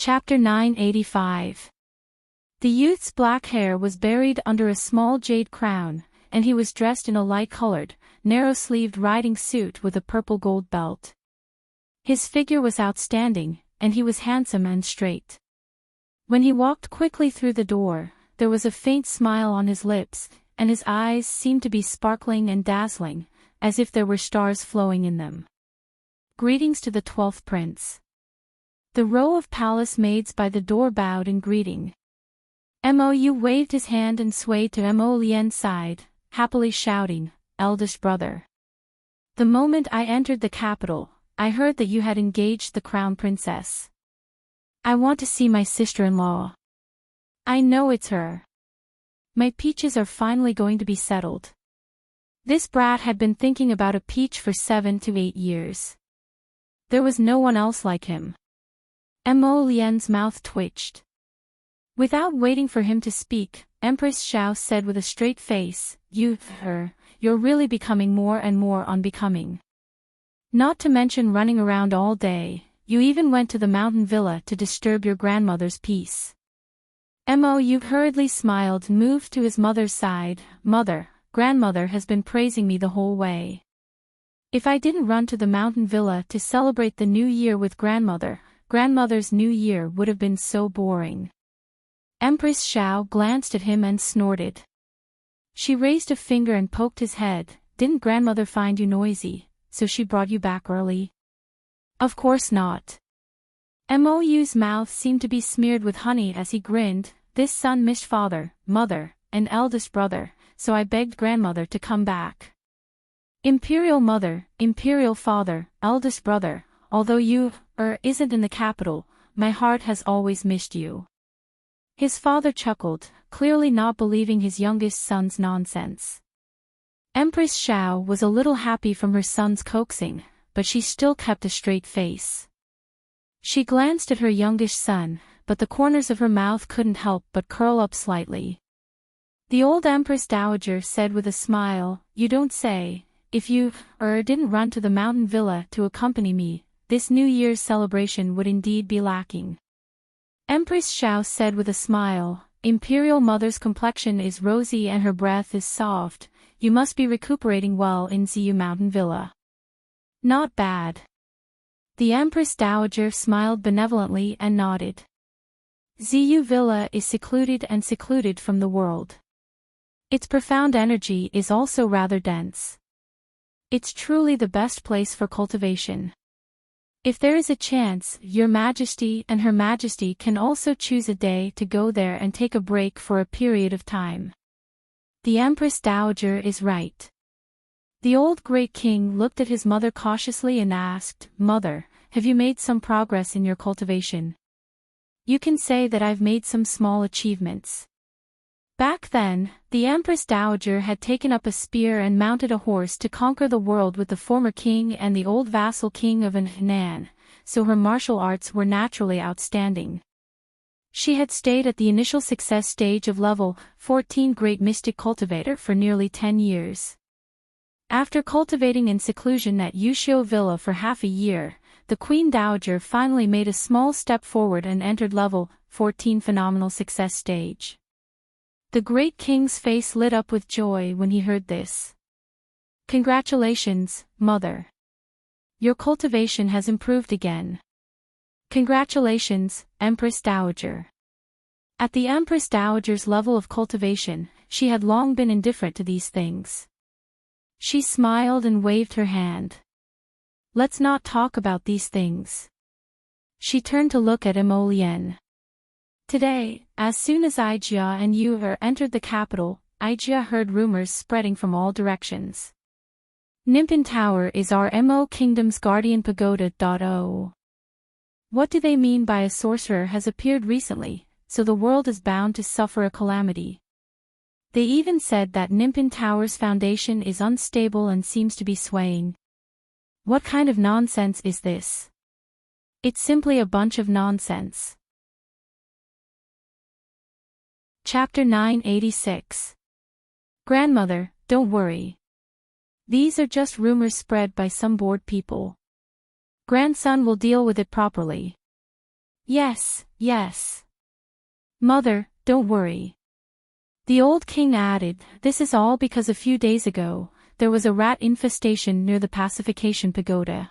Chapter 985. The youth's black hair was buried under a small jade crown, and he was dressed in a light-colored, narrow-sleeved riding suit with a purple gold belt. His figure was outstanding, and he was handsome and straight. When he walked quickly through the door, there was a faint smile on his lips, and his eyes seemed to be sparkling and dazzling, as if there were stars flowing in them. Greetings to the 12th Prince. The row of palace maids by the door bowed in greeting. Mou waved his hand and swayed to Mo Lien's side, happily shouting, "Eldest brother. The moment I entered the capital, I heard that you had engaged the crown princess. I want to see my sister-in-law. I know it's her. My peaches are finally going to be settled." This brat had been thinking about a peach for 7 to 8 years. There was no one else like him. Mo Lien's mouth twitched. Without waiting for him to speak, Empress Xiao said with a straight face, You're really becoming more and more unbecoming. Not to mention running around all day, you even went to the mountain villa to disturb your grandmother's peace." Mou hurriedly smiled and moved to his mother's side. "Mother, grandmother has been praising me the whole way. If I didn't run to the mountain villa to celebrate the new year with grandmother's new year would have been so boring." Empress Xiao glanced at him and snorted. She raised a finger and poked his head. "Didn't grandmother find you noisy, so she brought you back early?" "Of course not." Mou's mouth seemed to be smeared with honey as he grinned. "This son missed father, mother, and eldest brother, so I begged grandmother to come back. Imperial mother, imperial father, eldest brother, although you, isn't in the capital, my heart has always missed you." His father chuckled, clearly not believing his youngest son's nonsense. Empress Xiao was a little happy from her son's coaxing, but she still kept a straight face. She glanced at her youngest son, but the corners of her mouth couldn't help but curl up slightly. The old Empress Dowager said with a smile, "You don't say. If you, didn't run to the mountain villa to accompany me, this New Year's celebration would indeed be lacking." Empress Xiao said with a smile, "Imperial mother's complexion is rosy and her breath is soft. You must be recuperating well in Ziyu Mountain Villa." "Not bad." The Empress Dowager smiled benevolently and nodded. Ziyu Villa is secluded from the world. Its profound energy is also rather dense. It's truly the best place for cultivation. If there is a chance, Your Majesty and Her Majesty can also choose a day to go there and take a break for a period of time. The Empress Dowager is right. The old Great King looked at his mother cautiously and asked, "Mother, have you made some progress in your cultivation?" "You can say that I've made some small achievements." Back then, the Empress Dowager had taken up a spear and mounted a horse to conquer the world with the former king and the old vassal king of Henan, so her martial arts were naturally outstanding. She had stayed at the initial success stage of level 14 Great Mystic Cultivator for nearly 10 years. After cultivating in seclusion at Yushio Villa for half a year, the Queen Dowager finally made a small step forward and entered level 14 Phenomenal Success stage. The Great King's face lit up with joy when he heard this. "Congratulations, Mother. Your cultivation has improved again." "Congratulations, Empress Dowager." At the Empress Dowager's level of cultivation, she had long been indifferent to these things. She smiled and waved her hand. "Let's not talk about these things." She turned to look at Mo Lien. "Today, as soon as Ijia and you entered the capital, Ijia heard rumors spreading from all directions. Nimpin Tower is our Mo Kingdom's guardian pagoda. What do they mean by a sorcerer has appeared recently, so the world is bound to suffer a calamity? They even said that Nimpin Tower's foundation is unstable and seems to be swaying. What kind of nonsense is this? It's simply a bunch of nonsense." Chapter 986. Grandmother, don't worry. These are just rumors spread by some bored people. Grandson will deal with it properly. Yes, yes. Mother, don't worry. The old king added, this is all because a few days ago, there was a rat infestation near the pacification pagoda.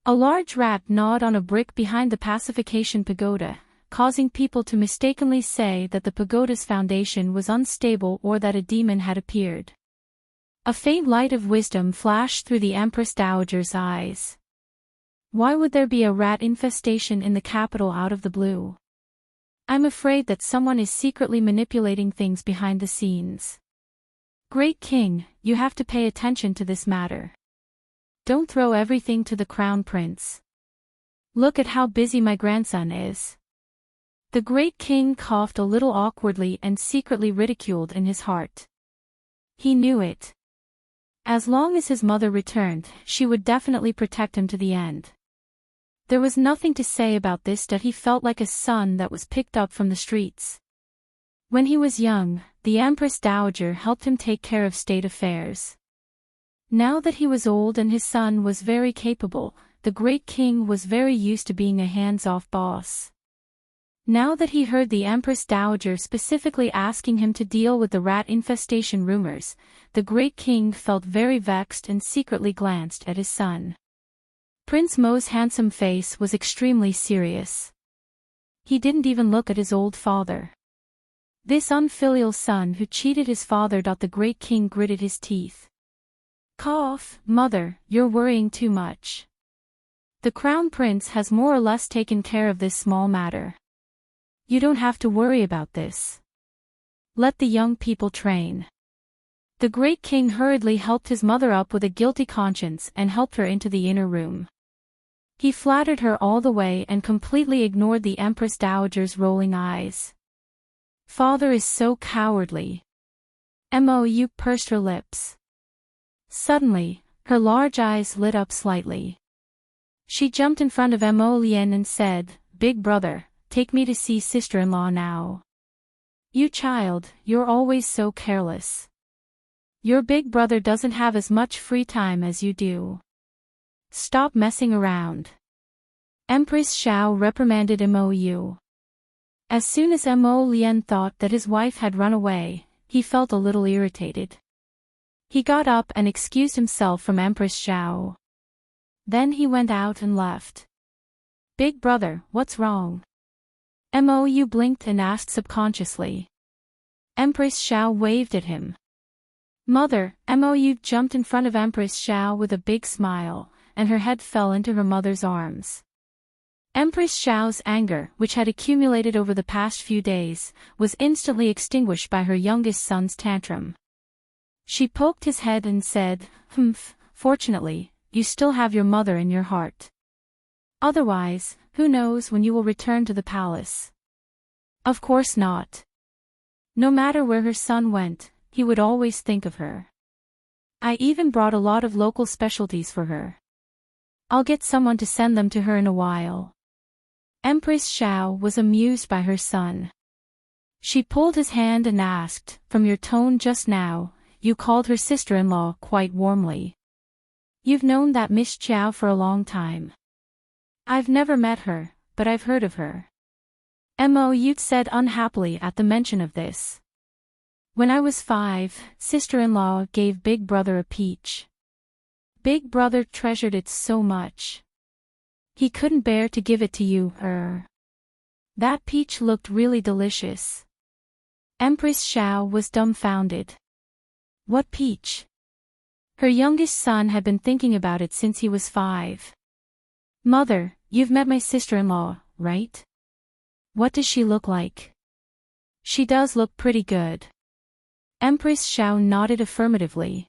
A large rat gnawed on a brick behind the pacification pagoda, causing people to mistakenly say that the pagoda's foundation was unstable or that a demon had appeared. A faint light of wisdom flashed through the Empress Dowager's eyes. Why would there be a rat infestation in the capital out of the blue? I'm afraid that someone is secretly manipulating things behind the scenes. Great King, you have to pay attention to this matter. Don't throw everything to the crown prince. Look at how busy my grandson is. The Great King coughed a little awkwardly and secretly ridiculed in his heart. He knew it. As long as his mother returned, she would definitely protect him to the end. There was nothing to say about this, that he felt like a son that was picked up from the streets. When he was young, the Empress Dowager helped him take care of state affairs. Now that he was old and his son was very capable, the Great King was very used to being a hands-off boss. Now that he heard the Empress Dowager specifically asking him to deal with the rat infestation rumors, the Great King felt very vexed and secretly glanced at his son. Prince Mo's handsome face was extremely serious. He didn't even look at his old father. This unfilial son who cheated his father. The Great King gritted his teeth. Cough, mother, you're worrying too much. The crown prince has more or less taken care of this small matter. You don't have to worry about this. Let the young people train. The Great King hurriedly helped his mother up with a guilty conscience and helped her into the inner room. He flattered her all the way and completely ignored the Empress Dowager's rolling eyes. Father is so cowardly. Mou pursed her lips. Suddenly, her large eyes lit up slightly. She jumped in front of Mo Lien and said, Big brother, take me to see sister-in-law now. You child, you're always so careless. Your big brother doesn't have as much free time as you do. Stop messing around. Empress Xiao reprimanded Mou. As soon as Mo Lien thought that his wife had run away, he felt a little irritated. He got up and excused himself from Empress Xiao. Then he went out and left. Big brother, what's wrong? Mou blinked and asked subconsciously. Empress Xiao waved at him. Mother, Mou jumped in front of Empress Xiao with a big smile, and her head fell into her mother's arms. Empress Xiao's anger, which had accumulated over the past few days, was instantly extinguished by her youngest son's tantrum. She poked his head and said, fortunately, you still have your mother in your heart. Otherwise, who knows when you will return to the palace? Of course not. No matter where her son went, he would always think of her. I even brought a lot of local specialties for her. I'll get someone to send them to her in a while. Empress Xiao was amused by her son. She pulled his hand and asked, from your tone just now, you called her sister-in-law quite warmly. You've known that Miss Xiao for a long time. I've never met her, but I've heard of her. Mou said unhappily at the mention of this. When I was 5, sister-in-law gave Big Brother a peach. Big Brother treasured it so much. He couldn't bear to give it to you, That peach looked really delicious. Empress Xiao was dumbfounded. What peach? Her youngest son had been thinking about it since he was 5. Mother, you've met my sister-in-law, right? What does she look like? She does look pretty good. Empress Xiao nodded affirmatively.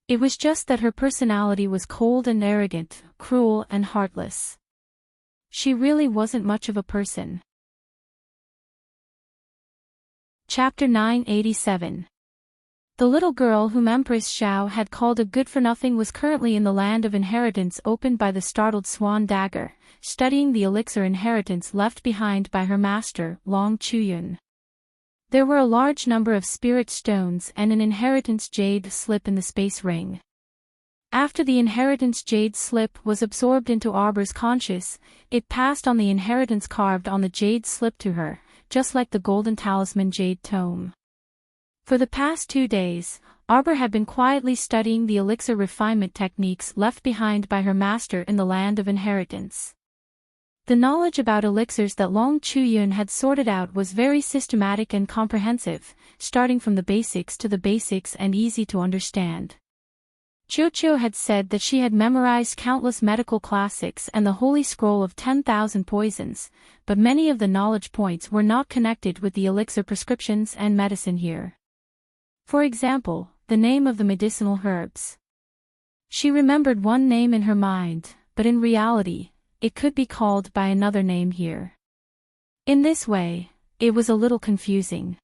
It was just that her personality was cold and arrogant, cruel and heartless. She really wasn't much of a person. Chapter 987. The little girl whom Empress Xiao had called a good-for-nothing was currently in the land of inheritance opened by the startled swan dagger, studying the elixir inheritance left behind by her master, Long Chuyun. There were a large number of spirit stones and an inheritance jade slip in the space ring. After the inheritance jade slip was absorbed into Arbor's conscious, it passed on the inheritance carved on the jade slip to her, just like the golden talisman jade tome. For the past 2 days, Arbor had been quietly studying the elixir refinement techniques left behind by her master in the land of inheritance. The knowledge about elixirs that Long Chuyun had sorted out was very systematic and comprehensive, starting from the basics to the basics and easy to understand. Chio had said that she had memorized countless medical classics and the holy scroll of 10,000 poisons, but many of the knowledge points were not connected with the elixir prescriptions and medicine here. For example, the name of the medicinal herbs. She remembered one name in her mind, but in reality, it could be called by another name here. In this way, it was a little confusing.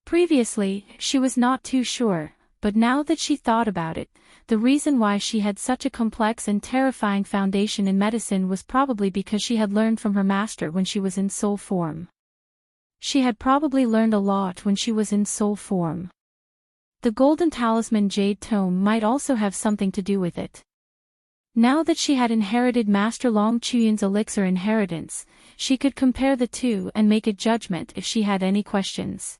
Previously, she was not too sure, but now that she thought about it, the reason why she had such a complex and terrifying foundation in medicine was probably because she had learned from her master when she was in soul form. She had probably learned a lot when she was in soul form. The golden talisman jade tome might also have something to do with it. Now that she had inherited Master Long Chuyun's elixir inheritance, she could compare the two and make a judgment if she had any questions.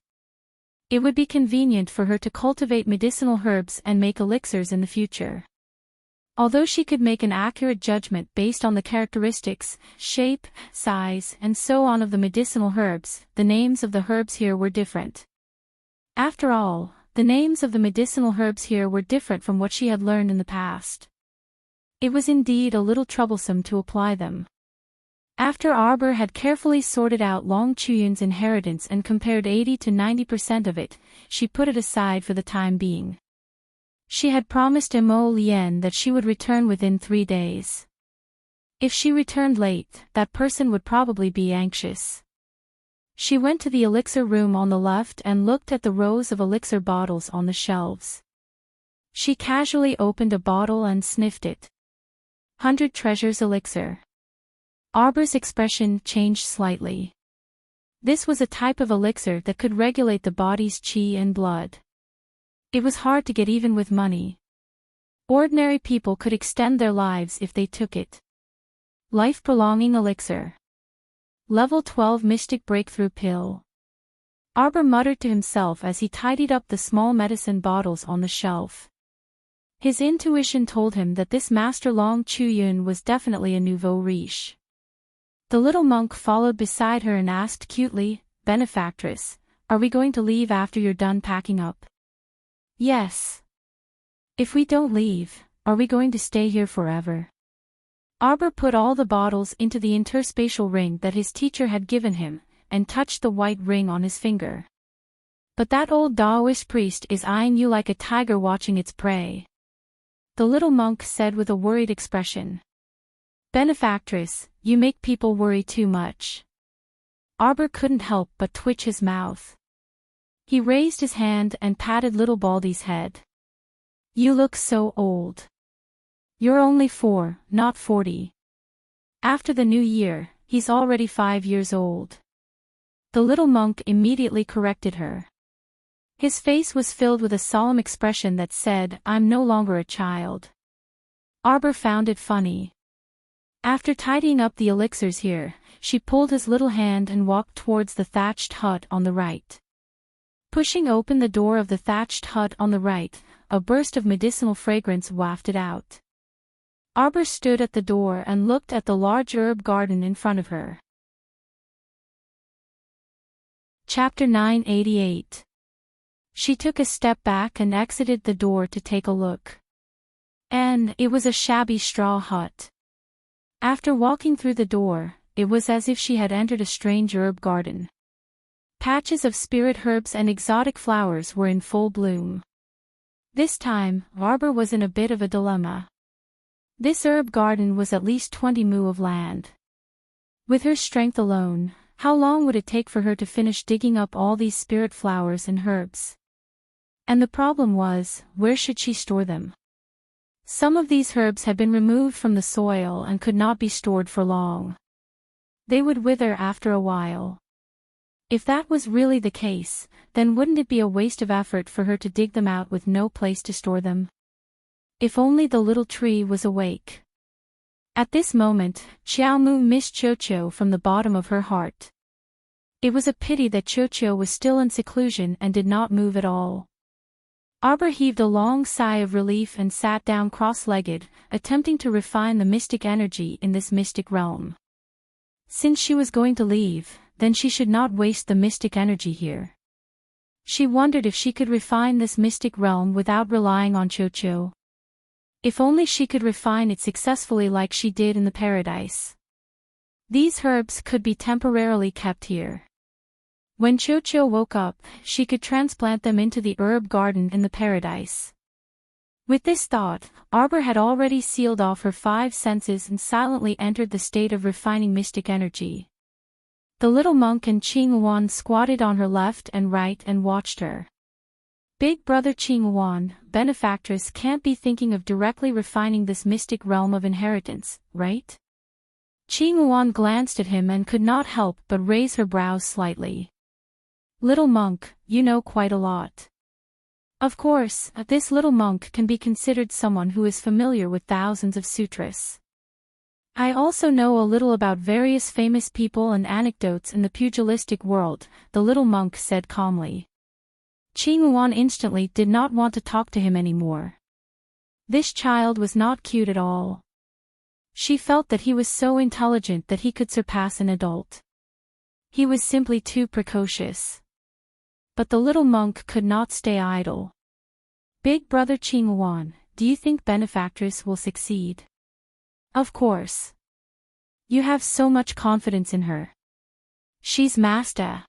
It would be convenient for her to cultivate medicinal herbs and make elixirs in the future. Although she could make an accurate judgment based on the characteristics, shape, size, and so on of the medicinal herbs, the names of the herbs here were different. After all, the names of the medicinal herbs here were different from what she had learned in the past. It was indeed a little troublesome to apply them. After Arbor had carefully sorted out Long Chuyun's inheritance and compared 80 to 90% of it, she put it aside for the time being. She had promised Mo Lien that she would return within 3 days. If she returned late, that person would probably be anxious. She went to the elixir room on the left and looked at the rows of elixir bottles on the shelves. She casually opened a bottle and sniffed it. 100 Treasures Elixir. Arbor's expression changed slightly. This was a type of elixir that could regulate the body's qi and blood. It was hard to get even with money. Ordinary people could extend their lives if they took it. Life-prolonging elixir. Level 12 Mystic Breakthrough Pill. Arbor muttered to himself as he tidied up the small medicine bottles on the shelf. His intuition told him that this Master Long Chuyun was definitely a nouveau riche. The little monk followed beside her and asked cutely, "Benefactress, are we going to leave after you're done packing up?" "Yes." "If we don't leave, are we going to stay here forever?" Arbor put all the bottles into the interspatial ring that his teacher had given him, and touched the white ring on his finger. "But that old Taoist priest is eyeing you like a tiger watching its prey," the little monk said with a worried expression. "Benefactress, you make people worry too much." Arbor couldn't help but twitch his mouth. He raised his hand and patted little Baldy's head. "You look so old. You're only 4, not 40. After the new year, he's already 5 years old." The little monk immediately corrected her. His face was filled with a solemn expression that said, "I'm no longer a child." Arbor found it funny. After tidying up the elixirs here, she pulled his little hand and walked towards the thatched hut on the right. Pushing open the door of the thatched hut on the right, a burst of medicinal fragrance wafted out. Arbor stood at the door and looked at the large herb garden in front of her. Chapter 988. She took a step back and exited the door to take a look. And it was a shabby straw hut. After walking through the door, it was as if she had entered a strange herb garden. Patches of spirit herbs and exotic flowers were in full bloom. This time, Arbor was in a bit of a dilemma. This herb garden was at least 20 mu of land. With her strength alone, how long would it take for her to finish digging up all these spirit flowers and herbs? And the problem was, where should she store them? Some of these herbs had been removed from the soil and could not be stored for long. They would wither after a while. If that was really the case, then wouldn't it be a waste of effort for her to dig them out with no place to store them? If only the little tree was awake. At this moment, Xiao Mu missed Cho-Cho from the bottom of her heart. It was a pity that Cho-Cho was still in seclusion and did not move at all. Arbor heaved a long sigh of relief and sat down cross-legged, attempting to refine the mystic energy in this mystic realm. Since she was going to leave, then she should not waste the mystic energy here. She wondered if she could refine this mystic realm without relying on Cho-Cho. If only she could refine it successfully like she did in the paradise. These herbs could be temporarily kept here. When Cho-Cho woke up, she could transplant them into the herb garden in the paradise. With this thought, Arbor had already sealed off her 5 senses and silently entered the state of refining mystic energy. The little monk and Qing Wan squatted on her left and right and watched her. Big brother Qing Wan, benefactress, can't be thinking of directly refining this mystic realm of inheritance, right? Qing Wan glanced at him and could not help but raise her brows slightly. Little monk, you know quite a lot. Of course, this little monk can be considered someone who is familiar with thousands of sutras. I also know a little about various famous people and anecdotes in the pugilistic world, the little monk said calmly. Qing Wan instantly did not want to talk to him anymore. This child was not cute at all. She felt that he was so intelligent that he could surpass an adult. He was simply too precocious. But the little monk could not stay idle. Big brother Qing Wan, do you think benefactress will succeed? Of course. You have so much confidence in her. She's master.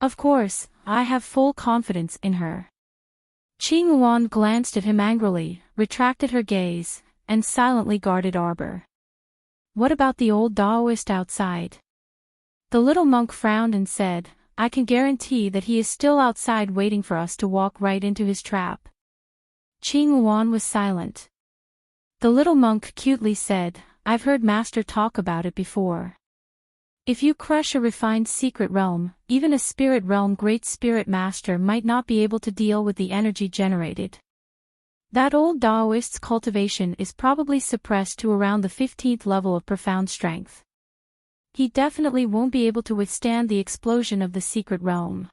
Of course, I have full confidence in her. Qing Wan glanced at him angrily, retracted her gaze, and silently guarded Arbor. What about the old Taoist outside? The little monk frowned and said, I can guarantee that he is still outside waiting for us to walk right into his trap. Qing Wan was silent. The little monk cutely said, I've heard Master talk about it before. If you crush a refined secret realm, even a spirit realm great spirit master might not be able to deal with the energy generated. That old Taoist's cultivation is probably suppressed to around the 15th level of profound strength. He definitely won't be able to withstand the explosion of the secret realm.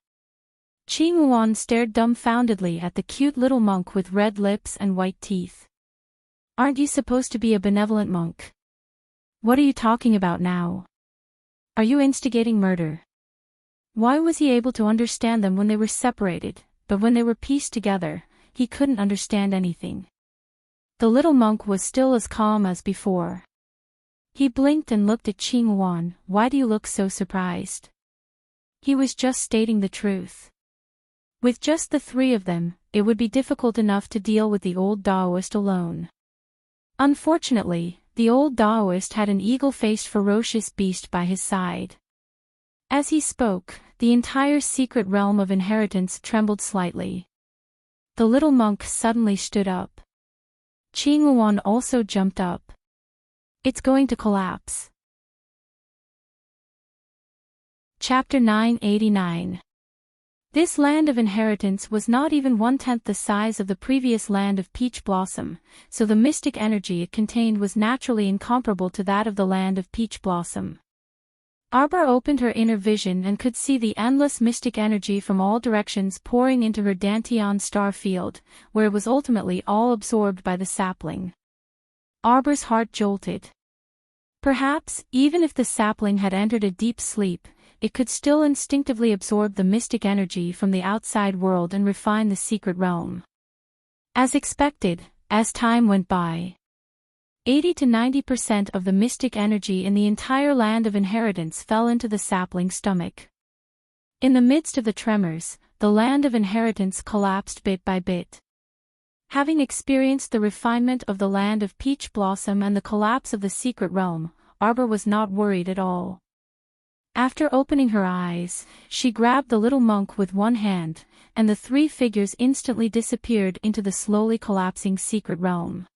Qing Wan stared dumbfoundedly at the cute little monk with red lips and white teeth. Aren't you supposed to be a benevolent monk? What are you talking about now? Are you instigating murder? Why was he able to understand them when they were separated, but when they were pieced together, he couldn't understand anything? The little monk was still as calm as before. He blinked and looked at Qing Wan. Why do you look so surprised? He was just stating the truth. With just the 3 of them, it would be difficult enough to deal with the old Taoist alone. Unfortunately, the old Taoist had an eagle-faced ferocious beast by his side. As he spoke, the entire secret realm of inheritance trembled slightly. The little monk suddenly stood up. Qing Wan also jumped up. It's going to collapse. Chapter 989. This land of inheritance was not even 1/10 the size of the previous land of Peach Blossom, so the mystic energy it contained was naturally incomparable to that of the land of Peach Blossom. Arbor opened her inner vision and could see the endless mystic energy from all directions pouring into her Dantian star field, where it was ultimately all absorbed by the sapling. Arbor's heart jolted. Perhaps, even if the sapling had entered a deep sleep, it could still instinctively absorb the mystic energy from the outside world and refine the secret realm. As expected, as time went by, 80 to 90% of the mystic energy in the entire land of inheritance fell into the sapling's stomach. In the midst of the tremors, the land of inheritance collapsed bit by bit. Having experienced the refinement of the land of Peach Blossom and the collapse of the secret realm, Arbor was not worried at all. After opening her eyes, she grabbed the little monk with one hand, and the 3 figures instantly disappeared into the slowly collapsing secret realm.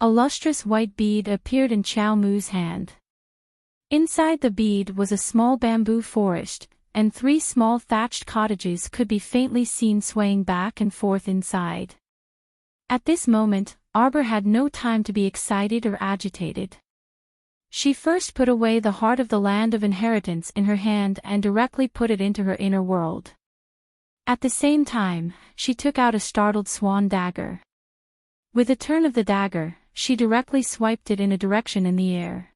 A lustrous white bead appeared in Qiao Mu's hand. Inside the bead was a small bamboo forest, and 3 small thatched cottages could be faintly seen swaying back and forth inside. At this moment, Arbor had no time to be excited or agitated. She first put away the heart of the land of inheritance in her hand and directly put it into her inner world. At the same time, she took out a startled swan dagger. With a turn of the dagger, she directly swiped it in a direction in the air.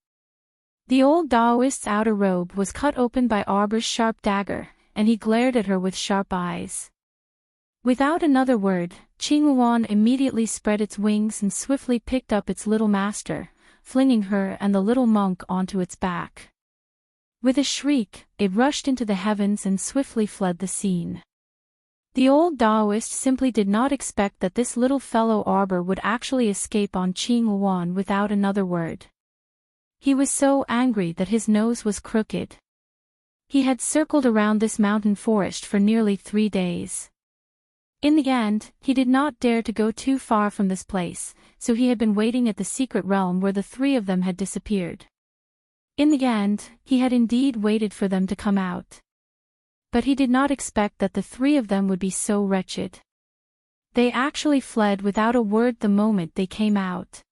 The old Taoist's outer robe was cut open by Arbor's sharp dagger, and he glared at her with sharp eyes. Without another word, Qingyuan immediately spread its wings and swiftly picked up its little master, flinging her and the little monk onto its back. With a shriek, it rushed into the heavens and swiftly fled the scene. The old Taoist simply did not expect that this little fellow Arbor would actually escape on Qingyuan without another word. He was so angry that his nose was crooked. He had circled around this mountain forest for nearly 3 days. In the end, he did not dare to go too far from this place, so he had been waiting at the secret realm where the 3 of them had disappeared. In the end, he had indeed waited for them to come out. But he did not expect that the 3 of them would be so wretched. They actually fled without a word the moment they came out.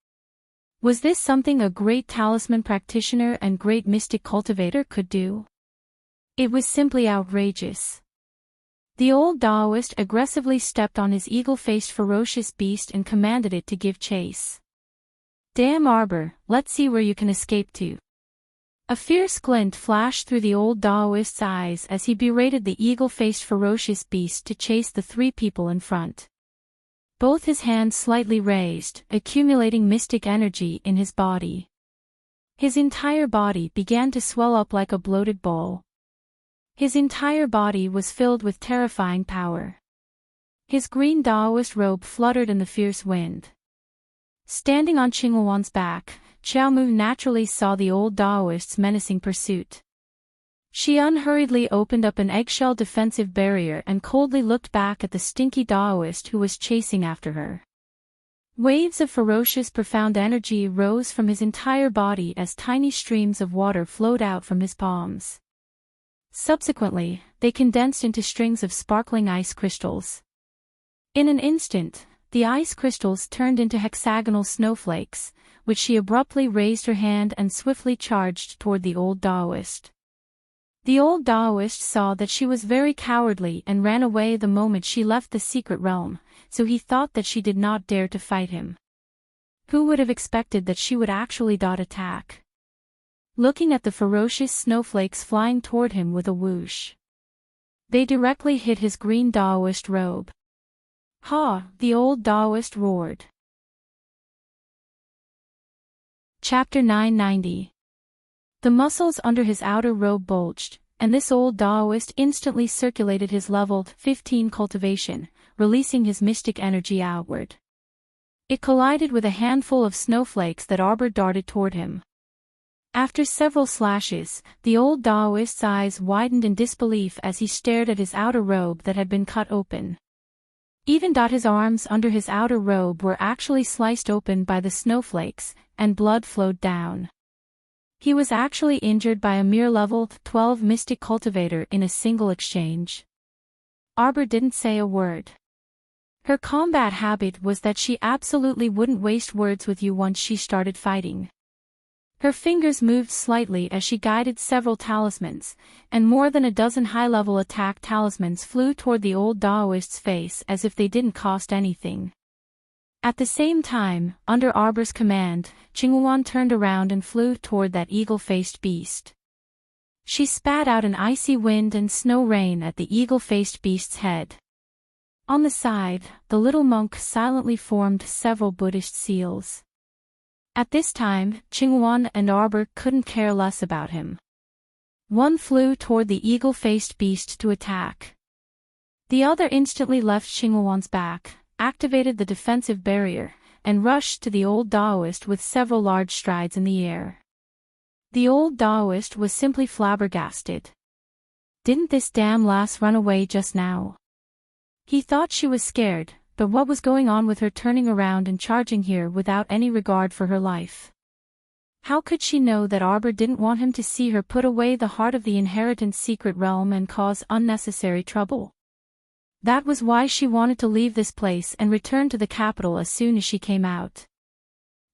Was this something a great talisman practitioner and great mystic cultivator could do? It was simply outrageous. The old Taoist aggressively stepped on his eagle-faced ferocious beast and commanded it to give chase. Damn Arbor, let's see where you can escape to. A fierce glint flashed through the old Taoist's eyes as he berated the eagle-faced ferocious beast to chase the 3 people in front. Both his hands slightly raised, accumulating mystic energy in his body. His entire body began to swell up like a bloated bowl. His entire body was filled with terrifying power. His green Taoist robe fluttered in the fierce wind. Standing on Qingyuan's back, Xiaomu naturally saw the old Taoist's menacing pursuit. She unhurriedly opened up an eggshell defensive barrier and coldly looked back at the stinky Taoist who was chasing after her. Waves of ferocious profound energy rose from his entire body as tiny streams of water flowed out from his palms. Subsequently, they condensed into strings of sparkling ice crystals. In an instant, the ice crystals turned into hexagonal snowflakes, which she abruptly raised her hand and swiftly charged toward the old Taoist. The old Taoist saw that she was very cowardly and ran away the moment she left the secret realm, so he thought that she did not dare to fight him. Who would have expected that she would actually attack? Looking at the ferocious snowflakes flying toward him with a whoosh. They directly hit his green Taoist robe. Ha! The old Taoist roared. Chapter 990. The muscles under his outer robe bulged, and this old Taoist instantly circulated his leveled 15 cultivation, releasing his mystic energy outward. It collided with a handful of snowflakes that Arbor darted toward him. After several slashes, the old Taoist's eyes widened in disbelief as he stared at his outer robe that had been cut open. Even his arms under his outer robe were actually sliced open by the snowflakes, and blood flowed down. He was actually injured by a mere level 12 mystic cultivator in a single exchange. Arbor didn't say a word. Her combat habit was that she absolutely wouldn't waste words with you once she started fighting. Her fingers moved slightly as she guided several talismans, and more than a dozen high-level attack talismans flew toward the old Taoist's face as if they didn't cost anything. At the same time, under Arbor's command, Qingyuan turned around and flew toward that eagle-faced beast. She spat out an icy wind and snow rain at the eagle-faced beast's head. On the side, the little monk silently formed several Buddhist seals. At this time, Qingyuan and Arbor couldn't care less about him. One flew toward the eagle-faced beast to attack. The other instantly left Qingyuan's back, activated the defensive barrier, and rushed to the old Taoist with several large strides in the air. The old Taoist was simply flabbergasted. Didn't this damn lass run away just now? He thought she was scared, but what was going on with her turning around and charging here without any regard for her life? How could she know that Arbor didn't want him to see her put away the heart of the inheritance secret realm and cause unnecessary trouble? That was why she wanted to leave this place and return to the capital as soon as she came out.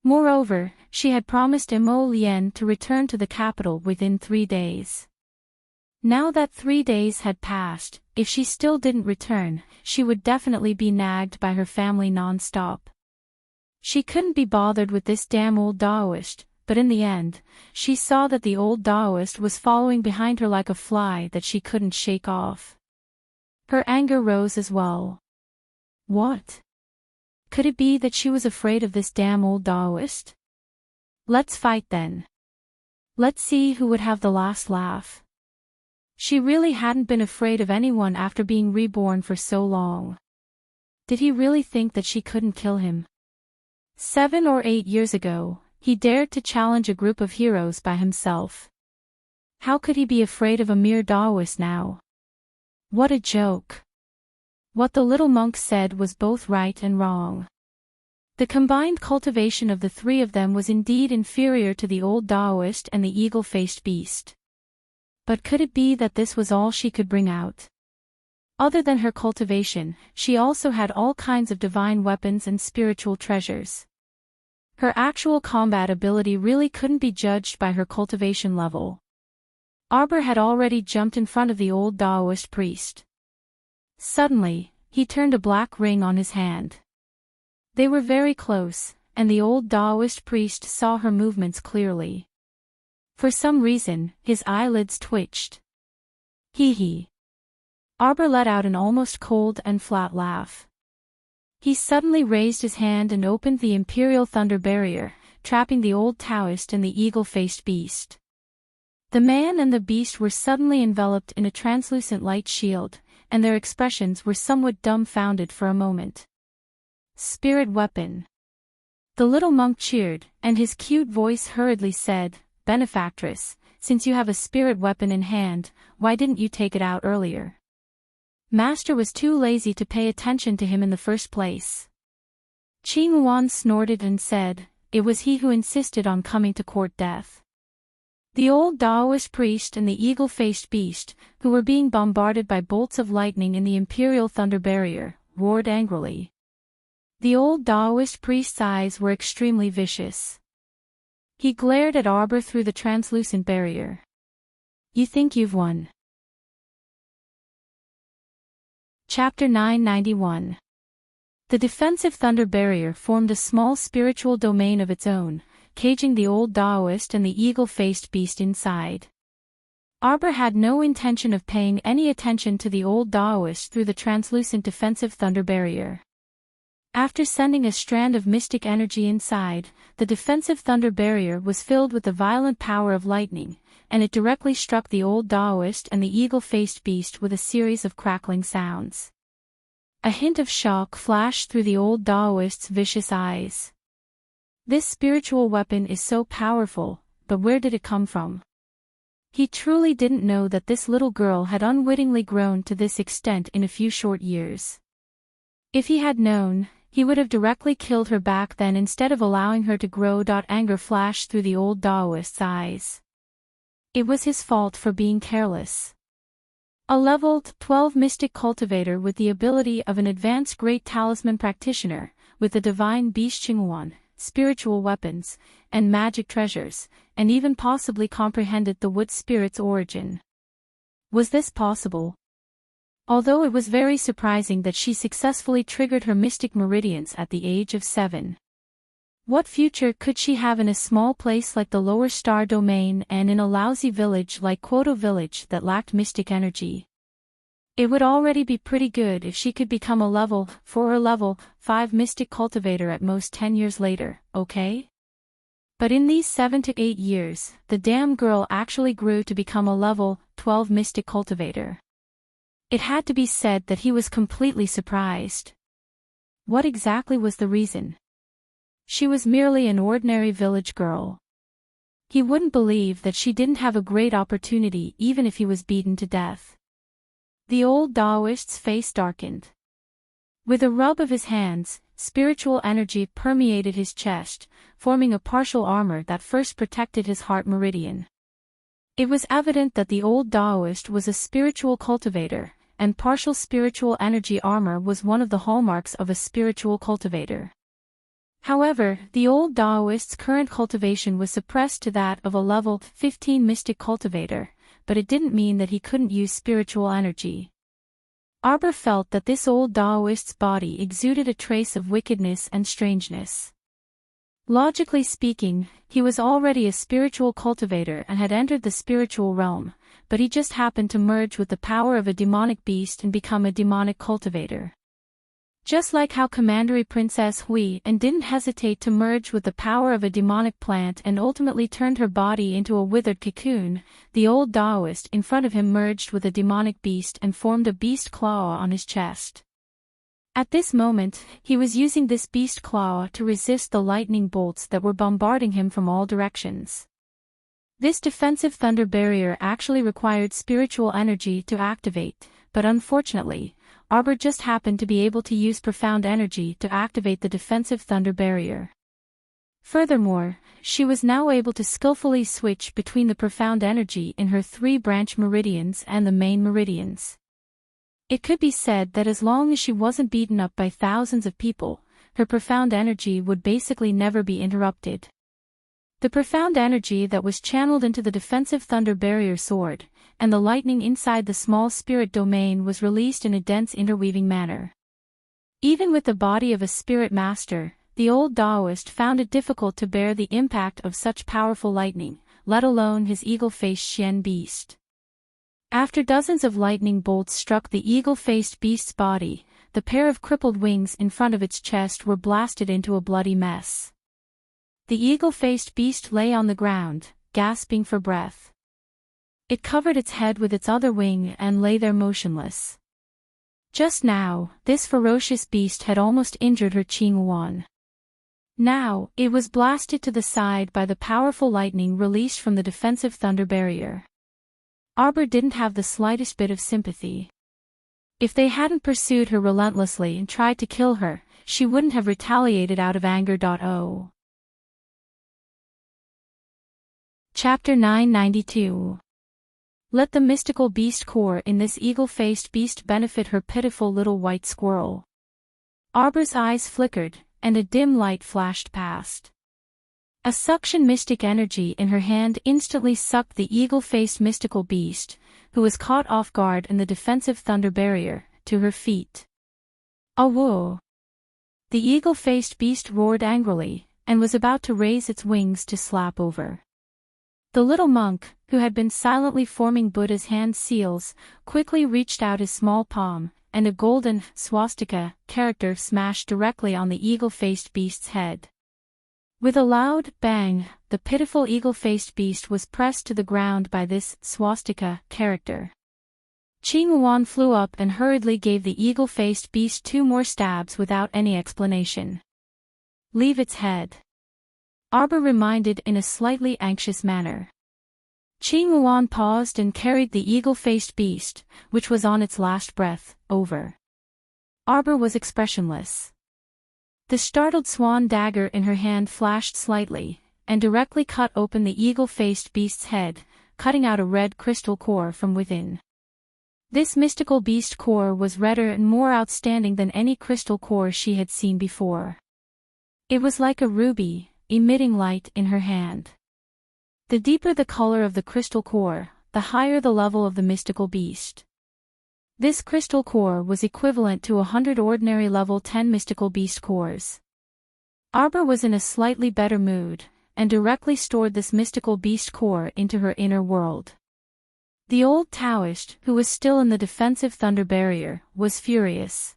Moreover, she had promised Mo Lien to return to the capital within 3 days. Now that 3 days had passed, if she still didn't return, she would definitely be nagged by her family non-stop. She couldn't be bothered with this damn old Daoist, but in the end, she saw that the old Daoist was following behind her like a fly that she couldn't shake off. Her anger rose as well. What? Could it be that she was afraid of this damn old Daoist? Let's fight then. Let's see who would have the last laugh. She really hadn't been afraid of anyone after being reborn for so long. Did he really think that she couldn't kill him? 7 or 8 years ago, he dared to challenge a group of heroes by himself. How could he be afraid of a mere Daoist now? What a joke. What the little monk said was both right and wrong. The combined cultivation of the 3 of them was indeed inferior to the old Daoist and the eagle-faced beast. But could it be that this was all she could bring out? Other than her cultivation, she also had all kinds of divine weapons and spiritual treasures. Her actual combat ability really couldn't be judged by her cultivation level. Arbor had already jumped in front of the old Daoist priest. Suddenly, he turned a black ring on his hand. They were very close, and the old Daoist priest saw her movements clearly. For some reason, his eyelids twitched. Hee hee. Arbor let out an almost cold and flat laugh. He suddenly raised his hand and opened the Imperial Thunder Barrier, trapping the old Taoist and the eagle-faced beast. The man and the beast were suddenly enveloped in a translucent light shield, and their expressions were somewhat dumbfounded for a moment. Spirit weapon. The little monk cheered, and his cute voice hurriedly said, "Benefactress, since you have a spirit weapon in hand, why didn't you take it out earlier?" Master was too lazy to pay attention to him in the first place. Qing Wan snorted and said, "It was he who insisted on coming to court death." The old Daoist priest and the eagle-faced beast, who were being bombarded by bolts of lightning in the Imperial Thunder Barrier, roared angrily. The old Daoist priest's eyes were extremely vicious. He glared at Arbor through the translucent barrier. "You think you've won?" Chapter 991. The defensive thunder barrier formed a small spiritual domain of its own, caging the old Daoist and the eagle-faced beast inside. Arbor had no intention of paying any attention to the old Daoist through the translucent defensive thunder barrier. After sending a strand of mystic energy inside, the defensive thunder barrier was filled with the violent power of lightning, and it directly struck the old Daoist and the eagle-faced beast with a series of crackling sounds. A hint of shock flashed through the old Daoist's vicious eyes. This spiritual weapon is so powerful, but where did it come from? He truly didn't know that this little girl had unwittingly grown to this extent in a few short years. If he had known, he would have directly killed her back then instead of allowing her to grow. Anger flashed through the old Daoist's eyes. It was his fault for being careless. A leveled 12 mystic cultivator with the ability of an advanced great talisman practitioner, with the divine beast Qinghuan, spiritual weapons, and magic treasures, and even possibly comprehended the wood spirit's origin. Was this possible? Although it was very surprising that she successfully triggered her mystic meridians at the age of 7. What future could she have in a small place like the Lower Star Domain and in a lousy village like Kwoto Village that lacked mystic energy? It would already be pretty good if she could become a level 4 or level 5 mystic cultivator at most 10 years later, okay? But in these 7 to 8 years, the damn girl actually grew to become a level 12 mystic cultivator. It had to be said that he was completely surprised. What exactly was the reason? She was merely an ordinary village girl. He wouldn't believe that she didn't have a great opportunity even if he was beaten to death. The old Daoist's face darkened. With a rub of his hands, spiritual energy permeated his chest, forming a partial armor that first protected his heart meridian. It was evident that the old Daoist was a spiritual cultivator, and partial spiritual energy armor was one of the hallmarks of a spiritual cultivator. However, the old Taoist's current cultivation was suppressed to that of a level 15 mystic cultivator, but it didn't mean that he couldn't use spiritual energy. Arbor felt that this old Taoist's body exuded a trace of wickedness and strangeness. Logically speaking, he was already a spiritual cultivator and had entered the spiritual realm, but he just happened to merge with the power of a demonic beast and become a demonic cultivator. Just like how Commandery Princess Hui and didn't hesitate to merge with the power of a demonic plant and ultimately turned her body into a withered cocoon, the old Taoist in front of him merged with a demonic beast and formed a beast claw on his chest. At this moment, he was using this beast claw to resist the lightning bolts that were bombarding him from all directions. This defensive thunder barrier actually required spiritual energy to activate, but unfortunately, Arbor just happened to be able to use profound energy to activate the defensive thunder barrier. Furthermore, she was now able to skillfully switch between the profound energy in her 3 branch meridians and the main meridians. It could be said that as long as she wasn't beaten up by thousands of people, her profound energy would basically never be interrupted. The profound energy that was channeled into the defensive thunder barrier soared, and the lightning inside the small spirit domain was released in a dense interweaving manner. Even with the body of a spirit master, the old Taoist found it difficult to bear the impact of such powerful lightning, let alone his eagle-faced Xian beast. After dozens of lightning bolts struck the eagle-faced beast's body, the pair of crippled wings in front of its chest were blasted into a bloody mess. The eagle-faced beast lay on the ground, gasping for breath. It covered its head with its other wing and lay there motionless. Just now, this ferocious beast had almost injured her Qingyuan. Now, it was blasted to the side by the powerful lightning released from the defensive thunder barrier. Arbor didn't have the slightest bit of sympathy. If they hadn't pursued her relentlessly and tried to kill her, she wouldn't have retaliated out of anger. Chapter 992. Let the mystical beast core in this eagle-faced beast benefit her pitiful little white squirrel. Arbor's eyes flickered, and a dim light flashed past. A suction mystic energy in her hand instantly sucked the eagle-faced mystical beast, who was caught off guard in the defensive thunder barrier, to her feet. "Awoo!" The eagle-faced beast roared angrily, and was about to raise its wings to slap over. The little monk, who had been silently forming Buddha's hand seals, quickly reached out his small palm, and a golden swastika character smashed directly on the eagle-faced beast's head. With a loud bang, the pitiful eagle-faced beast was pressed to the ground by this swastika character. Qingyuan flew up and hurriedly gave the eagle-faced beast 2 more stabs without any explanation. "Leave its head," Arbor reminded in a slightly anxious manner. Qingyuan paused and carried the eagle-faced beast, which was on its last breath, over. Arbor was expressionless. The startled swan dagger in her hand flashed slightly, and directly cut open the eagle-faced beast's head, cutting out a red crystal core from within. This mystical beast core was redder and more outstanding than any crystal core she had seen before. It was like a ruby, emitting light in her hand. The deeper the color of the crystal core, the higher the level of the mystical beast. This crystal core was equivalent to 100 ordinary level 10 mystical beast cores. Arbor was in a slightly better mood, and directly stored this mystical beast core into her inner world. The old Taoist, who was still in the defensive thunder barrier, was furious.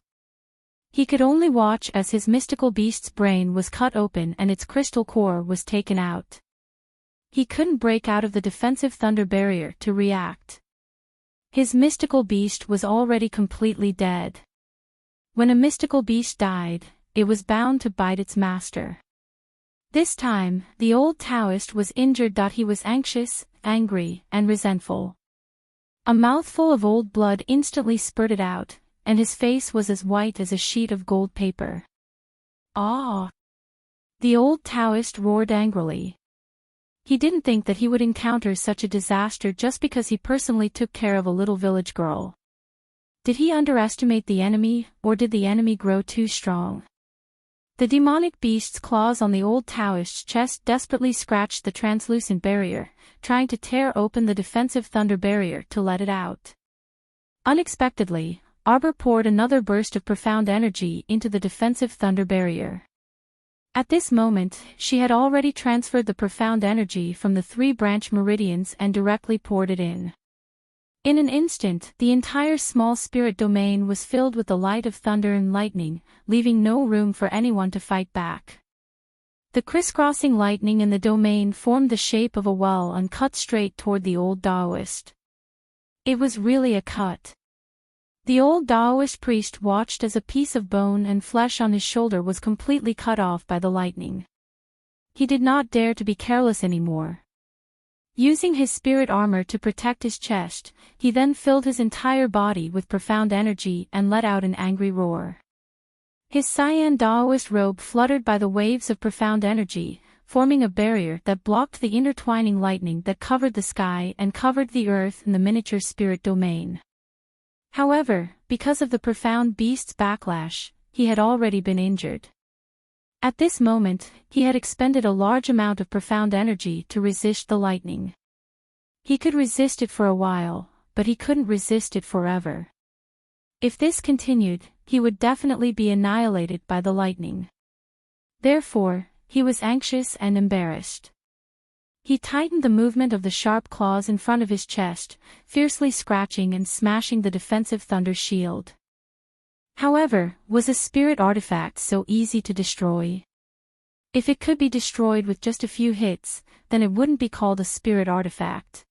He could only watch as his mystical beast's brain was cut open and its crystal core was taken out. He couldn't break out of the defensive thunder barrier to react. His mystical beast was already completely dead. When a mystical beast died, it was bound to bite its master. This time, the old Taoist was injured. He was anxious, angry, and resentful. A mouthful of old blood instantly spurted out, and his face was as white as a sheet of gold paper. "Ah!" The old Taoist roared angrily. He didn't think that he would encounter such a disaster just because he personally took care of a little village girl. Did he underestimate the enemy, or did the enemy grow too strong? The demonic beast's claws on the old Taoist's chest desperately scratched the translucent barrier, trying to tear open the defensive thunder barrier to let it out. Unexpectedly, Arbor poured another burst of profound energy into the defensive thunder barrier. At this moment, she had already transferred the profound energy from the 3 branch meridians and directly poured it in. In an instant, the entire small spirit domain was filled with the light of thunder and lightning, leaving no room for anyone to fight back. The crisscrossing lightning in the domain formed the shape of a well and cut straight toward the old Taoist. It was really a cut. The old Taoist priest watched as a piece of bone and flesh on his shoulder was completely cut off by the lightning. He did not dare to be careless anymore. Using his spirit armor to protect his chest, he then filled his entire body with profound energy and let out an angry roar. His cyan Taoist robe fluttered by the waves of profound energy, forming a barrier that blocked the intertwining lightning that covered the sky and covered the earth in the miniature spirit domain. However, because of the profound beast's backlash, he had already been injured. At this moment, he had expended a large amount of profound energy to resist the lightning. He could resist it for a while, but he couldn't resist it forever. If this continued, he would definitely be annihilated by the lightning. Therefore, he was anxious and embarrassed. He tightened the movement of the sharp claws in front of his chest, fiercely scratching and smashing the defensive thunder shield. However, was a spirit artifact so easy to destroy? If it could be destroyed with just a few hits, then it wouldn't be called a spirit artifact.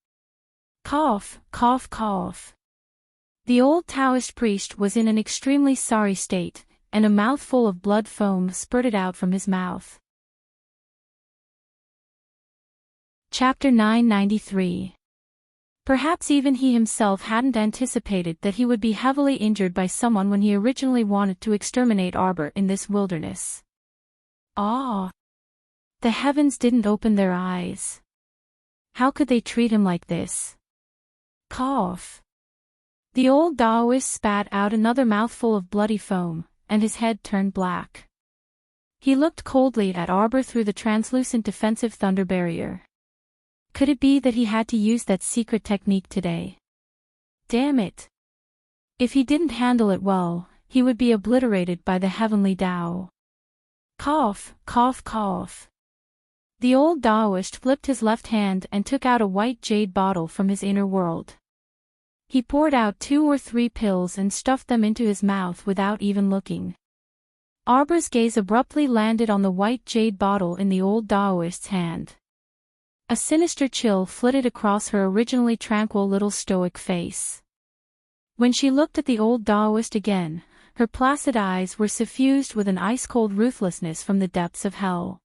Cough, cough, cough. The old Taoist priest was in an extremely sorry state, and a mouthful of blood foam spurted out from his mouth. Chapter 993. Perhaps even he himself hadn't anticipated that he would be heavily injured by someone when he originally wanted to exterminate Arbor in this wilderness. Ah! The heavens didn't open their eyes. How could they treat him like this? Cough. The old Taoist spat out another mouthful of bloody foam, and his head turned black. He looked coldly at Arbor through the translucent defensive thunder barrier. Could it be that he had to use that secret technique today? Damn it! If he didn't handle it well, he would be obliterated by the heavenly Tao. Cough, cough, cough. The old Taoist flipped his left hand and took out a white jade bottle from his inner world. He poured out 2 or 3 pills and stuffed them into his mouth without even looking. Arbor's gaze abruptly landed on the white jade bottle in the old Taoist's hand. A sinister chill flitted across her originally tranquil little stoic face. When she looked at the old Taoist again, her placid eyes were suffused with an ice-cold ruthlessness from the depths of hell.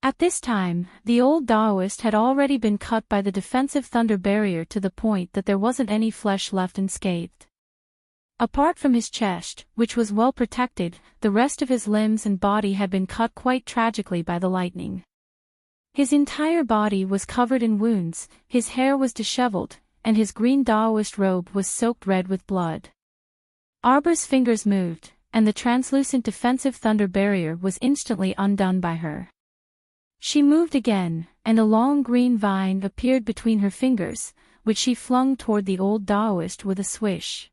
At this time, the old Taoist had already been cut by the defensive thunder barrier to the point that there wasn't any flesh left unscathed. Apart from his chest, which was well protected, the rest of his limbs and body had been cut quite tragically by the lightning. His entire body was covered in wounds, his hair was disheveled, and his green Taoist robe was soaked red with blood. Arbor's fingers moved, and the translucent defensive thunder barrier was instantly undone by her. She moved again, and a long green vine appeared between her fingers, which she flung toward the old Taoist with a swish.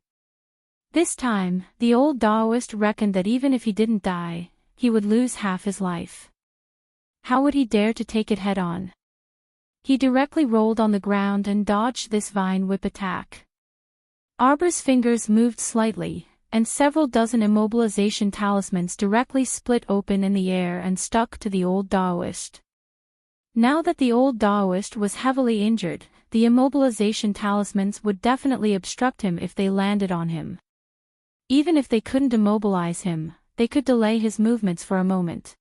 This time, the old Taoist reckoned that even if he didn't die, he would lose half his life. How would he dare to take it head-on? He directly rolled on the ground and dodged this vine whip attack. Arbor's fingers moved slightly, and several dozen immobilization talismans directly split open in the air and stuck to the old Taoist. Now that the old Taoist was heavily injured, the immobilization talismans would definitely obstruct him if they landed on him. Even if they couldn't immobilize him, they could delay his movements for a moment.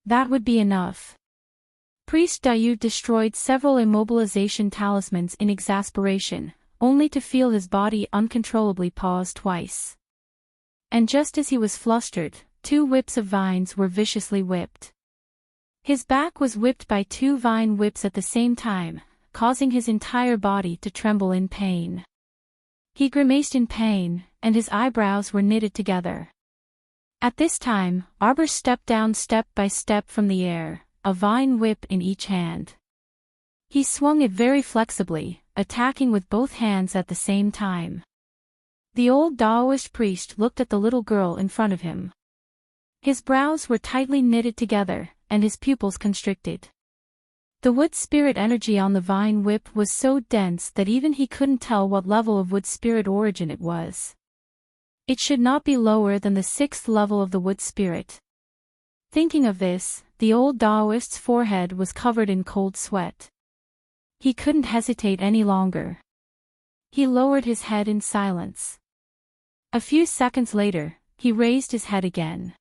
That would be enough. Priest Dayu destroyed several immobilization talismans in exasperation, only to feel his body uncontrollably pause twice. And just as he was flustered, 2 whips of vines were viciously whipped. His back was whipped by 2 vine whips at the same time, causing his entire body to tremble in pain. He grimaced in pain, and his eyebrows were knitted together. At this time, Arbor stepped down step by step from the air, a vine whip in each hand. He swung it very flexibly, attacking with both hands at the same time. The old Taoist priest looked at the little girl in front of him. His brows were tightly knitted together, and his pupils constricted. The wood spirit energy on the vine whip was so dense that even he couldn't tell what level of wood spirit origin it was. It should not be lower than the 6th level of the wood spirit. Thinking of this, the old Taoist's forehead was covered in cold sweat. He couldn't hesitate any longer. He lowered his head in silence. A few seconds later, he raised his head again.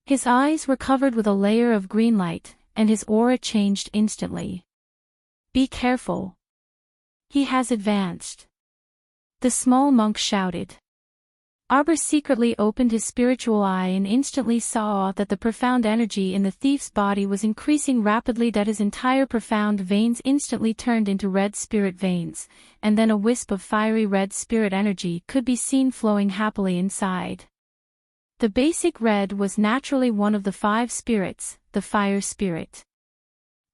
His eyes were covered with a layer of green light, and his aura changed instantly. "Be careful. He has advanced," the small monk shouted. Arbor secretly opened his spiritual eye and instantly saw that the profound energy in the thief's body was increasing rapidly, that his entire profound veins instantly turned into red spirit veins, and then a wisp of fiery red spirit energy could be seen flowing happily inside. The basic red was naturally one of the 5 spirits, the fire spirit.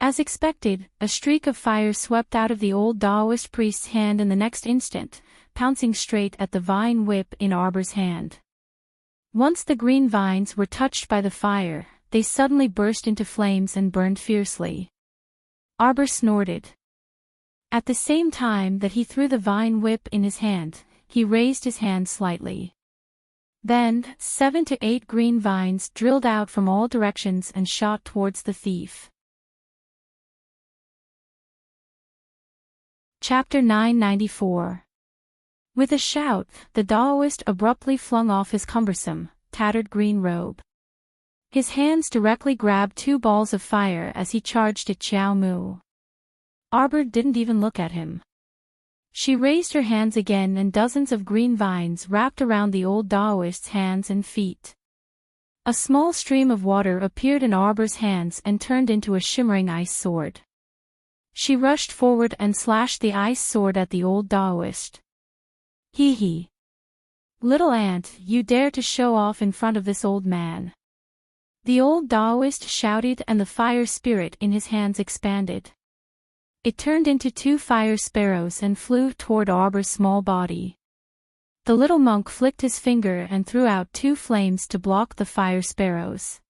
As expected, a streak of fire swept out of the old Taoist priest's hand in the next instant, pouncing straight at the vine whip in Arbor's hand. Once the green vines were touched by the fire, they suddenly burst into flames and burned fiercely. Arbor snorted. At the same time that he threw the vine whip in his hand, he raised his hand slightly. Then, 7 to 8 green vines drilled out from all directions and shot towards the thief. Chapter 994. With a shout, the Taoist abruptly flung off his cumbersome, tattered green robe. His hands directly grabbed 2 balls of fire as he charged at Xiao Mu. Arbor didn't even look at him. She raised her hands again and dozens of green vines wrapped around the old Taoist's hands and feet. A small stream of water appeared in Arbor's hands and turned into a shimmering ice sword. She rushed forward and slashed the ice sword at the old Taoist. "Hee hee. Little ant, you dare to show off in front of this old man." The old Taoist shouted, and the fire spirit in his hands expanded. It turned into 2 fire sparrows and flew toward Arbor's small body. The little monk flicked his finger and threw out 2 flames to block the fire sparrows.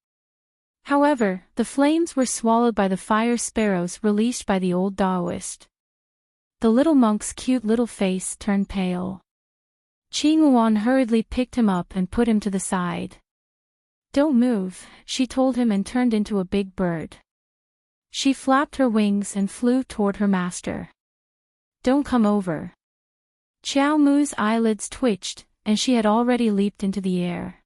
However, the flames were swallowed by the fire sparrows released by the old Taoist. The little monk's cute little face turned pale. Qingyuan hurriedly picked him up and put him to the side. "Don't move," she told him, and turned into a big bird. She flapped her wings and flew toward her master. "Don't come over." Xiao Mu's eyelids twitched, and she had already leaped into the air.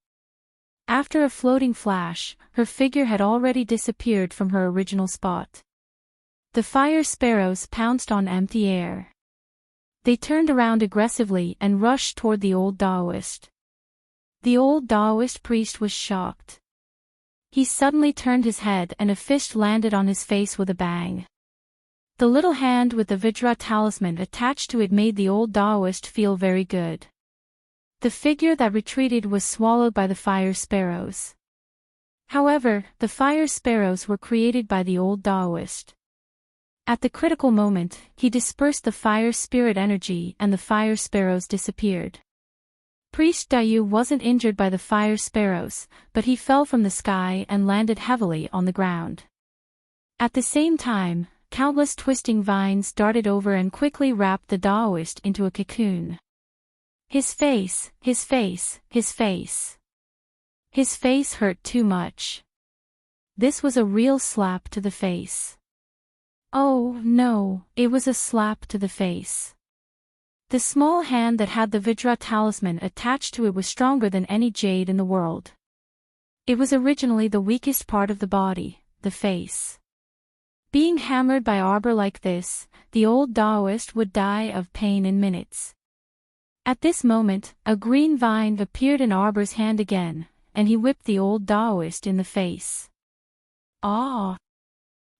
After a floating flash, her figure had already disappeared from her original spot. The fire sparrows pounced on empty air. They turned around aggressively and rushed toward the old Taoist. The old Taoist priest was shocked. He suddenly turned his head and a fist landed on his face with a bang. The little hand with the Vajra talisman attached to it made the old Taoist feel very good. The figure that retreated was swallowed by the fire sparrows. However, the fire sparrows were created by the old Taoist. At the critical moment, he dispersed the fire spirit energy and the fire sparrows disappeared. Priest Dayu wasn't injured by the fire sparrows, but he fell from the sky and landed heavily on the ground. At the same time, countless twisting vines darted over and quickly wrapped the Taoist into a cocoon. His face, his face, his face. His face hurt too much. This was a real slap to the face. Oh, no, it was a slap to the face. The small hand that had the Vajra talisman attached to it was stronger than any jade in the world. It was originally the weakest part of the body, the face. Being hammered by Arbor like this, the old Taoist would die of pain in minutes. At this moment, a green vine appeared in Arbor's hand again, and he whipped the old Taoist in the face. Ah!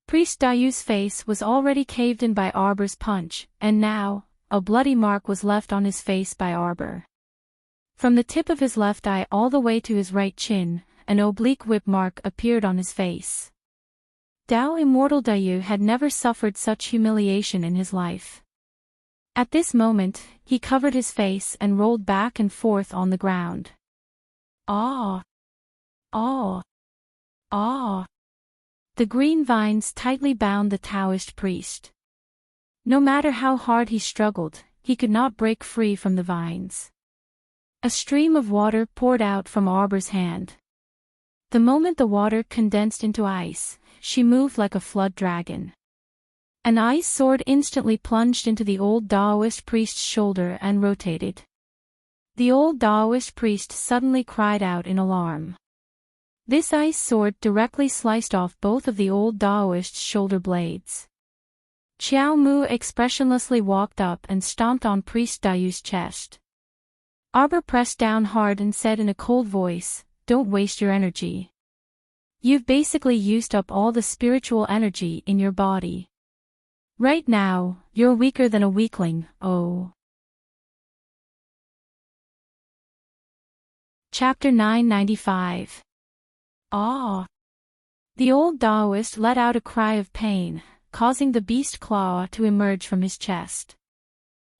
Priest Dayu's face was already caved in by Arbor's punch, and now, a bloody mark was left on his face by Arbor. From the tip of his left eye all the way to his right chin, an oblique whip mark appeared on his face. Dao Immortal Dayu had never suffered such humiliation in his life. At this moment, he covered his face and rolled back and forth on the ground. Ah! Ah! Ah! The green vines tightly bound the Taoist priest. No matter how hard he struggled, he could not break free from the vines. A stream of water poured out from Arbor's hand. The moment the water condensed into ice, she moved like a flood dragon. An ice sword instantly plunged into the old Taoist priest's shoulder and rotated. The old Taoist priest suddenly cried out in alarm. This ice sword directly sliced off both of the old Taoist's shoulder blades. Qiao Mu expressionlessly walked up and stomped on Priest Dayu's chest. Arbor pressed down hard and said in a cold voice, "Don't waste your energy. You've basically used up all the spiritual energy in your body. Right now, you're weaker than a weakling, oh." Chapter 995. Ah! The old Taoist let out a cry of pain, causing the beast claw to emerge from his chest.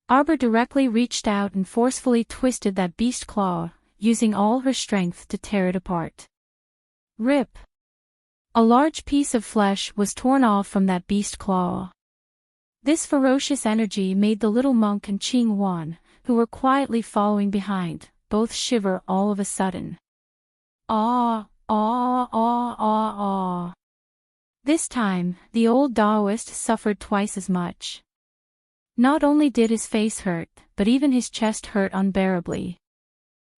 Arbor directly reached out and forcefully twisted that beast claw, using all her strength to tear it apart. Rip! A large piece of flesh was torn off from that beast claw. This ferocious energy made the little monk and Qing Wan, who were quietly following behind, both shiver all of a sudden. Ah! Ah! Ah! Ah! Ah! This time, the old Taoist suffered twice as much. Not only did his face hurt, but even his chest hurt unbearably.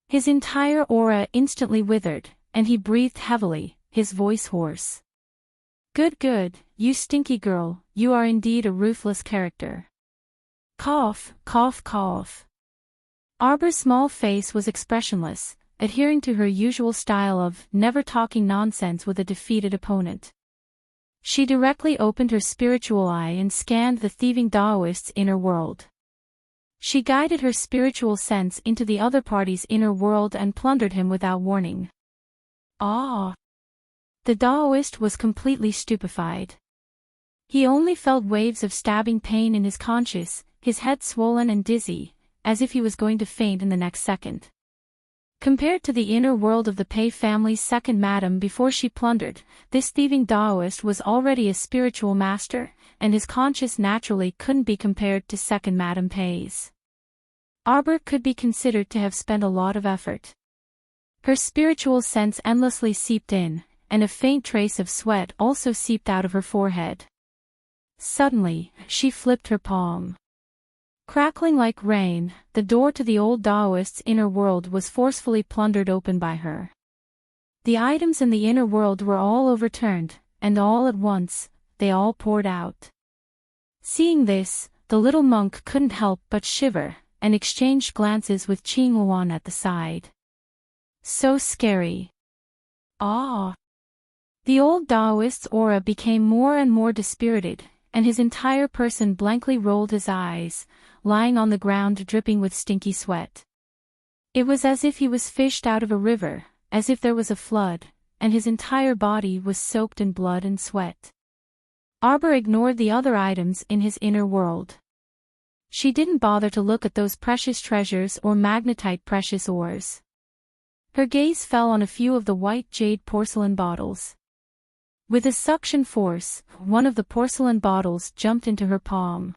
His entire aura instantly withered, and he breathed heavily, his voice hoarse. Good, good, you stinky girl, you are indeed a ruthless character. Cough, cough, cough. Arbor's small face was expressionless, adhering to her usual style of never talking nonsense with a defeated opponent. She directly opened her spiritual eye and scanned the thieving Taoist's inner world. She guided her spiritual sense into the other party's inner world and plundered him without warning. Ah! The Taoist was completely stupefied. He only felt waves of stabbing pain in his conscience, his head swollen and dizzy, as if he was going to faint in the next second. Compared to the inner world of the Pei family's second madam before she plundered, this thieving Taoist was already a spiritual master, and his conscience naturally couldn't be compared to second Madam Pei's. Arbor could be considered to have spent a lot of effort. Her spiritual sense endlessly seeped in, and a faint trace of sweat also seeped out of her forehead. Suddenly, she flipped her palm. Crackling like rain, the door to the old Taoist's inner world was forcefully plundered open by her. The items in the inner world were all overturned, and all at once, they all poured out. Seeing this, the little monk couldn't help but shiver, and exchanged glances with Qing Wan at the side. So scary. Ah! The old Taoist's aura became more and more dispirited, and his entire person blankly rolled his eyes, lying on the ground dripping with stinky sweat. It was as if he was fished out of a river, as if there was a flood, and his entire body was soaked in blood and sweat. Arbor ignored the other items in his inner world. She didn't bother to look at those precious treasures or magnetite precious ores. Her gaze fell on a few of the white jade porcelain bottles. With a suction force, one of the porcelain bottles jumped into her palm.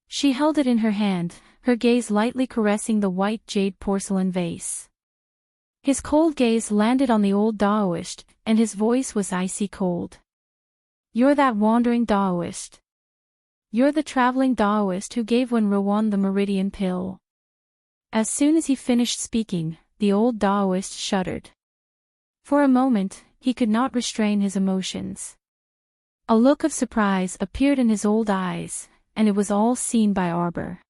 She held it in her hand, her gaze lightly caressing the white jade porcelain vase. His cold gaze landed on the old Taoist, and his voice was icy cold. You're that wandering Taoist. You're the traveling Taoist who gave Wen Rowan the meridian pill. As soon as he finished speaking, the old Taoist shuddered. For a moment, he could not restrain his emotions. A look of surprise appeared in his old eyes, and it was all seen by Arbor.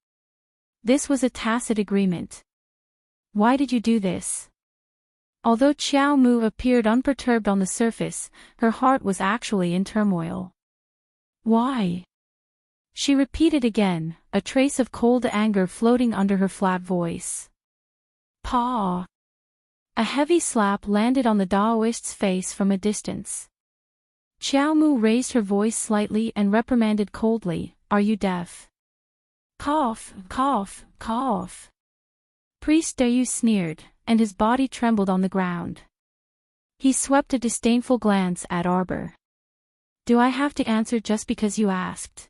This was a tacit agreement. Why did you do this? Although Qiao Mu appeared unperturbed on the surface, her heart was actually in turmoil. Why? She repeated again, a trace of cold anger floating under her flat voice. "Pa!" A heavy slap landed on the Daoist's face from a distance. Xiao Mu raised her voice slightly and reprimanded coldly, "Are you deaf?" "Cough, cough, cough." Priest Dayu sneered, and his body trembled on the ground. He swept a disdainful glance at Arbor. "Do I have to answer just because you asked?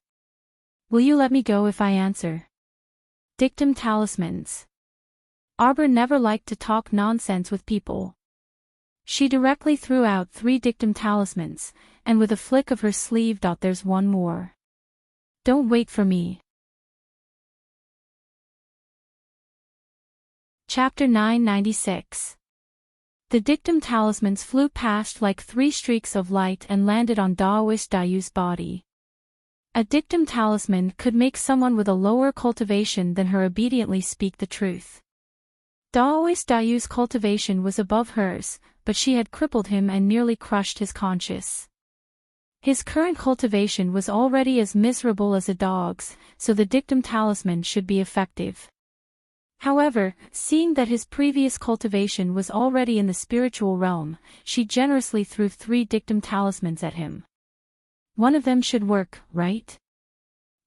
Will you let me go if I answer?" Dictum talismans. Arbor never liked to talk nonsense with people. She directly threw out 3 dictum talismans, and with a flick of her sleeve, "There's one more. Don't wait for me." Chapter 996. The dictum talismans flew past like 3 streaks of light and landed on Daoist Dayu's body. A dictum talisman could make someone with a lower cultivation than her obediently speak the truth. Daoist Dayu's cultivation was above hers, but she had crippled him and nearly crushed his conscience. His current cultivation was already as miserable as a dog's, so the dictum talisman should be effective. However, seeing that his previous cultivation was already in the spiritual realm, she generously threw 3 dictum talismans at him. One of them should work, right?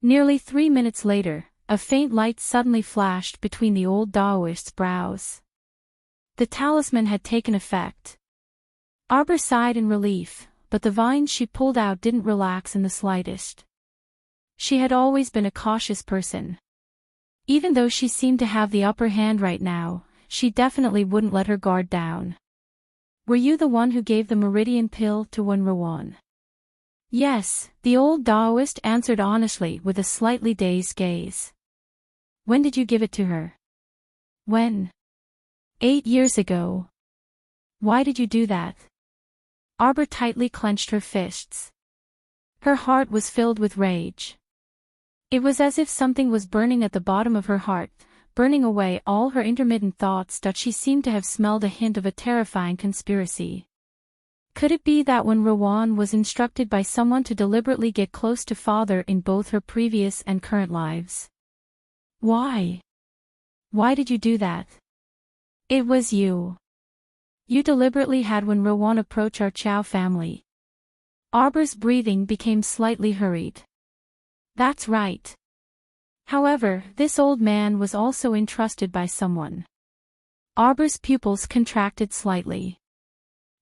Nearly 3 minutes later, a faint light suddenly flashed between the old Daoist's brows. The talisman had taken effect. Arbor sighed in relief, but the vines she pulled out didn't relax in the slightest. She had always been a cautious person. Even though she seemed to have the upper hand right now, she definitely wouldn't let her guard down. "Were you the one who gave the meridian pill to Wenruan?" "Yes," the old Daoist answered honestly with a slightly dazed gaze. "When did you give it to her?" "When?" 8 years ago." "Why did you do that?" Arbor tightly clenched her fists. Her heart was filled with rage. It was as if something was burning at the bottom of her heart, burning away all her intermittent thoughts. She seemed to have smelled a hint of a terrifying conspiracy. Could it be that when Rowan was instructed by someone to deliberately get close to father in both her previous and current lives? "Why? Why did you do that?" "It was you. You deliberately had when Rowan approach our Chow family." Arbor's breathing became slightly hurried. "That's right. However, this old man was also entrusted by someone." Arbor's pupils contracted slightly.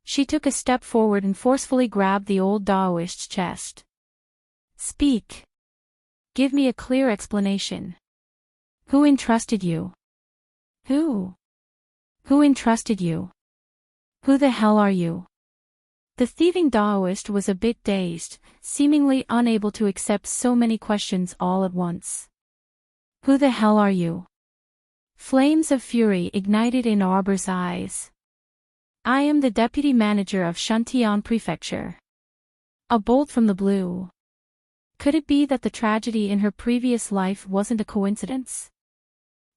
She took a step forward and forcefully grabbed the old Daoist's chest. "Speak. Give me a clear explanation. Who entrusted you?" "Who? Who entrusted you? Who the hell are you?" The thieving Daoist was a bit dazed, seemingly unable to accept so many questions all at once. "Who the hell are you?" Flames of fury ignited in Arbor's eyes. "I am the deputy manager of Shantian Prefecture." A bolt from the blue. Could it be that the tragedy in her previous life wasn't a coincidence?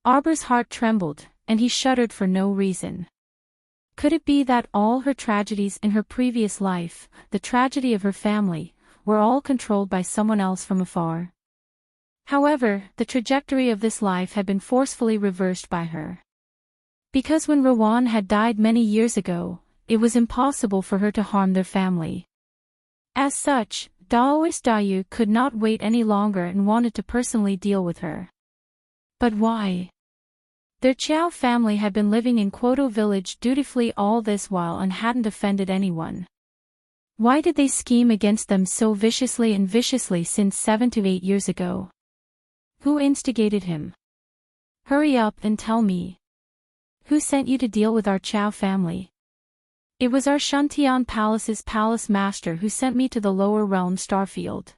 Arbor's heart trembled, and he shuddered for no reason. Could it be that all her tragedies in her previous life, the tragedy of her family, were all controlled by someone else from afar? However, the trajectory of this life had been forcefully reversed by her. Because when Rowan had died many years ago, it was impossible for her to harm their family. As such, Daoist Dayu could not wait any longer and wanted to personally deal with her. But why? Their Chow family had been living in Kwoto village dutifully all this while and hadn't offended anyone. Why did they scheme against them so viciously since 7 to 8 years ago? Who instigated him? Hurry up and tell me. Who sent you to deal with our Chow family? It was our Shantian Palace's palace master who sent me to the lower realm Starfield.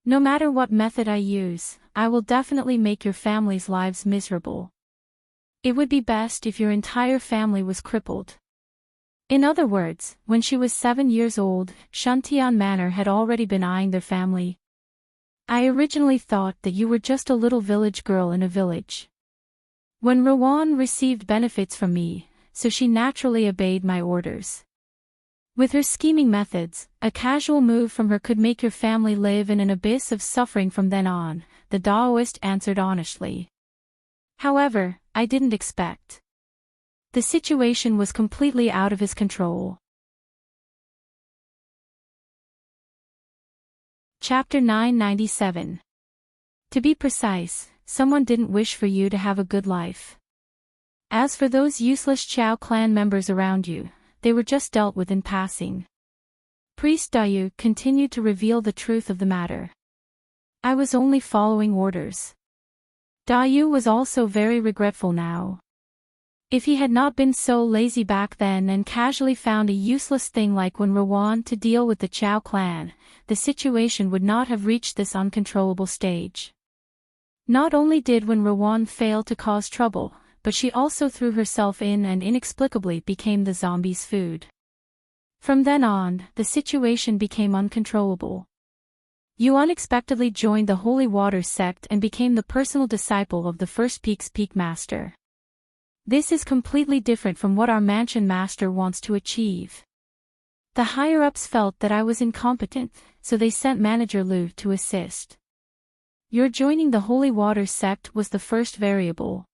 No matter what method I use, I will definitely make your family's lives miserable. It would be best if your entire family was crippled. In other words, when she was 7 years old, Shantian Manor had already been eyeing their family. I originally thought that you were just a little village girl in a village. When Rowan received benefits from me, so she naturally obeyed my orders. With her scheming methods, a casual move from her could make your family live in an abyss of suffering from then on, the Daoist answered honestly. However, I didn't expect. The situation was completely out of his control. Chapter 997. To be precise, someone didn't wish for you to have a good life. As for those useless Chao clan members around you, they were just dealt with in passing. Priest Dayu continued to reveal the truth of the matter. I was only following orders. Dayu was also very regretful now. If he had not been so lazy back then and casually found a useless thing like when Rowan to deal with the Chao clan, the situation would not have reached this uncontrollable stage. Not only did when Rowan fail to cause trouble, but she also threw herself in and inexplicably became the zombies' food. From then on, the situation became uncontrollable. You unexpectedly joined the Holy Water sect and became the personal disciple of the First Peak's Peak Master. This is completely different from what our mansion master wants to achieve. The higher-ups felt that I was incompetent, so they sent Manager Lu to assist. Your joining the Holy Water sect was the first variable.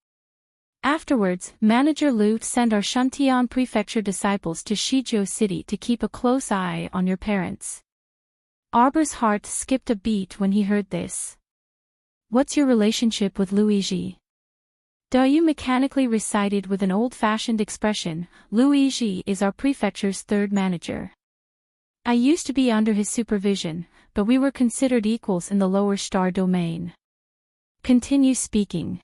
Afterwards, Manager Lu sent our Shantian Prefecture disciples to Shizhou City to keep a close eye on your parents. Arbor's heart skipped a beat when he heard this. What's your relationship with Luigi? Dayu mechanically recited with an old-fashioned expression, Luigi is our prefecture's third manager. I used to be under his supervision, but we were considered equals in the lower star domain. Continue speaking.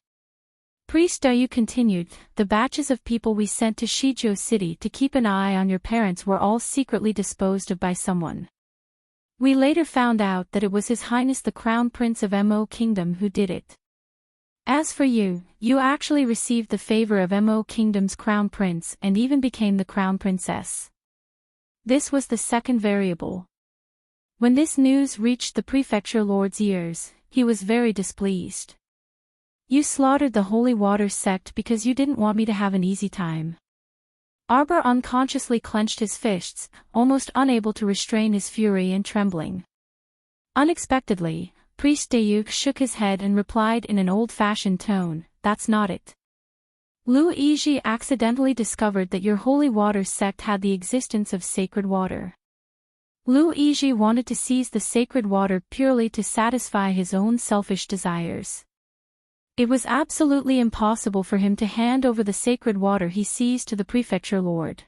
Priest Dayu continued, the batches of people we sent to Shizhou City to keep an eye on your parents were all secretly disposed of by someone. We later found out that it was His Highness the Crown Prince of Mo Kingdom who did it. As for you, you actually received the favor of Mo Kingdom's Crown Prince and even became the Crown Princess. This was the second variable. When this news reached the Prefecture Lord's ears, he was very displeased. You slaughtered the Holy Water sect because you didn't want me to have an easy time. Arbor unconsciously clenched his fists, almost unable to restrain his fury and trembling. Unexpectedly, Priest Dayu shook his head and replied in an old-fashioned tone, that's not it. Luigi accidentally discovered that your Holy Water sect had the existence of sacred water. Luigi wanted to seize the sacred water purely to satisfy his own selfish desires. It was absolutely impossible for him to hand over the sacred water he seized to the Prefecture Lord.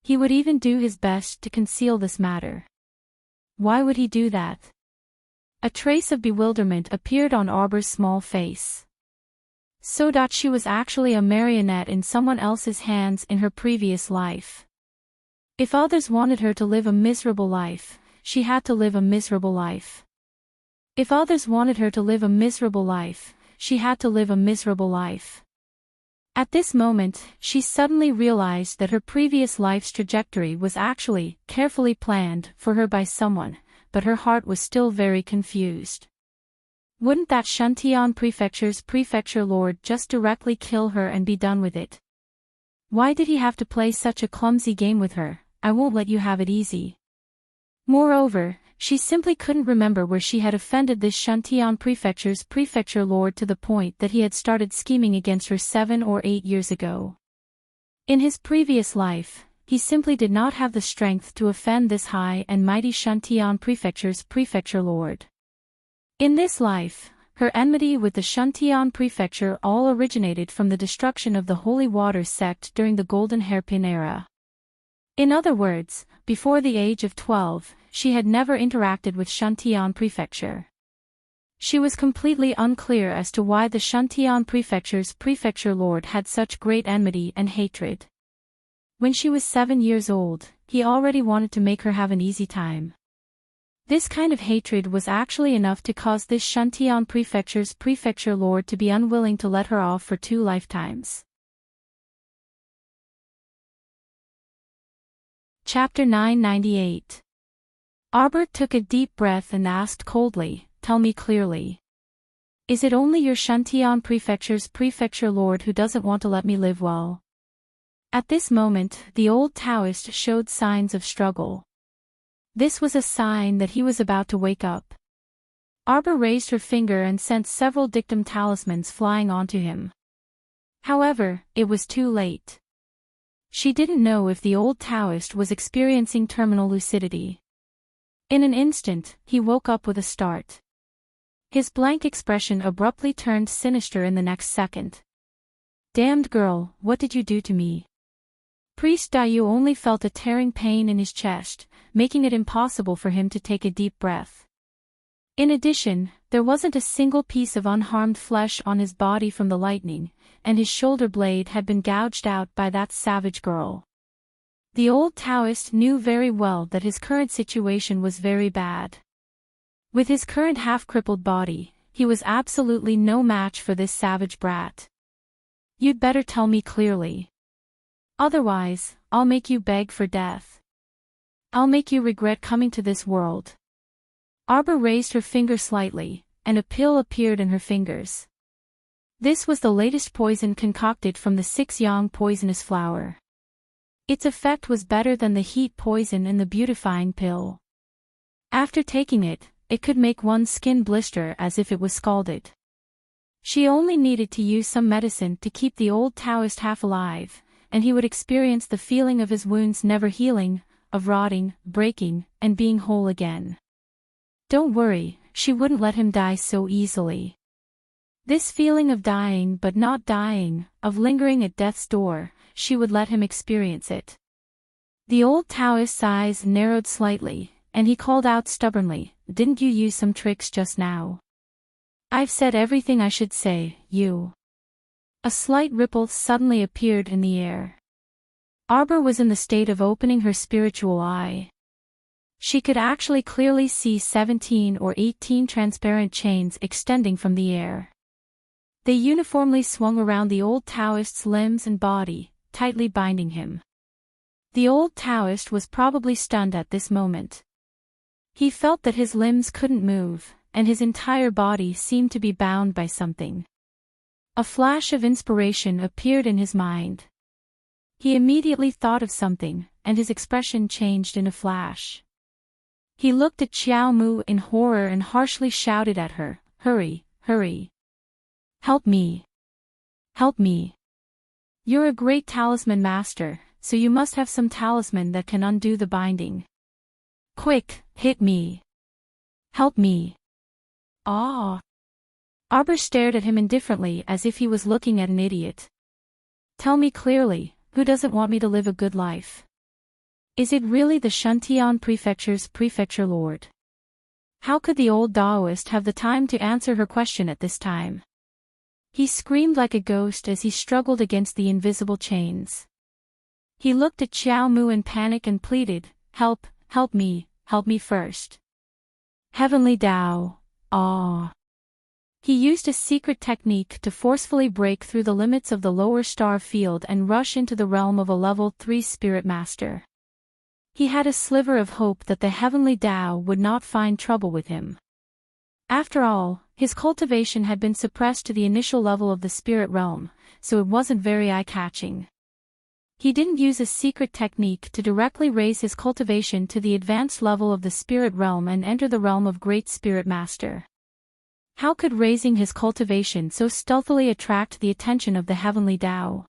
He would even do his best to conceal this matter. Why would he do that? A trace of bewilderment appeared on Arbor's small face. So that she was actually a marionette in someone else's hands in her previous life. If others wanted her to live a miserable life, she had to live a miserable life. If others wanted her to live a miserable life, she had to live a miserable life. At this moment, she suddenly realized that her previous life's trajectory was actually carefully planned for her by someone, but her heart was still very confused. Wouldn't that Shantian Prefecture's Prefecture Lord just directly kill her and be done with it? Why did he have to play such a clumsy game with her? I won't let you have it easy. Moreover, she simply couldn't remember where she had offended this Shantian Prefecture's Prefecture Lord to the point that he had started scheming against her 7 or 8 years ago. In his previous life, he simply did not have the strength to offend this high and mighty Shantian Prefecture's Prefecture Lord. In this life, her enmity with the Shantian Prefecture all originated from the destruction of the Holy Water sect during the Golden Hairpin era. In other words, before the age of 12, she had never interacted with Shantian Prefecture. She was completely unclear as to why the Shantian Prefecture's Prefecture Lord had such great enmity and hatred. When she was 7 years old, he already wanted to make her have an easy time. This kind of hatred was actually enough to cause this Shantian Prefecture's Prefecture Lord to be unwilling to let her off for 2 lifetimes. Chapter 998. Arbor took a deep breath and asked coldly, tell me clearly. Is it only your Shantian Prefecture's Prefecture Lord who doesn't want to let me live well? At this moment, the old Taoist showed signs of struggle. This was a sign that he was about to wake up. Arbor raised her finger and sent several dictum talismans flying onto him. However, it was too late. She didn't know if the old Taoist was experiencing terminal lucidity. In an instant, he woke up with a start. His blank expression abruptly turned sinister in the next second. "Damned girl, what did you do to me?" Priest Dayu only felt a tearing pain in his chest, making it impossible for him to take a deep breath. In addition, there wasn't a single piece of unharmed flesh on his body from the lightning, and his shoulder blade had been gouged out by that savage girl. The old Taoist knew very well that his current situation was very bad. With his current half-crippled body, he was absolutely no match for this savage brat. "You'd better tell me clearly. Otherwise, I'll make you beg for death. I'll make you regret coming to this world." Arbor raised her finger slightly, and a pill appeared in her fingers. This was the latest poison concocted from the 6-yang poisonous flower. Its effect was better than the heat poison in the beautifying pill. After taking it, it could make one's skin blister as if it was scalded. She only needed to use some medicine to keep the old Taoist half alive, and he would experience the feeling of his wounds never healing, of rotting, breaking, and being whole again. Don't worry, she wouldn't let him die so easily. This feeling of dying but not dying, of lingering at death's door, she would let him experience it. The old Taoist's eyes narrowed slightly, and he called out stubbornly, "Didn't you use some tricks just now?" "I've said everything I should say, you." A slight ripple suddenly appeared in the air. Arbor was in the state of opening her spiritual eye. She could actually clearly see 17 or 18 transparent chains extending from the air. They uniformly swung around the old Taoist's limbs and body, tightly binding him. The old Taoist was probably stunned at this moment. He felt that his limbs couldn't move, and his entire body seemed to be bound by something. A flash of inspiration appeared in his mind. He immediately thought of something, and his expression changed in a flash. He looked at Xiao Mu in horror and harshly shouted at her, "Hurry, hurry! Help me! Help me! You're a great talisman master, so you must have some talisman that can undo the binding. Quick, hit me! Help me!" "Ah!" Arbor stared at him indifferently as if he was looking at an idiot. "Tell me clearly, who doesn't want me to live a good life? Is it really the Shantian Prefecture's prefecture lord?" How could the old Taoist have the time to answer her question at this time? He screamed like a ghost as he struggled against the invisible chains. He looked at Xiao Mu in panic and pleaded, "Help, help me first. Heavenly Tao, ah." He used a secret technique to forcefully break through the limits of the lower star field and rush into the realm of a level 3 spirit master. He had a sliver of hope that the Heavenly Tao would not find trouble with him. After all, his cultivation had been suppressed to the initial level of the spirit realm, so it wasn't very eye-catching. He didn't use a secret technique to directly raise his cultivation to the advanced level of the spirit realm and enter the realm of Great Spirit Master. How could raising his cultivation so stealthily attract the attention of the Heavenly Tao?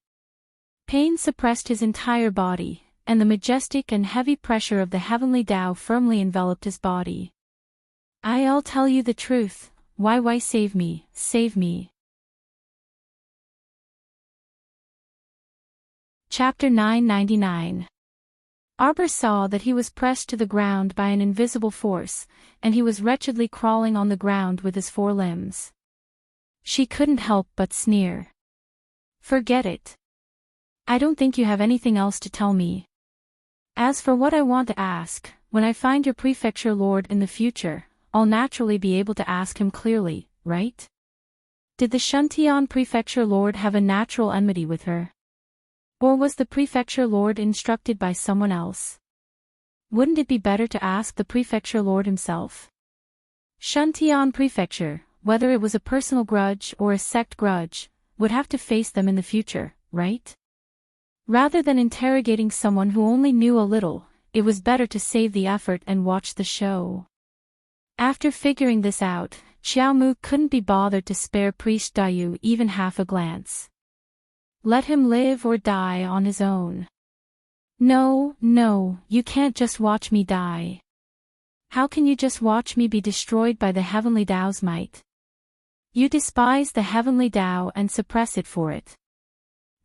Pain suppressed his entire body, and the majestic and heavy pressure of the Heavenly Tao firmly enveloped his body. "I'll tell you the truth, why save me, save me." Chapter 999. Arbor saw that he was pressed to the ground by an invisible force, and he was wretchedly crawling on the ground with his 4 limbs. She couldn't help but sneer. "Forget it. I don't think you have anything else to tell me. As for what I want to ask, when I find your prefecture lord in the future, I'll naturally be able to ask him clearly, right? Did the Shantian prefecture lord have a natural enmity with her? Or was the prefecture lord instructed by someone else? Wouldn't it be better to ask the prefecture lord himself? Shantian prefecture, whether it was a personal grudge or a sect grudge, would have to face them in the future, right? Rather than interrogating someone who only knew a little, it was better to save the effort and watch the show. After figuring this out, Xiao Mu couldn't be bothered to spare Priest Dayu even half a glance. Let him live or die on his own. No, you can't just watch me die. How can you just watch me be destroyed by the heavenly Tao's might? You despise the heavenly Tao and suppress it for it.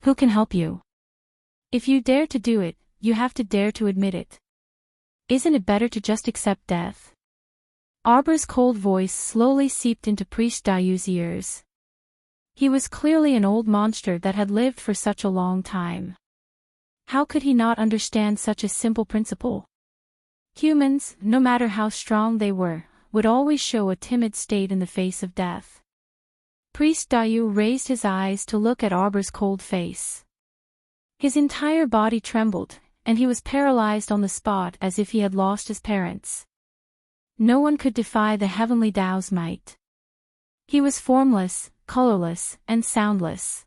Who can help you? If you dare to do it, you have to dare to admit it. Isn't it better to just accept death? Arbor's cold voice slowly seeped into Priest Dayu's ears. He was clearly an old monster that had lived for such a long time. How could he not understand such a simple principle? Humans, no matter how strong they were, would always show a timid state in the face of death. Priest Dayu raised his eyes to look at Arbor's cold face. His entire body trembled, and he was paralyzed on the spot as if he had lost his parents. No one could defy the heavenly Tao's might. He was formless, colorless, and soundless.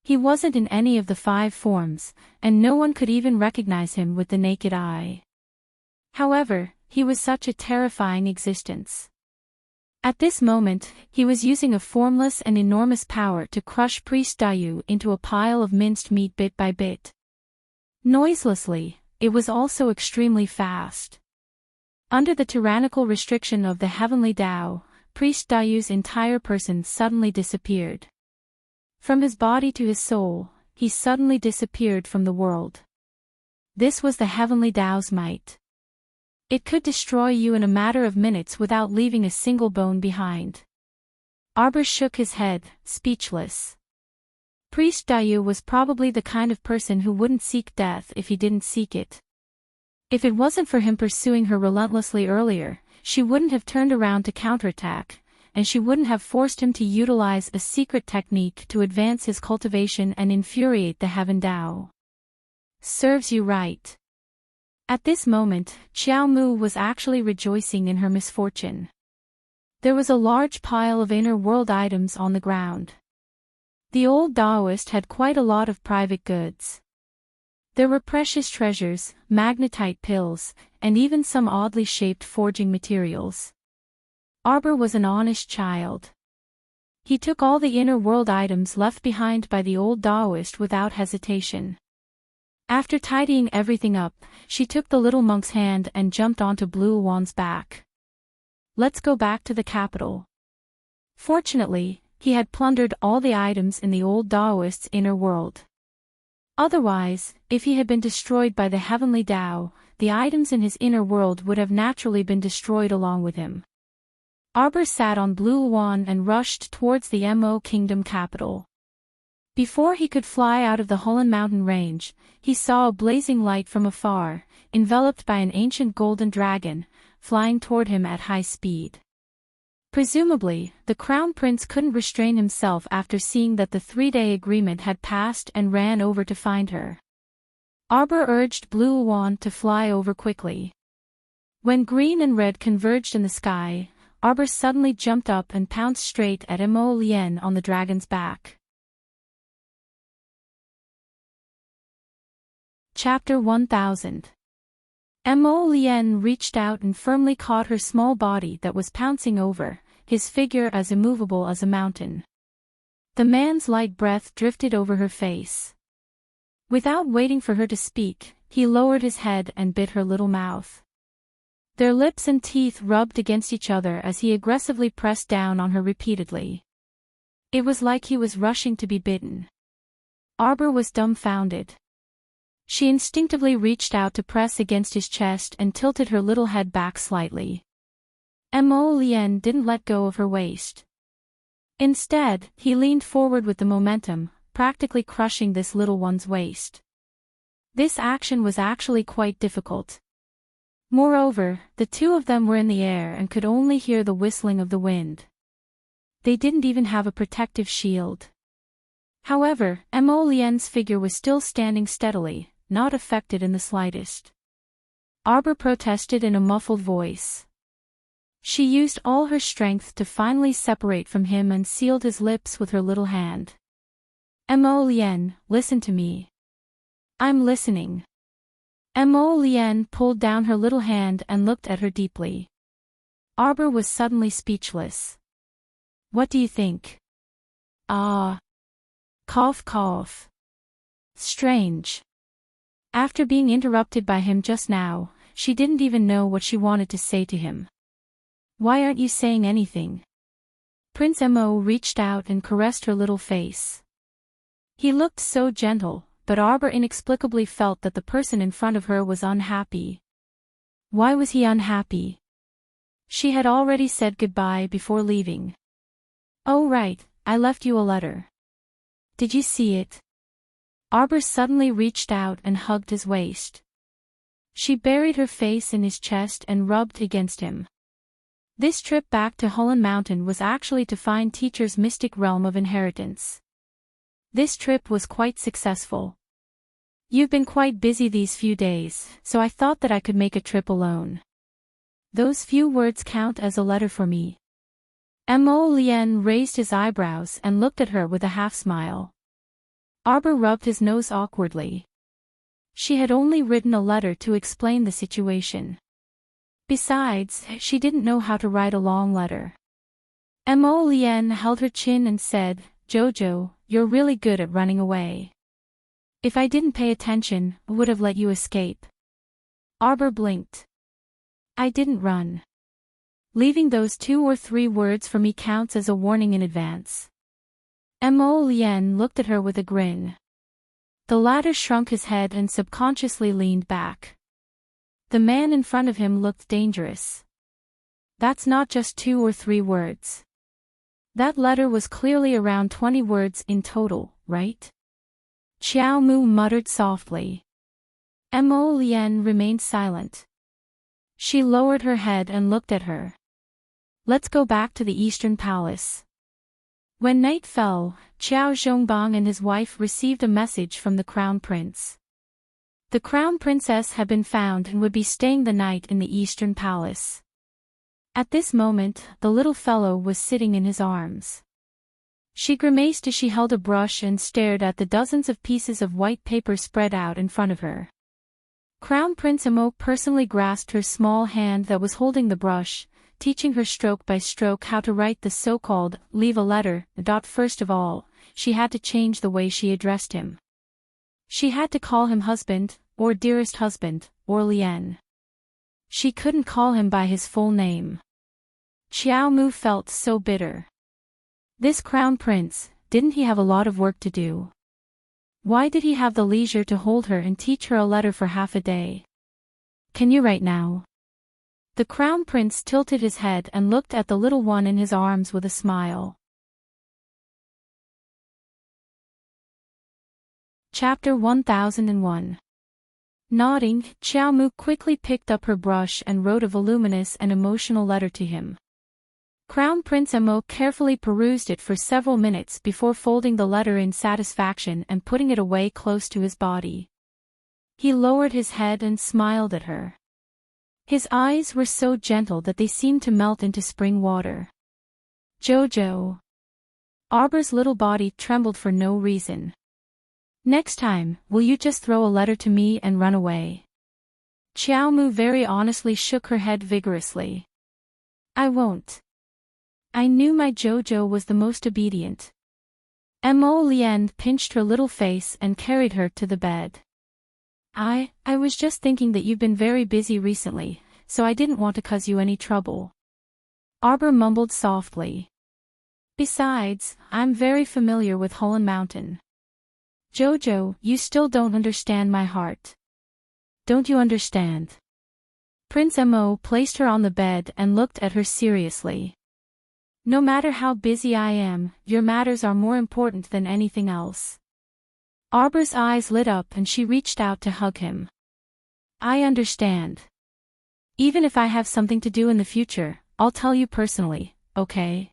He wasn't in any of the 5 forms, and no one could even recognize him with the naked eye. However, he was such a terrifying existence. At this moment, he was using a formless and enormous power to crush Priest Dayu into a pile of minced meat bit by bit. Noiselessly, it was also extremely fast. Under the tyrannical restriction of the heavenly Tao, Priest Dayu's entire person suddenly disappeared. From his body to his soul, he suddenly disappeared from the world. This was the heavenly Tao's might. It could destroy you in a matter of minutes without leaving a single bone behind. Arbor shook his head, speechless. Priest Dayu was probably the kind of person who wouldn't seek death if he didn't seek it. If it wasn't for him pursuing her relentlessly earlier, she wouldn't have turned around to counterattack, and she wouldn't have forced him to utilize a secret technique to advance his cultivation and infuriate the Heaven Tao. Serves you right. At this moment, Xiao Mu was actually rejoicing in her misfortune. There was a large pile of inner world items on the ground. The old Taoist had quite a lot of private goods. There were precious treasures, magnetite pills, and even some oddly shaped forging materials. Arbor was an honest child. He took all the inner world items left behind by the old Taoist without hesitation. After tidying everything up, she took the little monk's hand and jumped onto Blue Wan's back. Let's go back to the capital. Fortunately, he had plundered all the items in the old Taoist's inner world. Otherwise, if he had been destroyed by the heavenly Tao, the items in his inner world would have naturally been destroyed along with him. Arbor sat on Blue Wan and rushed towards the Mo Kingdom capital. Before he could fly out of the Hulan mountain range, he saw a blazing light from afar, enveloped by an ancient golden dragon, flying toward him at high speed. Presumably, the crown prince couldn't restrain himself after seeing that the 3-day agreement had passed and ran over to find her. Arbor urged Blue Wan to fly over quickly. When green and red converged in the sky, Arbor suddenly jumped up and pounced straight at Mo Lien on the dragon's back. Chapter 1000. Mo Lien reached out and firmly caught her small body that was pouncing over, his figure as immovable as a mountain. The man's light breath drifted over her face. Without waiting for her to speak, he lowered his head and bit her little mouth. Their lips and teeth rubbed against each other as he aggressively pressed down on her repeatedly. It was like he was rushing to be bitten. Arbor was dumbfounded. She instinctively reached out to press against his chest and tilted her little head back slightly. Mo Lien didn't let go of her waist. Instead, he leaned forward with the momentum, practically crushing this little one's waist. This action was actually quite difficult. Moreover, the two of them were in the air and could only hear the whistling of the wind. They didn't even have a protective shield. However, Mo Lien's figure was still standing steadily, not affected in the slightest. Arbor protested in a muffled voice. She used all her strength to finally separate from him and sealed his lips with her little hand. Mo Lien, listen to me. I'm listening. Mo Lien pulled down her little hand and looked at her deeply. Arbor was suddenly speechless. What do you think? Ah. Cough cough. Strange. After being interrupted by him just now, she didn't even know what she wanted to say to him. Why aren't you saying anything? Prince Mo reached out and caressed her little face. He looked so gentle, but Arbor inexplicably felt that the person in front of her was unhappy. Why was he unhappy? She had already said goodbye before leaving. Oh right, I left you a letter. Did you see it? Arbor suddenly reached out and hugged his waist. She buried her face in his chest and rubbed against him. This trip back to Hullen Mountain was actually to find Teacher's mystic realm of inheritance. This trip was quite successful. You've been quite busy these few days, so I thought that I could make a trip alone. Those few words count as a letter for me. Mo Lien raised his eyebrows and looked at her with a half-smile. Arbor rubbed his nose awkwardly. She had only written a letter to explain the situation. Besides, she didn't know how to write a long letter. Mo Lien held her chin and said, Jojo, you're really good at running away. If I didn't pay attention, I would have let you escape. Arbor blinked. I didn't run. Leaving those 2 or 3 words for me counts as a warning in advance. Mo Lien looked at her with a grin. The latter shrunk his head and subconsciously leaned back. The man in front of him looked dangerous. That's not just 2 or 3 words. That letter was clearly around 20 words in total, right? Xiao Mu muttered softly. Mo Lien remained silent. She lowered her head and looked at her. Let's go back to the Eastern Palace. When night fell, Qiao Zhongbang and his wife received a message from the Crown Prince. The Crown Princess had been found and would be staying the night in the Eastern Palace. At this moment, the little fellow was sitting in his arms. She grimaced as she held a brush and stared at the dozens of pieces of white paper spread out in front of her. Crown Prince Mo personally grasped her small hand that was holding the brush, teaching her stroke by stroke how to write the so-called leave a letter. First of all, she had to change the way she addressed him. She had to call him husband, or dearest husband, or Lien. She couldn't call him by his full name. Xiao Mu felt so bitter. This crown prince, didn't he have a lot of work to do? Why did he have the leisure to hold her and teach her a letter for half a day? Can you write now? The crown prince tilted his head and looked at the little one in his arms with a smile. Chapter 1001. Nodding, Xiao Mu quickly picked up her brush and wrote a voluminous and emotional letter to him. Crown Prince Mo carefully perused it for several minutes before folding the letter in satisfaction and putting it away close to his body. He lowered his head and smiled at her. His eyes were so gentle that they seemed to melt into spring water. Jojo. Arbor's little body trembled for no reason. Next time, will you just throw a letter to me and run away? Xiao Mu very honestly shook her head vigorously. I won't. I knew my Jojo was the most obedient. Mo Lien pinched her little face and carried her to the bed. I was just thinking that you've been very busy recently, so I didn't want to cause you any trouble. Arbor mumbled softly. Besides, I'm very familiar with Hullen Mountain. Jojo, you still don't understand my heart. Don't you understand? Prince Mo placed her on the bed and looked at her seriously. No matter how busy I am, your matters are more important than anything else. Arbor's eyes lit up and she reached out to hug him. I understand. Even if I have something to do in the future, I'll tell you personally, okay?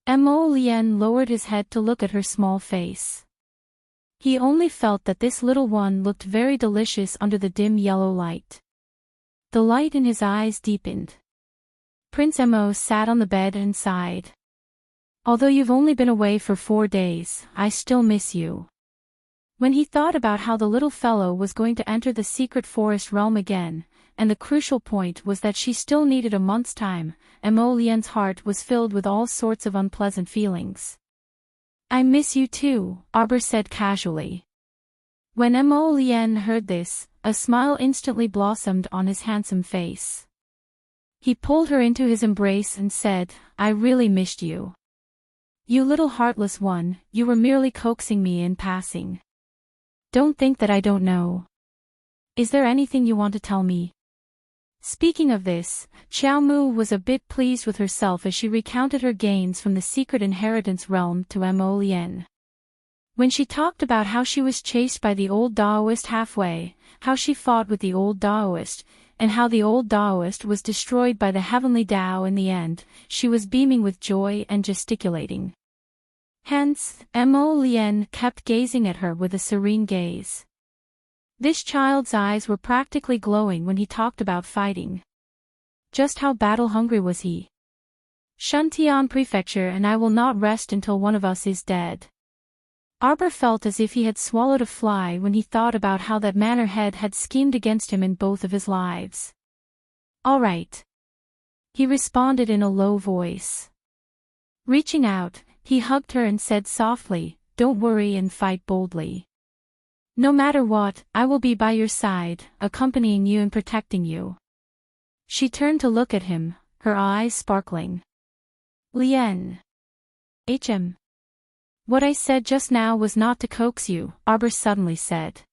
Mo Lien lowered his head to look at her small face. He only felt that this little one looked very delicious under the dim yellow light. The light in his eyes deepened. Prince Mo sat on the bed and sighed. Although you've only been away for 4 days, I still miss you. When he thought about how the little fellow was going to enter the secret forest realm again, and the crucial point was that she still needed a month's time, Mo Lien's heart was filled with all sorts of unpleasant feelings. "I miss you too," Arbor said casually. When Mo Lien heard this, a smile instantly blossomed on his handsome face. He pulled her into his embrace and said, "I really missed you. You little heartless one, you were merely coaxing me in passing. Don't think that I don't know. Is there anything you want to tell me?" Speaking of this, Xiao Mu was a bit pleased with herself as she recounted her gains from the secret inheritance realm to Mo Lien. When she talked about how she was chased by the old Daoist halfway, how she fought with the old Daoist, and how the old Daoist was destroyed by the heavenly Dao in the end, she was beaming with joy and gesticulating. Hence, Mo Lien kept gazing at her with a serene gaze. This child's eyes were practically glowing when he talked about fighting. Just how battle-hungry was he? "Shuntian Prefecture, and I will not rest until one of us is dead." Arbor felt as if he had swallowed a fly when he thought about how that manor-head had schemed against him in both of his lives. "All right," he responded in a low voice. Reaching out, he hugged her and said softly, "Don't worry and fight boldly. No matter what, I will be by your side, accompanying you and protecting you." She turned to look at him, her eyes sparkling. "Lien. HM. What I said just now was not to coax you," Arbor suddenly said.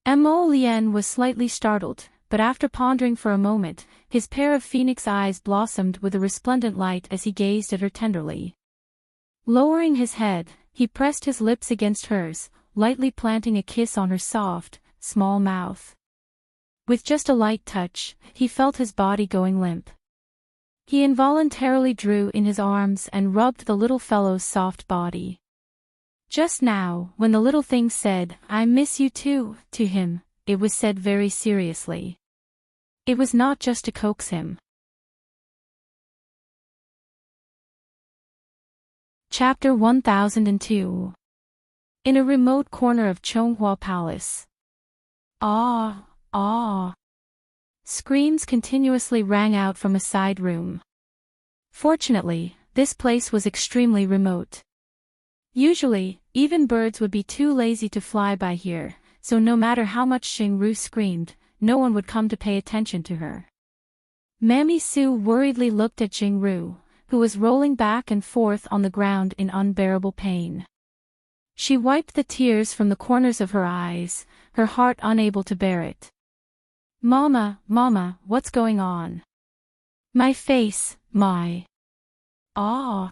Mo Lien was slightly startled, but after pondering for a moment, his pair of phoenix eyes blossomed with a resplendent light as he gazed at her tenderly. Lowering his head, he pressed his lips against hers, lightly planting a kiss on her soft, small mouth. With just a light touch, he felt his body going limp. He involuntarily drew in his arms and rubbed the little fellow's soft body. Just now, when the little thing said, "I miss you too," to him, it was said very seriously. It was not just to coax him. Chapter 1002. In a remote corner of Chonghua Palace. "Ah, ah." Screams continuously rang out from a side room. Fortunately, this place was extremely remote. Usually, even birds would be too lazy to fly by here, so no matter how much Xingru screamed, no one would come to pay attention to her. Mammy Su worriedly looked at Xingru, who was rolling back and forth on the ground in unbearable pain. She wiped the tears from the corners of her eyes, her heart unable to bear it. Mama, what's going on?" "My face, my." "Ah."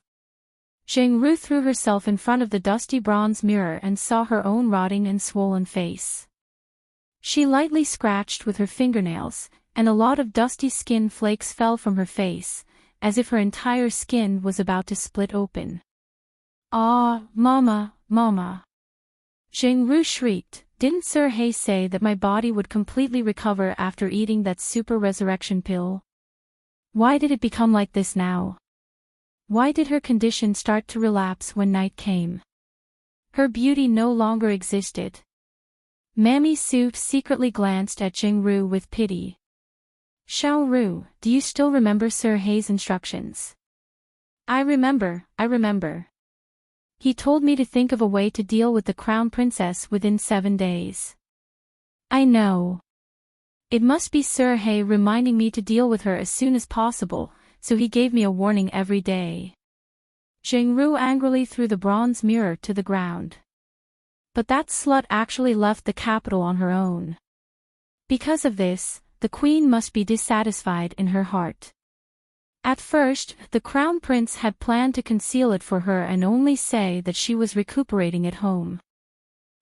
Xingru threw herself in front of the dusty bronze mirror and saw her own rotting and swollen face. She lightly scratched with her fingernails, and a lot of dusty skin flakes fell from her face, as if her entire skin was about to split open. "Ah, Mama. Xingru shrieked, "Didn't Sir He say that my body would completely recover after eating that super resurrection pill? Why did it become like this now? Why did her condition start to relapse when night came? Her beauty no longer existed." Mammy Su secretly glanced at Xingru with pity. "Xiaoru, do you still remember Sir He's instructions?" I remember. He told me to think of a way to deal with the crown princess within 7 days. I know. It must be Sir He reminding me to deal with her as soon as possible, so he gave me a warning every day." Xingru angrily threw the bronze mirror to the ground. But that slut actually left the capital on her own. Because of this, the queen must be dissatisfied in her heart. At first, the crown prince had planned to conceal it for her and only say that she was recuperating at home.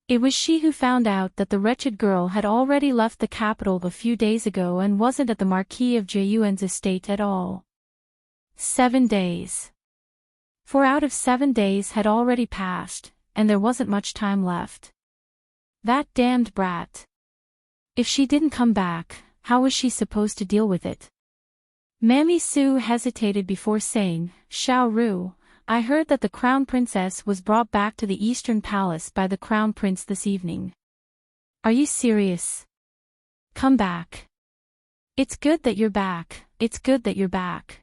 It was she who found out that the wretched girl had already left the capital a few days ago and wasn't at the Marquis of Jiyuan's estate at all. 7 days. 4 out of 7 days had already passed, and there wasn't much time left. That damned brat. If she didn't come back, how was she supposed to deal with it? Mammy Su hesitated before saying, "Xiaoru, I heard that the crown princess was brought back to the Eastern Palace by the crown prince this evening. Are you serious? Come back. It's good that you're back, it's good that you're back.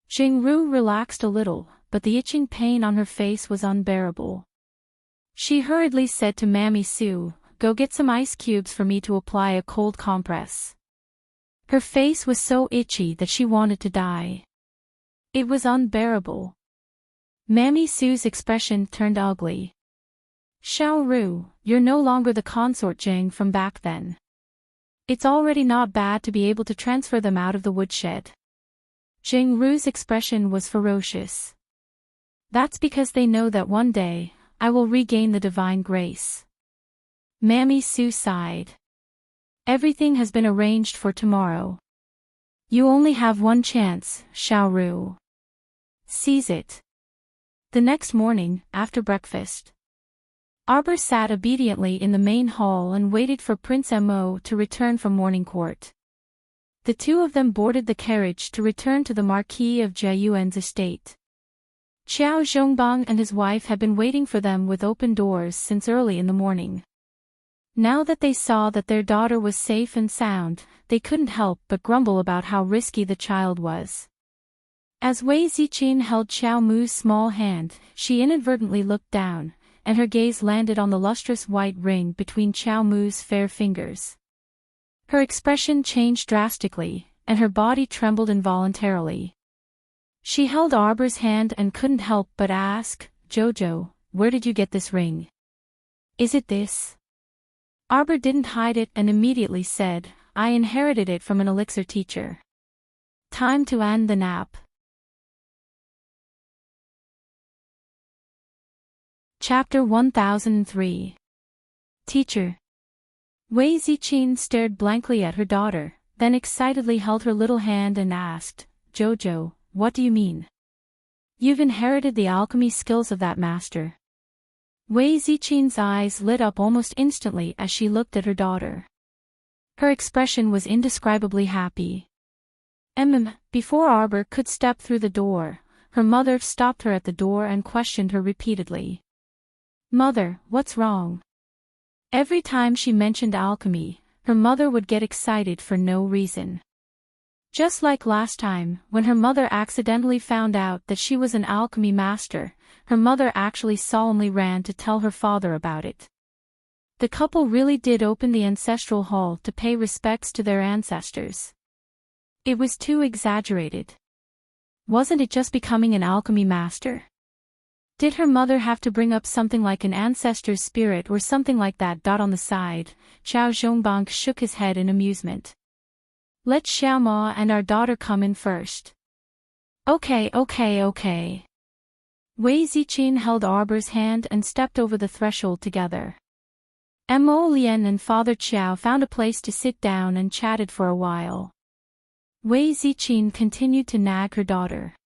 Jingru relaxed a little, but the itching pain on her face was unbearable. She hurriedly said to Mammy Sue, "Go get some ice cubes for me to apply a cold compress." Her face was so itchy that she wanted to die. It was unbearable. Mammy Sue's expression turned ugly. "Xiaoru, you're no longer the consort Jing from back then. It's already not bad to be able to transfer them out of the woodshed." Jingru's expression was ferocious. "That's because they know that one day, I will regain the divine grace." Mammy Sue sighed. "Everything has been arranged for tomorrow. You only have one chance, Xiaoru. Seize it." The next morning, after breakfast, Arbor sat obediently in the main hall and waited for Prince Mo to return from morning court. The two of them boarded the carriage to return to the Marquis of Jiayuan's estate. Qiao Zhongbang and his wife had been waiting for them with open doors since early in the morning. Now that they saw that their daughter was safe and sound, they couldn't help but grumble about how risky the child was. As Wei Ziqin held Xiao Mu's small hand, she inadvertently looked down, and her gaze landed on the lustrous white ring between Xiao Mu's fair fingers. Her expression changed drastically, and her body trembled involuntarily. She held Arbor's hand and couldn't help but ask, "Jojo, where did you get this ring? Is it this?" Arbor didn't hide it and immediately said, "I inherited it from an elixir teacher." Time to end the nap. Chapter 1003. Teacher. Wei Ziqin stared blankly at her daughter, then excitedly held her little hand and asked, "Jojo, what do you mean? You've inherited the alchemy skills of that master." Wei Ziqin's eyes lit up almost instantly as she looked at her daughter. Her expression was indescribably happy. Before Arbor could step through the door, her mother stopped her at the door and questioned her repeatedly. "Mother, what's wrong?" Every time she mentioned alchemy, her mother would get excited for no reason. Just like last time, when her mother accidentally found out that she was an alchemy master, her mother actually solemnly ran to tell her father about it. The couple really did open the ancestral hall to pay respects to their ancestors. It was too exaggerated. Wasn't it just becoming an alchemy master? Did her mother have to bring up something like an ancestor's spirit or something like that? On the side, Qiao Zhongbang shook his head in amusement. "Let Xiaoma and our daughter come in first." Okay. Wei Ziqin held Arbor's hand and stepped over the threshold together. Mo Lian and Father Qiao found a place to sit down and chatted for a while. Wei Ziqin continued to nag her daughter.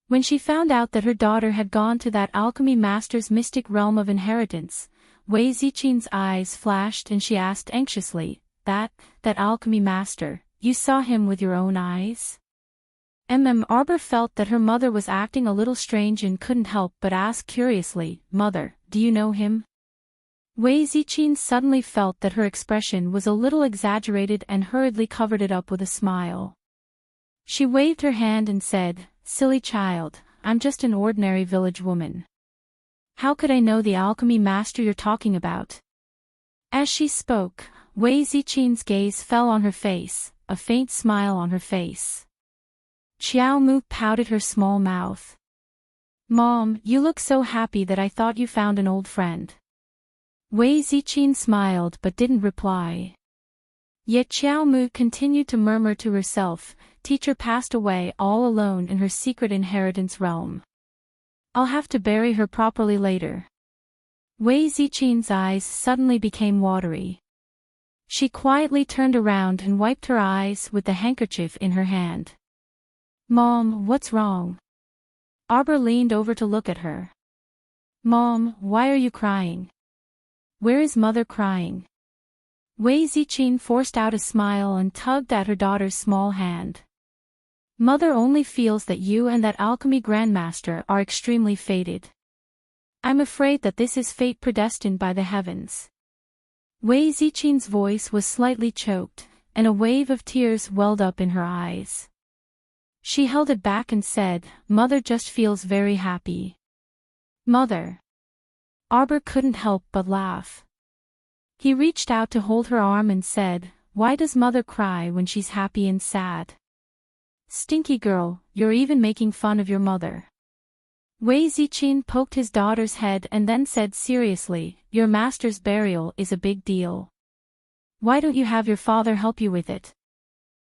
When she found out that her daughter had gone to that alchemy master's mystic realm of inheritance, Wei Ziqin's eyes flashed and she asked anxiously, that alchemy master, you saw him with your own eyes?" Arbor felt that her mother was acting a little strange and couldn't help but ask curiously, "Mother, do you know him?" Wei Ziqin suddenly felt that her expression was a little exaggerated and hurriedly covered it up with a smile. She waved her hand and said, "Silly child, I'm just an ordinary village woman. How could I know the alchemy master you're talking about?" As she spoke, Wei Ziqin's gaze fell on her face, a faint smile on her face. Qiao Mu pouted her small mouth. "Mom, you look so happy that I thought you found an old friend." Wei Ziqin smiled but didn't reply. Yet Qiao Mu continued to murmur to herself, "Teacher passed away all alone in her secret inheritance realm. I'll have to bury her properly later." Wei Ziqin's eyes suddenly became watery. She quietly turned around and wiped her eyes with the handkerchief in her hand. "Mom, what's wrong?" Arbor leaned over to look at her. "Mom, why are you crying? Where is Mother crying?" Wei Ziqin forced out a smile and tugged at her daughter's small hand. Mother only feels that you and that alchemy grandmaster are extremely fated. I'm afraid that this is fate predestined by the heavens. Wei Ziqin's voice was slightly choked, and a wave of tears welled up in her eyes. She held it back and said, Mother just feels very happy. Mother. Arbor couldn't help but laugh. He reached out to hold her arm and said, Why does Mother cry when she's happy and sad? Stinky girl, you're even making fun of your mother. Wei Ziqin poked his daughter's head and then said seriously, Your master's burial is a big deal. Why don't you have your father help you with it?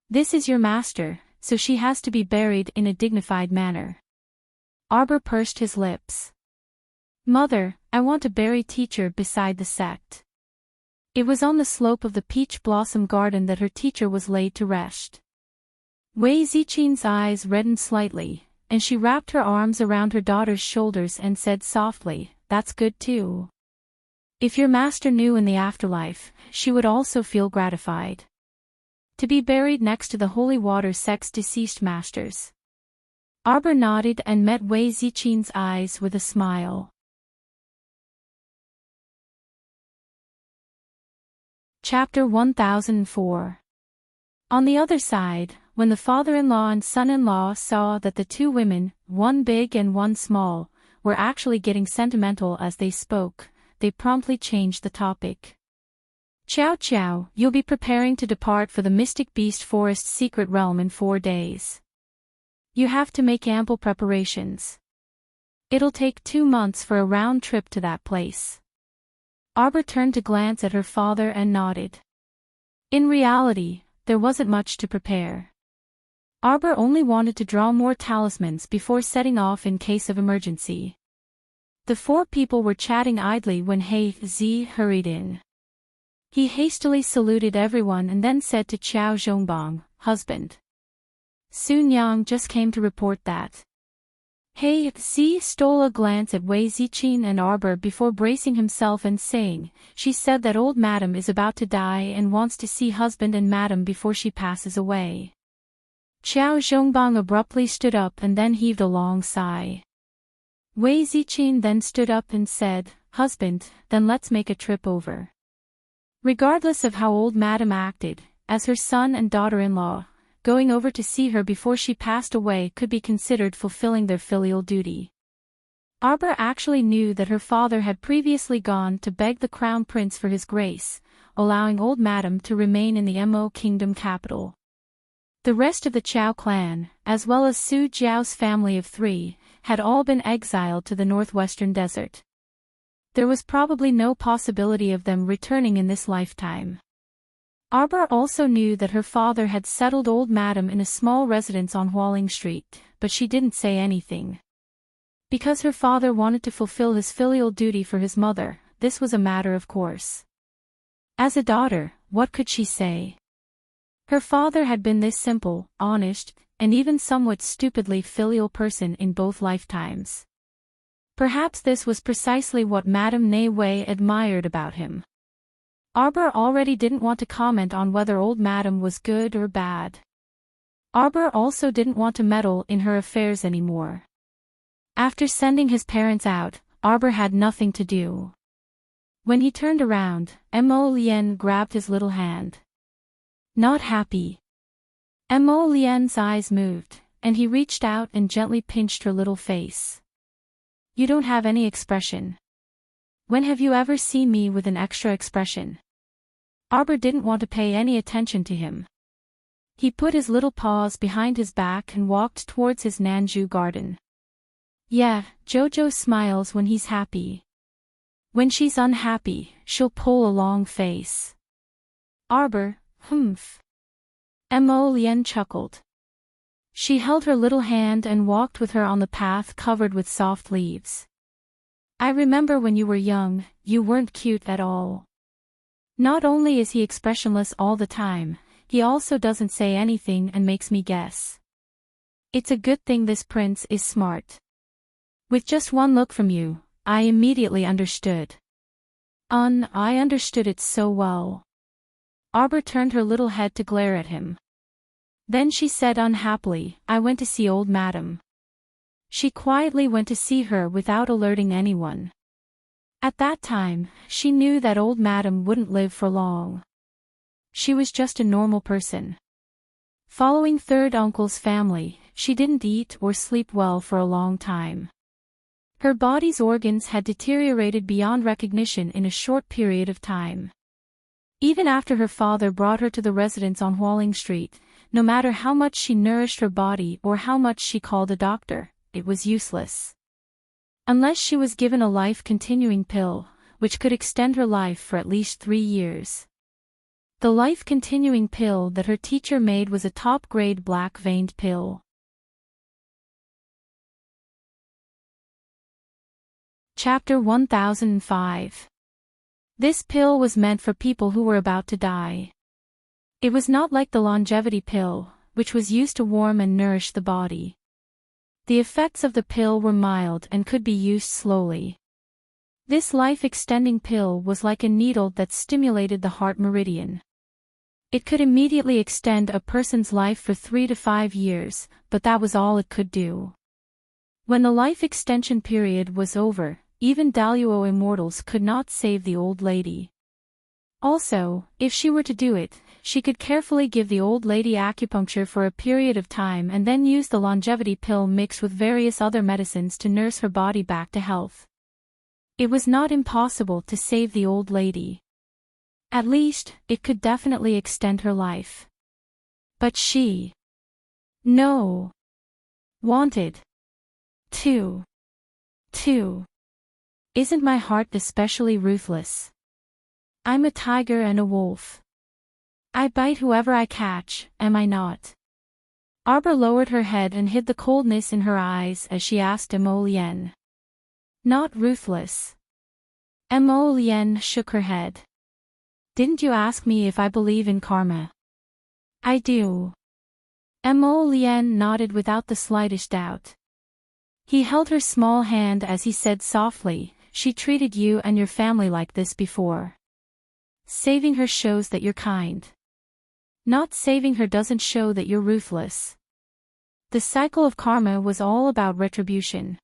This is your master, so she has to be buried in a dignified manner. Arbor pursed his lips. Mother, I want to bury teacher beside the sect. It was on the slope of the peach blossom garden that her teacher was laid to rest. Wei Ziqin's eyes reddened slightly, and she wrapped her arms around her daughter's shoulders and said softly, That's good too. If your master knew in the afterlife, she would also feel gratified. To be buried next to the holy water sect's deceased masters. Arbor nodded and met Wei Ziqin's eyes with a smile. Chapter 1004. On the other side, when the father-in-law and son-in-law saw that the two women, one big and one small, were actually getting sentimental as they spoke, they promptly changed the topic. Chow Chow, you'll be preparing to depart for the Mystic Beast Forest secret realm in 4 days. You have to make ample preparations. It'll take 2 months for a round trip to that place. Arbor turned to glance at her father and nodded. In reality, there wasn't much to prepare. Arbor only wanted to draw more talismans before setting off in case of emergency. The 4 people were chatting idly when He Zi hurried in. He hastily saluted everyone and then said to Qiao Zhongbang, Husband. Sun Yang just came to report that. He Zi stole a glance at Wei Ziqin and Arbor before bracing himself and saying, She said that old madam is about to die and wants to see husband and madam before she passes away. Qiao Zhongbang abruptly stood up and then heaved a long sigh. Wei Ziqin then stood up and said, Husband, then let's make a trip over. Regardless of how old madam acted, as her son and daughter-in-law, going over to see her before she passed away could be considered fulfilling their filial duty. Arbor actually knew that her father had previously gone to beg the crown prince for his grace, allowing old madam to remain in the Mo kingdom capital. The rest of the Chow clan, as well as Su Jiao's family of 3, had all been exiled to the northwestern desert. There was probably no possibility of them returning in this lifetime. Arbor also knew that her father had settled old madam in a small residence on Hualing Street, but she didn't say anything. Because her father wanted to fulfill his filial duty for his mother, this was a matter of course. As a daughter, what could she say? Her father had been this simple, honest, and even somewhat stupidly filial person in both lifetimes. Perhaps this was precisely what Madame Ne Wei admired about him. Arbor already didn't want to comment on whether old madam was good or bad. Arbor also didn't want to meddle in her affairs anymore. After sending his parents out, Arbor had nothing to do. When he turned around, Mo Lien grabbed his little hand. Not happy. Mo Lien's eyes moved, and he reached out and gently pinched her little face. You don't have any expression. When have you ever seen me with an extra expression? Arbor didn't want to pay any attention to him. He put his little paws behind his back and walked towards his Nanju garden. Yeah, Jojo smiles when he's happy. When she's unhappy, she'll pull a long face. Arbor, humph. Mo Lien chuckled. She held her little hand and walked with her on the path covered with soft leaves. I remember when you were young, you weren't cute at all. Not only is he expressionless all the time, he also doesn't say anything and makes me guess. It's a good thing this prince is smart. With just one look from you, I immediately understood. I understood it so well. Arbor turned her little head to glare at him. Then she said unhappily, I went to see old madam. She quietly went to see her without alerting anyone. At that time, she knew that old madam wouldn't live for long. She was just a normal person. Following third uncle's family, she didn't eat or sleep well for a long time. Her body's organs had deteriorated beyond recognition in a short period of time. Even after her father brought her to the residence on Walling Street, no matter how much she nourished her body or how much she called a doctor, it was useless. Unless she was given a life-continuing pill, which could extend her life for at least 3 years. The life-continuing pill that her teacher made was a top-grade black-veined pill. Chapter 1005. This pill was meant for people who were about to die. It was not like the longevity pill, which was used to warm and nourish the body. The effects of the pill were mild and could be used slowly. This life-extending pill was like a needle that stimulated the heart meridian. It could immediately extend a person's life for 3 to 5 years, but that was all it could do. When the life extension period was over, even Daluo immortals could not save the old lady. Also, if she were to do it, she could carefully give the old lady acupuncture for a period of time and then use the longevity pill mixed with various other medicines to nurse her body back to health. It was not impossible to save the old lady. At least, it could definitely extend her life. But she wanted to. Isn't my heart especially ruthless? I'm a tiger and a wolf. I bite whoever I catch, am I not? Arbor lowered her head and hid the coldness in her eyes as she asked Mo Lien. Not ruthless. Mo Lien shook her head. Didn't you ask me if I believe in karma? I do. Mo Lien nodded without the slightest doubt. He held her small hand as he said softly, she treated you and your family like this before. Saving her shows that you're kind. Not saving her doesn't show that you're ruthless. The cycle of karma was all about retribution.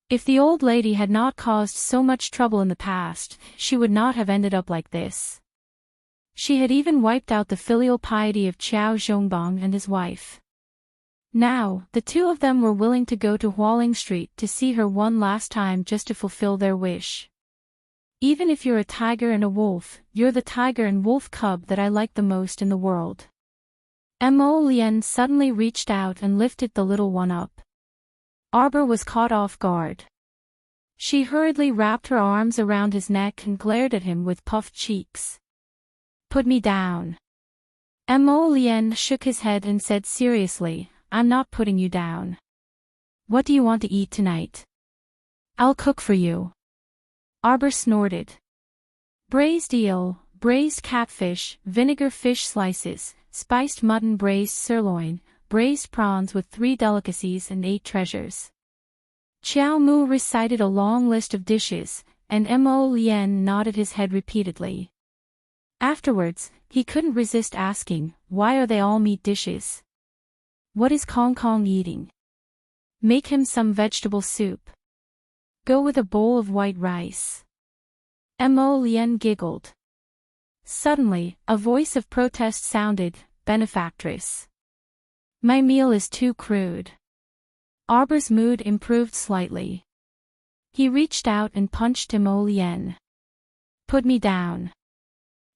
If the old lady had not caused so much trouble in the past, she would not have ended up like this. She had even wiped out the filial piety of Qiao Zhongbang and his wife. Now, the two of them were willing to go to Walling Street to see her one last time just to fulfill their wish. Even if you're a tiger and a wolf, you're the tiger and wolf cub that I like the most in the world. Mo Lien suddenly reached out and lifted the little one up. Arbor was caught off guard. She hurriedly wrapped her arms around his neck and glared at him with puffed cheeks. Put me down. Mo Lien shook his head and said seriously, I'm not putting you down. What do you want to eat tonight? I'll cook for you. Arbor snorted. Braised eel, braised catfish, vinegar fish slices, spiced mutton, braised sirloin, braised prawns with 3 delicacies and 8 treasures. Qiao Mu recited a long list of dishes, and Mo Lien nodded his head repeatedly. Afterwards, he couldn't resist asking, why are they all meat dishes? What is Kong Kong eating? Make him some vegetable soup. Go with a bowl of white rice. Mo Lien giggled. Suddenly, a voice of protest sounded, benefactress. My meal is too crude. Arbor's mood improved slightly. He reached out and punched Mo Lien. Put me down.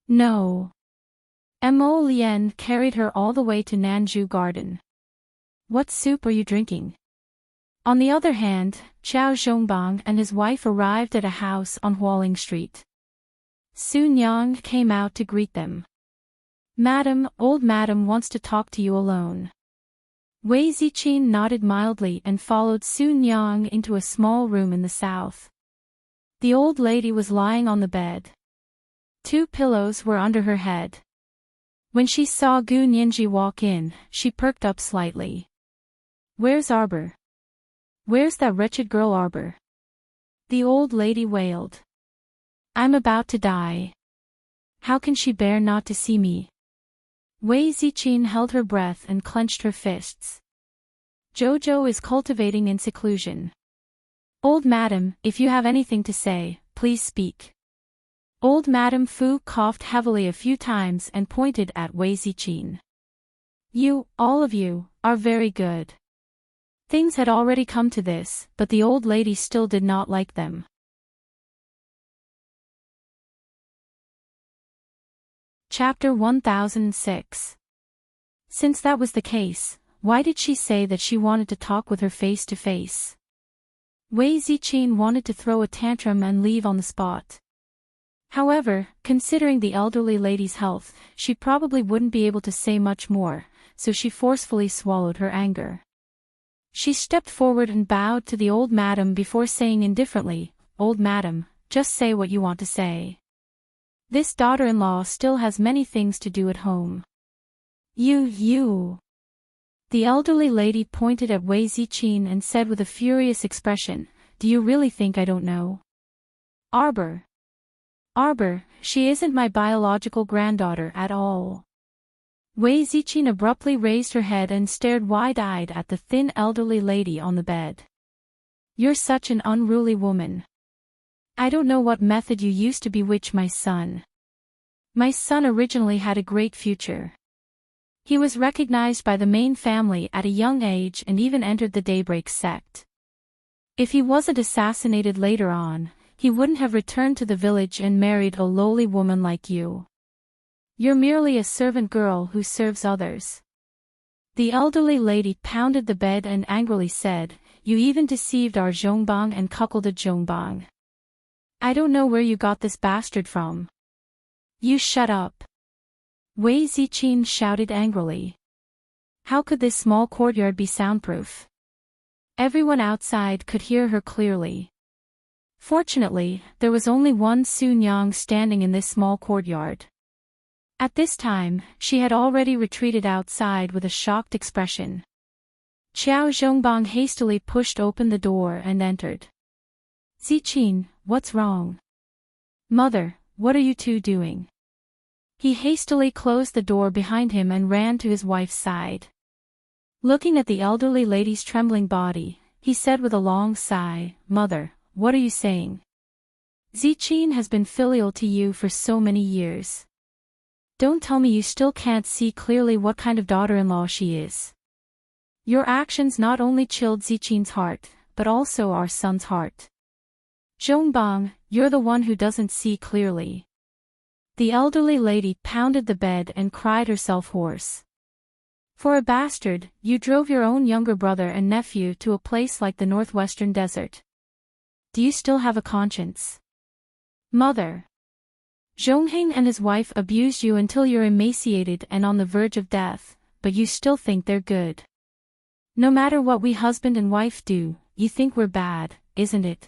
No. Mo Lien carried her all the way to Nanju Garden. What soup are you drinking? On the other hand, Qiao Zhongbang and his wife arrived at a house on Walling Street. Su Nyang came out to greet them. Madam, old madam wants to talk to you alone. Wei Ziqin nodded mildly and followed Su Nyang into a small room in the south. The old lady was lying on the bed. 2 pillows were under her head. When she saw Gu Nianji walk in, she perked up slightly. Where's Arbor? Where's that wretched girl Arbor? The old lady wailed. I'm about to die. How can she bear not to see me? Wei Ziqin held her breath and clenched her fists. Jojo is cultivating in seclusion. Old Madam, if you have anything to say, please speak. Old Madam Fu coughed heavily a few times and pointed at Wei Ziqin. You, all of you, are very good. Things had already come to this, but the old lady still did not like them. Chapter 1006. Since that was the case, why did she say that she wanted to talk with her face to face? Wei Ziqin wanted to throw a tantrum and leave on the spot. However, considering the elderly lady's health, she probably wouldn't be able to say much more, so she forcefully swallowed her anger. She stepped forward and bowed to the old madam before saying indifferently, "Old madam, just say what you want to say. This daughter-in-law still has many things to do at home." You. The elderly lady pointed at Wei Ziqin and said with a furious expression, "Do you really think I don't know? Arbor, she isn't my biological granddaughter at all." Wei Ziqin abruptly raised her head and stared wide-eyed at the thin elderly lady on the bed. "You're such an unruly woman. I don't know what method you used to bewitch my son. My son originally had a great future. He was recognized by the main family at a young age and even entered the Daybreak sect. If he wasn't assassinated later on, he wouldn't have returned to the village and married a lowly woman like you. You're merely a servant girl who serves others." The elderly lady pounded the bed and angrily said, "You even deceived our Zhongbang and cuckolded Zhongbang. I don't know where you got this bastard from." "You shut up!" Wei Ziqin shouted angrily. How could this small courtyard be soundproof? Everyone outside could hear her clearly. Fortunately, there was only one Sun Yang standing in this small courtyard. At this time, she had already retreated outside with a shocked expression. Qiao Zhongbang hastily pushed open the door and entered. "Ziqin, what's wrong? Mother, what are you two doing?" He hastily closed the door behind him and ran to his wife's side. Looking at the elderly lady's trembling body, he said with a long sigh, "Mother, what are you saying? Ziqin has been filial to you for so many years. Don't tell me you still can't see clearly what kind of daughter-in-law she is. Your actions not only chilled Ziqin's heart, but also our son's heart. Zhongbang, you're the one who doesn't see clearly." The elderly lady pounded the bed and cried herself hoarse. "For a bastard, you drove your own younger brother and nephew to a place like the northwestern desert. Do you still have a conscience? Mother, Zhongheng and his wife abused you until you're emaciated and on the verge of death, but you still think they're good. No matter what we husband and wife do, you think we're bad, isn't it?"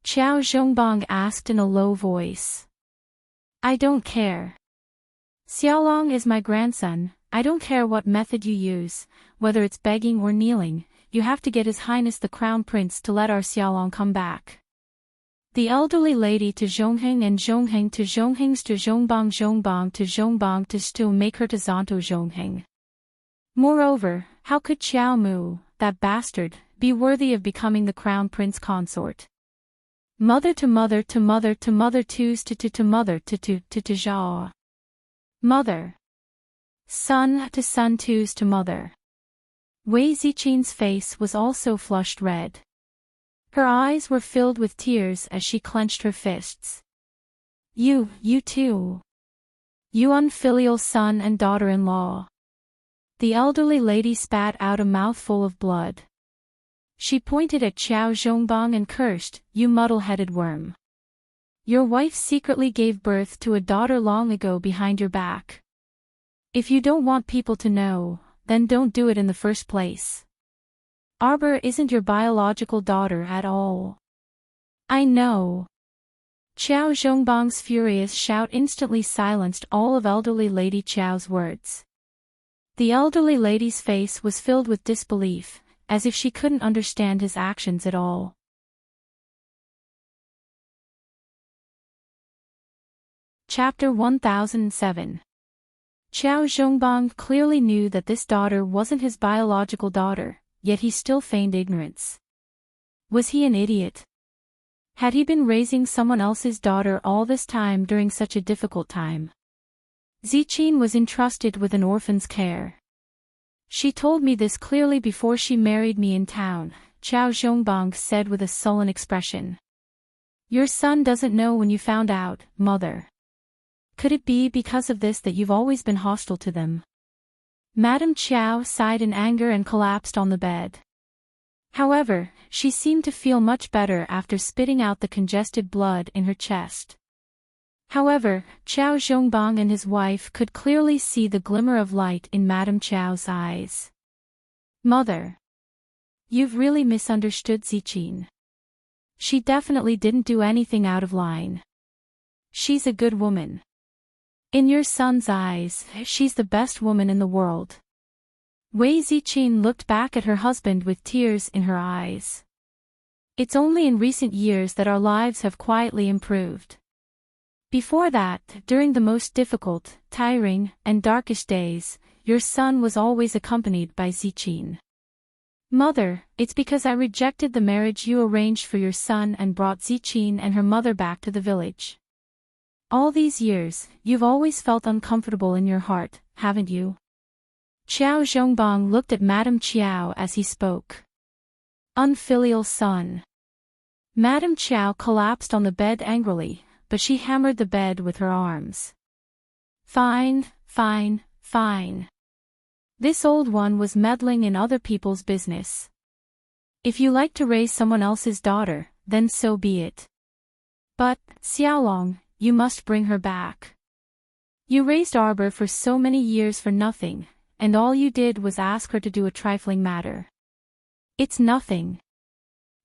Qiao Zhongbang asked in a low voice. "I don't care. Xiaolong is my grandson. I don't care what method you use, whether it's begging or kneeling, you have to get His Highness the Crown Prince to let our Xiaolong come back." The elderly lady to Zhongheng and Zhongheng to Zhongheng's to Zhongbang to Zhongbang to still make her to Zonto Zhongheng. Moreover, how could Qiao Mu, that bastard, be worthy of becoming the Crown Prince consort? Mother to mother to mother to mother twos to mother to zhao. Mother. Son to son twos to mother. Wei Ziqin's face was also flushed red. Her eyes were filled with tears as she clenched her fists. You too. You unfilial son and daughter-in-law." The elderly lady spat out a mouthful of blood. She pointed at Qiao Zhongbang and cursed, "You muddle-headed worm. Your wife secretly gave birth to a daughter long ago behind your back. If you don't want people to know, then don't do it in the first place. Arbor isn't your biological daughter at all." "I know." Qiao Zhongbang's furious shout instantly silenced all of elderly Lady Qiao's words. The elderly lady's face was filled with disbelief, as if she couldn't understand his actions at all. Chapter 1007. Qiao Zhongbang clearly knew that this daughter wasn't his biological daughter, yet he still feigned ignorance. Was he an idiot? Had he been raising someone else's daughter all this time during such a difficult time? Ziqin was entrusted with an orphan's care. She told me this clearly before she married me in town, Qiao Zhongbang said with a sullen expression. Your son doesn't know when you found out, mother. Could it be because of this that you've always been hostile to them? Madame Qiao sighed in anger and collapsed on the bed. However, she seemed to feel much better after spitting out the congested blood in her chest. However, Qiao Zhongbang and his wife could clearly see the glimmer of light in Madame Qiao's eyes. Mother. You've really misunderstood Ziqin. She definitely didn't do anything out of line. She's a good woman. In your son's eyes, she's the best woman in the world. Wei Ziqin looked back at her husband with tears in her eyes. It's only in recent years that our lives have quietly improved. Before that, during the most difficult, tiring, and darkest days, your son was always accompanied by Ziqin. Mother, it's because I rejected the marriage you arranged for your son and brought Ziqin and her mother back to the village. All these years, you've always felt uncomfortable in your heart, haven't you? Qiao Zhongbang looked at Madame Qiao as he spoke. Unfilial son. Madame Qiao collapsed on the bed angrily, but she hammered the bed with her arms. Fine, fine, fine. This old one was meddling in other people's business. If you like to raise someone else's daughter, then so be it. But, Xiaolong, you must bring her back. You raised Arbor for so many years for nothing, and all you did was ask her to do a trifling matter. It's nothing.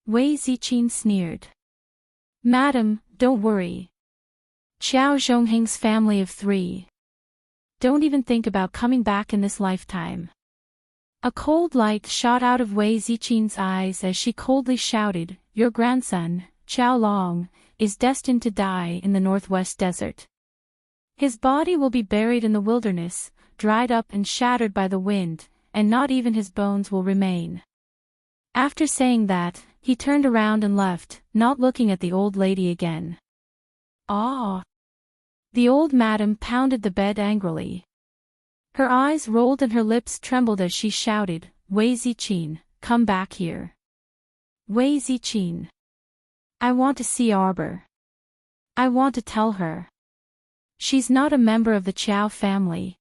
Wei Ziqin sneered. Madam, don't worry. Qiao Zhongheng's family of 3. Don't even think about coming back in this lifetime. A cold light shot out of Wei Ziqin's eyes as she coldly shouted, Your grandson, Qiao Long, is destined to die in the northwest desert. His body will be buried in the wilderness, dried up and shattered by the wind, and not even his bones will remain. After saying that, he turned around and left, not looking at the old lady again. Ah! The old madam pounded the bed angrily. Her eyes rolled and her lips trembled as she shouted, Wei Ziqin, come back here. Wei Ziqin. I want to see Arbor. I want to tell her. She's not a member of the Qiao family.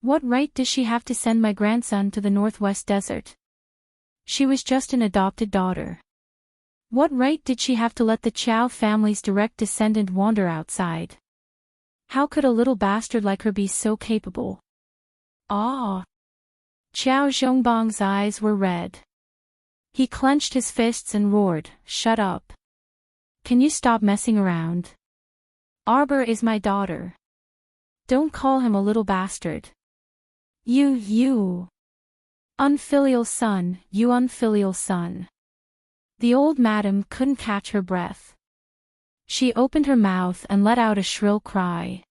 What right does she have to send my grandson to the northwest desert? She was just an adopted daughter. What right did she have to let the Qiao family's direct descendant wander outside? How could a little bastard like her be so capable? Ah! Qiao Zhongbang's eyes were red. He clenched his fists and roared, Shut up. Can you stop messing around? Arbor is my daughter. Don't call him a little bastard. You. Unfilial son, you unfilial son. The old madam couldn't catch her breath. She opened her mouth and let out a shrill cry.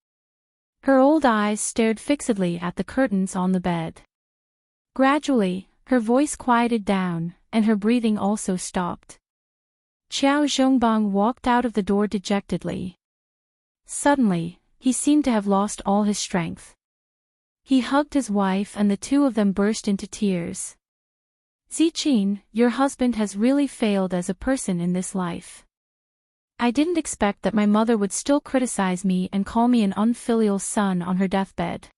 Her old eyes stared fixedly at the curtains on the bed. Gradually, her voice quieted down, and her breathing also stopped. Qiao Zhongbang walked out of the door dejectedly. Suddenly, he seemed to have lost all his strength. He hugged his wife and the two of them burst into tears. Ziqin, your husband has really failed as a person in this life. I didn't expect that my mother would still criticize me and call me an unfilial son on her deathbed.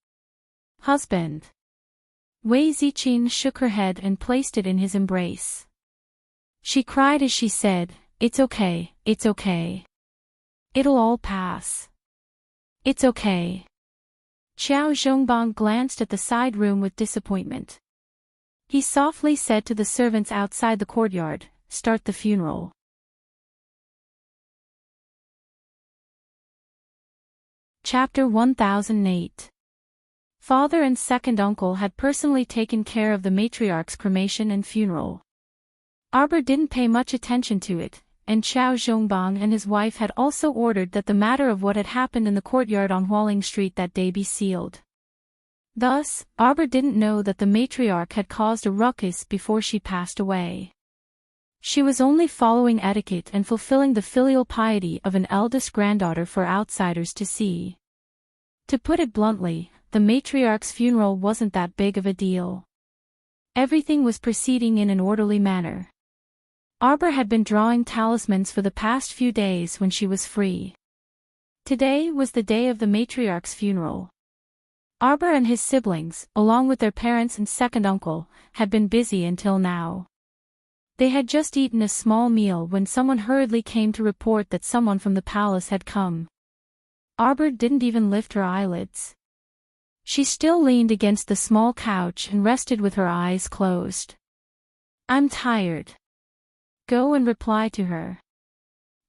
Husband. Wei Ziqin shook her head and placed it in his embrace. She cried as she said, It's okay, it's okay. It'll all pass. It's okay. Qiao Zhongbang glanced at the side room with disappointment. He softly said to the servants outside the courtyard, Start the funeral. Chapter 1008. Father and second uncle had personally taken care of the matriarch's cremation and funeral. Arbor didn't pay much attention to it, and Qiao Zhongbang and his wife had also ordered that the matter of what had happened in the courtyard on Hualing Street that day be sealed. Thus, Arbor didn't know that the matriarch had caused a ruckus before she passed away. She was only following etiquette and fulfilling the filial piety of an eldest granddaughter for outsiders to see. To put it bluntly, the matriarch's funeral wasn't that big of a deal. Everything was proceeding in an orderly manner. Arbor had been drawing talismans for the past few days when she was free. Today was the day of the matriarch's funeral. Arbor and his siblings, along with their parents and second uncle, had been busy until now. They had just eaten a small meal when someone hurriedly came to report that someone from the palace had come. Arbor didn't even lift her eyelids. She still leaned against the small couch and rested with her eyes closed. "I'm tired." "Go and reply to her.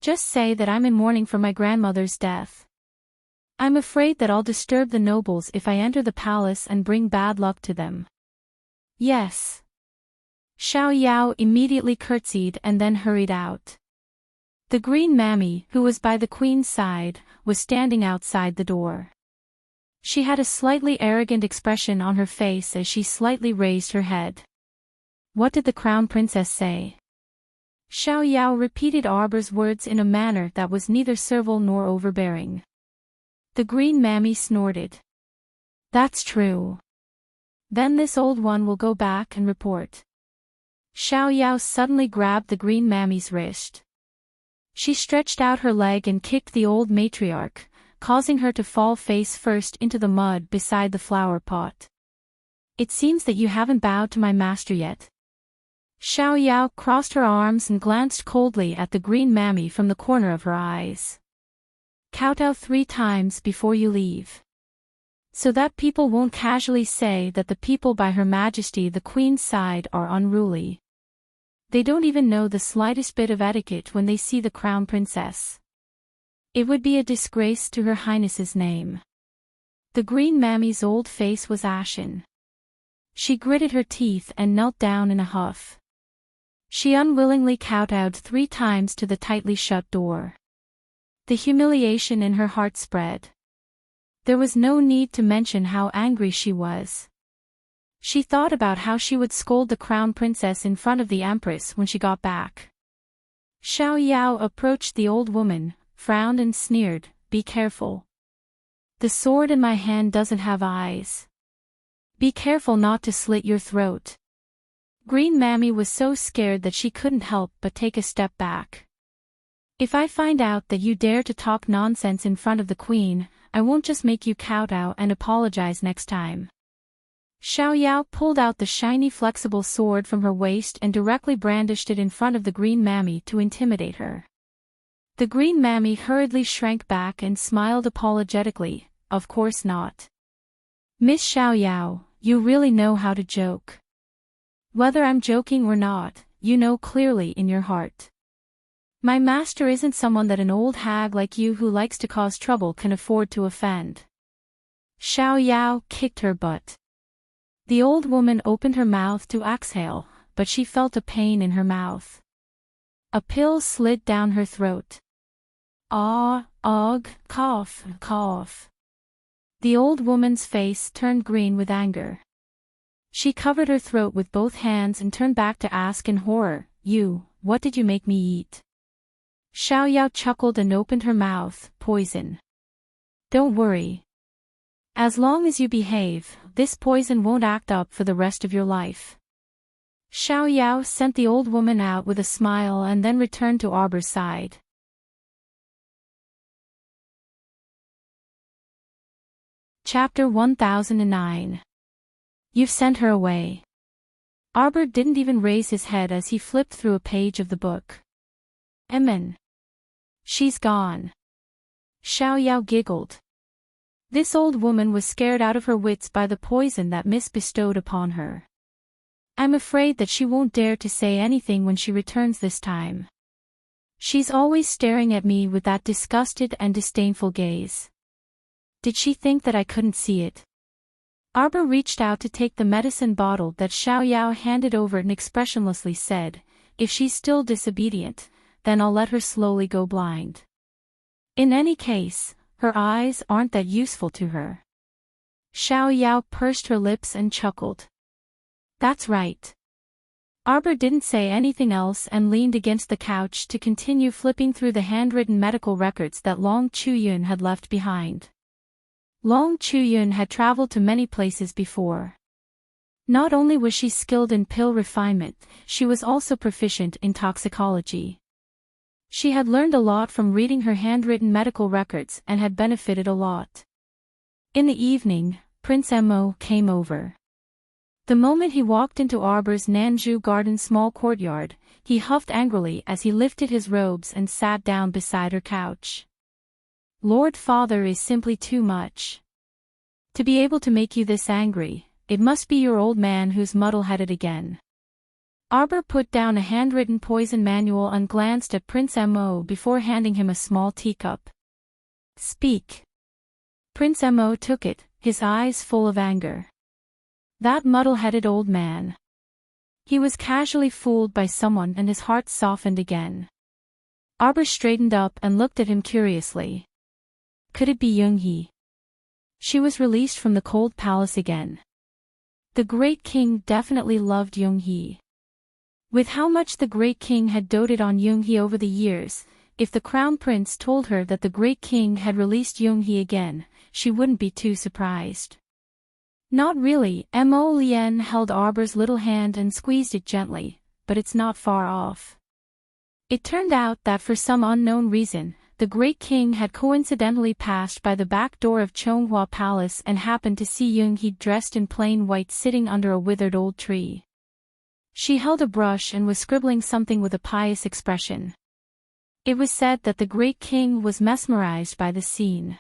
Just say that I'm in mourning for my grandmother's death. I'm afraid that I'll disturb the nobles if I enter the palace and bring bad luck to them." "Yes." Xiao Yao immediately curtsied and then hurried out. The green mammy, who was by the queen's side, was standing outside the door. She had a slightly arrogant expression on her face as she slightly raised her head. "What did the crown princess say?" Xiao Yao repeated Arbor's words in a manner that was neither servile nor overbearing. The green mammy snorted. "That's true. Then this old one will go back and report." Xiao Yao suddenly grabbed the green mammy's wrist. She stretched out her leg and kicked the old matriarch, causing her to fall face first into the mud beside the flower pot. "It seems that you haven't bowed to my master yet." Xiao Yao crossed her arms and glanced coldly at the green mammy from the corner of her eyes. "Kowtow 3 times before you leave. So that people won't casually say that the people by Her Majesty the Queen's side are unruly. They don't even know the slightest bit of etiquette when they see the crown princess. It would be a disgrace to Her Highness's name." The green mammy's old face was ashen. She gritted her teeth and knelt down in a huff. She unwillingly kowtowed 3 times to the tightly shut door. The humiliation in her heart spread. There was no need to mention how angry she was. She thought about how she would scold the crown princess in front of the empress when she got back. Xiao Yao approached the old woman, frowned and sneered, "Be careful. The sword in my hand doesn't have eyes. Be careful not to slit your throat." Green Mammy was so scared that she couldn't help but take a step back. "If I find out that you dare to talk nonsense in front of the queen, I won't just make you kowtow and apologize next time." Xiao Yao pulled out the shiny flexible sword from her waist and directly brandished it in front of the Green Mammy to intimidate her. The Green Mammy hurriedly shrank back and smiled apologetically, "Of course not. Miss Xiao Yao, you really know how to joke. Whether I'm joking or not, you know clearly in your heart. My master isn't someone that an old hag like you who likes to cause trouble can afford to offend." Xiao Yao kicked her butt. The old woman opened her mouth to exhale, but she felt a pain in her mouth. A pill slid down her throat. "Ah, ugh, cough, cough." The old woman's face turned green with anger. She covered her throat with both hands and turned back to ask in horror, What did you make me eat?" Xiao Yao chuckled and opened her mouth, "Poison. Don't worry. As long as you behave, this poison won't act up for the rest of your life." Xiao Yao sent the old woman out with a smile and then returned to Arbor's side. Chapter 1009. You've sent her away. Arbor didn't even raise his head as he flipped through a page of the book. "Emin. She's gone." Xiao Yao giggled. This old woman was scared out of her wits by the poison that Miss bestowed upon her. "I'm afraid that she won't dare to say anything when she returns this time. She's always staring at me with that disgusted and disdainful gaze. Did she think that I couldn't see it?" Arbor reached out to take the medicine bottle that Xiao Yao handed over and expressionlessly said, "If she's still disobedient, then I'll let her slowly go blind. In any case, her eyes aren't that useful to her." Xiao Yao pursed her lips and chuckled. That's right. Arbor didn't say anything else and leaned against the couch to continue flipping through the handwritten medical records that Long Chuyun had left behind. Long Chuyun had traveled to many places before. Not only was she skilled in pill refinement, she was also proficient in toxicology. She had learned a lot from reading her handwritten medical records and had benefited a lot. In the evening, Prince Mo came over. The moment he walked into Arbor's Nanju Garden small courtyard, he huffed angrily as he lifted his robes and sat down beside her couch. Lord Father is simply too much. To be able to make you this angry, it must be your old man who's muddle-headed again. Arbor put down a handwritten poison manual and glanced at Prince Mo before handing him a small teacup. Speak. Prince Mo took it, his eyes full of anger. That muddle-headed old man. He was casually fooled by someone and his heart softened again. Arbor straightened up and looked at him curiously. Could it be Yoonghee? She was released from the cold palace again. The Great King definitely loved Yoonghee. With how much the Great King had doted on Yoonghee over the years, if the Crown Prince told her that the Great King had released Yoonghee again, she wouldn't be too surprised. Not really. Mo Lien held Arbor's little hand and squeezed it gently, but it's not far off. It turned out that for some unknown reason, the Great King had coincidentally passed by the back door of Chonghua Palace and happened to see Yoonghee dressed in plain white sitting under a withered old tree. She held a brush and was scribbling something with a pious expression. It was said that the Great King was mesmerized by the scene.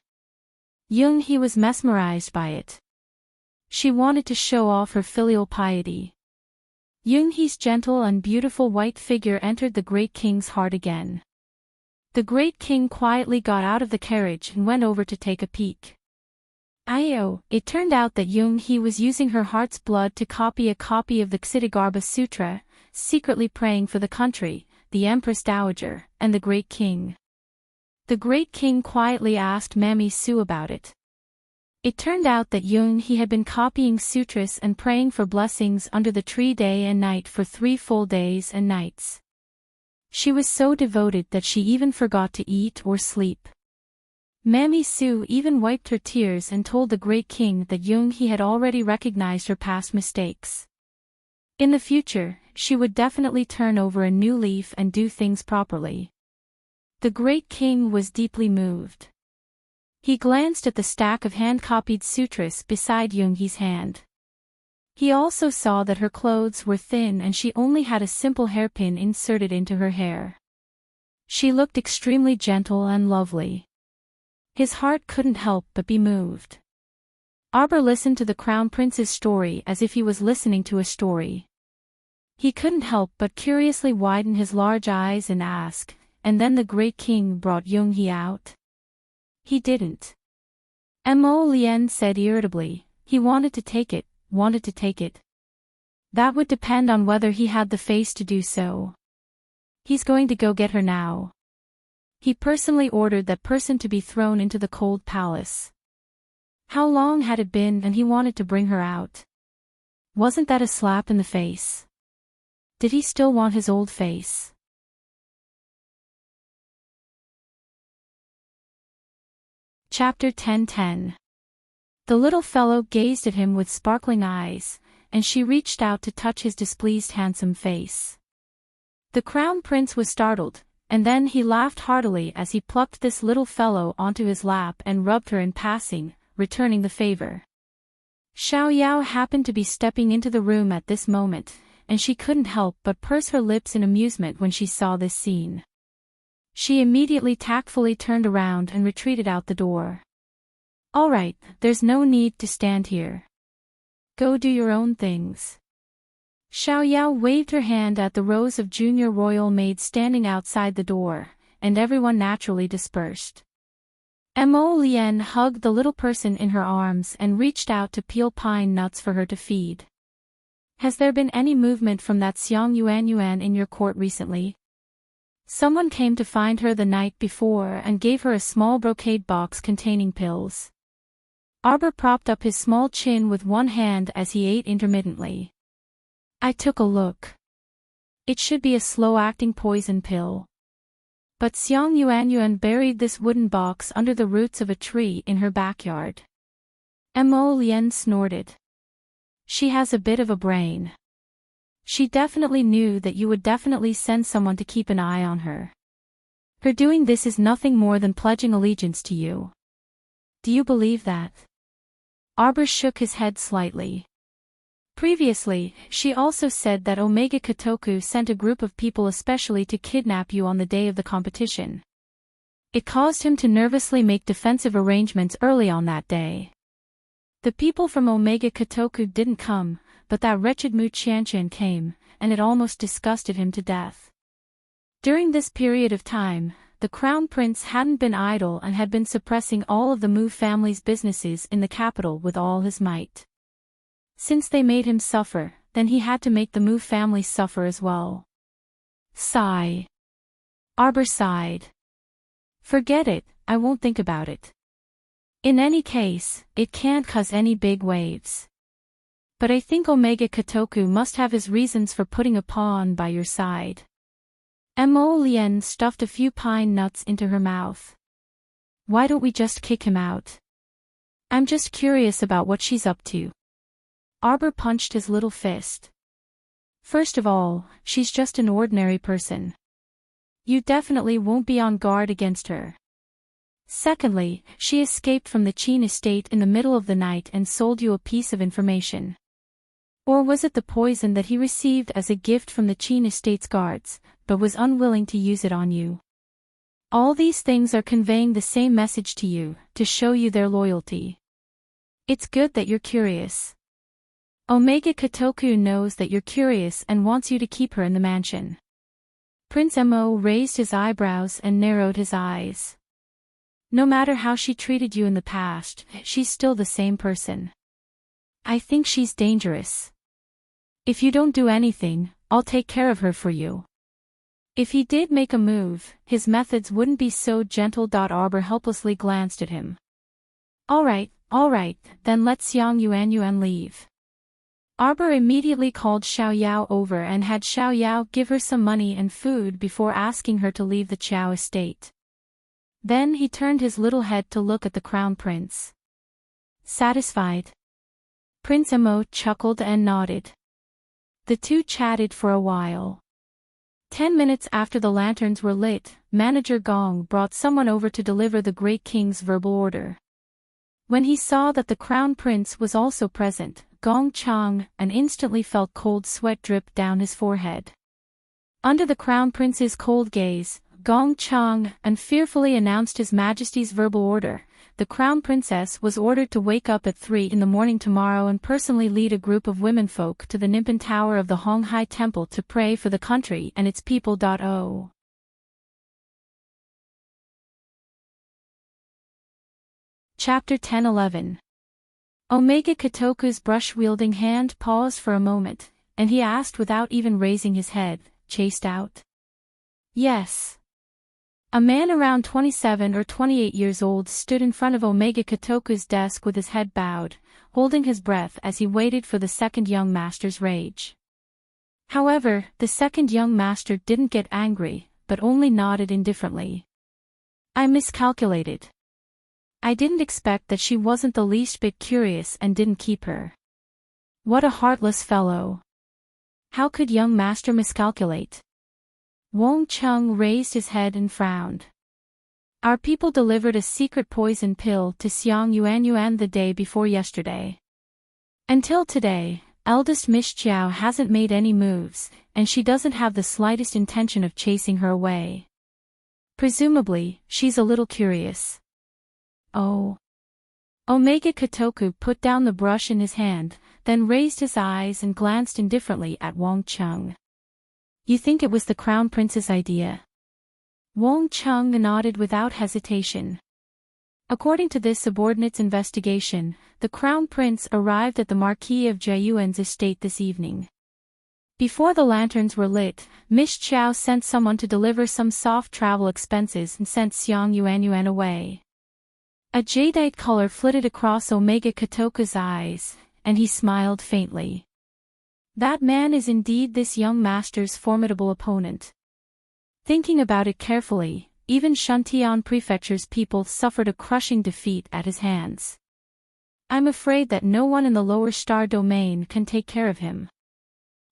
Yoonghee was mesmerized by it. She wanted to show off her filial piety. Yoonghee's gentle and beautiful white figure entered the Great King's heart again. The Great King quietly got out of the carriage and went over to take a peek. It turned out that Yoonghee was using her heart's blood to copy a copy of the Ksitigarbha Sutra, secretly praying for the country, the Empress Dowager, and the Great King. The Great King quietly asked Mammy Su about it. It turned out that Yoonghee had been copying sutras and praying for blessings under the tree day and night for 3 full days and nights. She was so devoted that she even forgot to eat or sleep. Mammy Su even wiped her tears and told the Great King that Yoonghee had already recognized her past mistakes. In the future, she would definitely turn over a new leaf and do things properly. The Great King was deeply moved. He glanced at the stack of hand-copied sutras beside Yoonghee's hand. He also saw that her clothes were thin and she only had a simple hairpin inserted into her hair. She looked extremely gentle and lovely. His heart couldn't help but be moved. Arbor listened to the Crown Prince's story as if he was listening to a story. He couldn't help but curiously widen his large eyes and ask, and then the Great King brought Yoonghee out? He didn't. Mo Lien said irritably, he wanted to take it. That would depend on whether he had the face to do so. He's going to go get her now. He personally ordered that person to be thrown into the cold palace. How long had it been and he wanted to bring her out? Wasn't that a slap in the face? Did he still want his old face? Chapter 10:10. The little fellow gazed at him with sparkling eyes, and she reached out to touch his displeased handsome face. The Crown Prince was startled, and then he laughed heartily as he plucked this little fellow onto his lap and rubbed her in passing, returning the favor. Xiao Yao happened to be stepping into the room at this moment, and she couldn't help but purse her lips in amusement when she saw this scene. She immediately tactfully turned around and retreated out the door. All right, there's no need to stand here. Go do your own things. Xiao Yao waved her hand at the rows of junior royal maids standing outside the door, and everyone naturally dispersed. Mo Lien hugged the little person in her arms and reached out to peel pine nuts for her to feed. Has there been any movement from that Xiang Yuan in your court recently? Someone came to find her the night before and gave her a small brocade box containing pills. Arbor propped up his small chin with one hand as he ate intermittently. I took a look. It should be a slow-acting poison pill. But Xiang Yuanyuan buried this wooden box under the roots of a tree in her backyard. Mo Lian snorted. She has a bit of a brain. She definitely knew that you would definitely send someone to keep an eye on her. Her doing this is nothing more than pledging allegiance to you. Do you believe that? Arbor shook his head slightly. Previously, she also said that Omega Kotoku sent a group of people especially to kidnap you on the day of the competition. It caused him to nervously make defensive arrangements early on that day. The people from Omega Kotoku didn't come, but that wretched Mu Qianqian came, and it almost disgusted him to death. During this period of time, the Crown Prince hadn't been idle and had been suppressing all of the Mu family's businesses in the capital with all his might. Since they made him suffer, then he had to make the Mu family suffer as well. Sigh. Arbor sighed. Forget it, I won't think about it. In any case, it can't cause any big waves. But I think Omega Kotoku must have his reasons for putting a pawn by your side. Mo Lian stuffed a few pine nuts into her mouth. Why don't we just kick him out? I'm just curious about what she's up to. Arbor punched his little fist. First of all, she's just an ordinary person. You definitely won't be on guard against her. Secondly, she escaped from the Qin estate in the middle of the night and sold you a piece of information. Or was it the poison that he received as a gift from the Qin estate's guards, but was unwilling to use it on you? All these things are conveying the same message to you, to show you their loyalty. It's good that you're curious. Omega Kotoku knows that you're curious and wants you to keep her in the mansion. Prince Mo raised his eyebrows and narrowed his eyes. No matter how she treated you in the past, she's still the same person. I think she's dangerous. If you don't do anything, I'll take care of her for you. If he did make a move, his methods wouldn't be so gentle. Arbor helplessly glanced at him. All right, then let Xiang Yuanyuan leave. Arbor immediately called Xiao Yao over and had Xiao Yao give her some money and food before asking her to leave the Qiao estate. Then he turned his little head to look at the Crown Prince. Satisfied? Prince Mo chuckled and nodded. The two chatted for a while. 10 minutes after the lanterns were lit, Manager Gong brought someone over to deliver the Great King's verbal order. When he saw that the Crown Prince was also present, Gong Chang and instantly felt cold sweat drip down his forehead. Under the Crown Prince's cold gaze, Gong Chang and fearfully announced His Majesty's verbal order. The Crown Princess was ordered to wake up at 3 in the morning tomorrow and personally lead a group of womenfolk to the Nimpin Tower of the Honghai Temple to pray for the country and its people. Chapter 10-11. Omega Kotoku's brush-wielding hand paused for a moment, and he asked without even raising his head, chased out? Yes. A man around 27 or 28 years old stood in front of Omega Kotoku's desk with his head bowed, holding his breath as he waited for the second young master's rage. However, the second young master didn't get angry, but only nodded indifferently. I miscalculated. I didn't expect that she wasn't the least bit curious and didn't keep her. What a heartless fellow. How could young master miscalculate? Wang Chung raised his head and frowned. Our people delivered a secret poison pill to Xiang Yuanyuan the day before yesterday. Until today, eldest Miss Chiao hasn't made any moves, and she doesn't have the slightest intention of chasing her away. Presumably, she's a little curious. Oh. Omega Kotoku put down the brush in his hand, then raised his eyes and glanced indifferently at Wang Chung. You think it was the Crown Prince's idea? Wang Chung nodded without hesitation. According to this subordinate's investigation, the Crown Prince arrived at the Marquis of Jiayuan's estate this evening. Before the lanterns were lit, Miss Chiao sent someone to deliver some soft travel expenses and sent Xiang Yuanyuan away. A jadeite color flitted across Omega Kotoka's eyes, and he smiled faintly. That man is indeed this young master's formidable opponent. Thinking about it carefully, even Shantian Prefecture's people suffered a crushing defeat at his hands. I'm afraid that no one in the lower star domain can take care of him.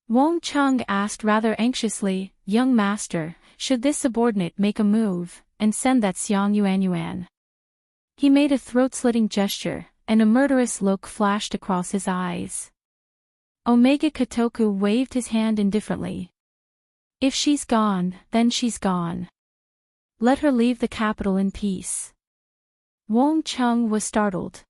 Wang Chung asked rather anxiously, young master, should this subordinate make a move, and send that Xiang Yuan? He made a throat-slitting gesture, and a murderous look flashed across his eyes. Omega Kotoku waved his hand indifferently. If she's gone, then she's gone. Let her leave the capital in peace. Wang Chung was startled.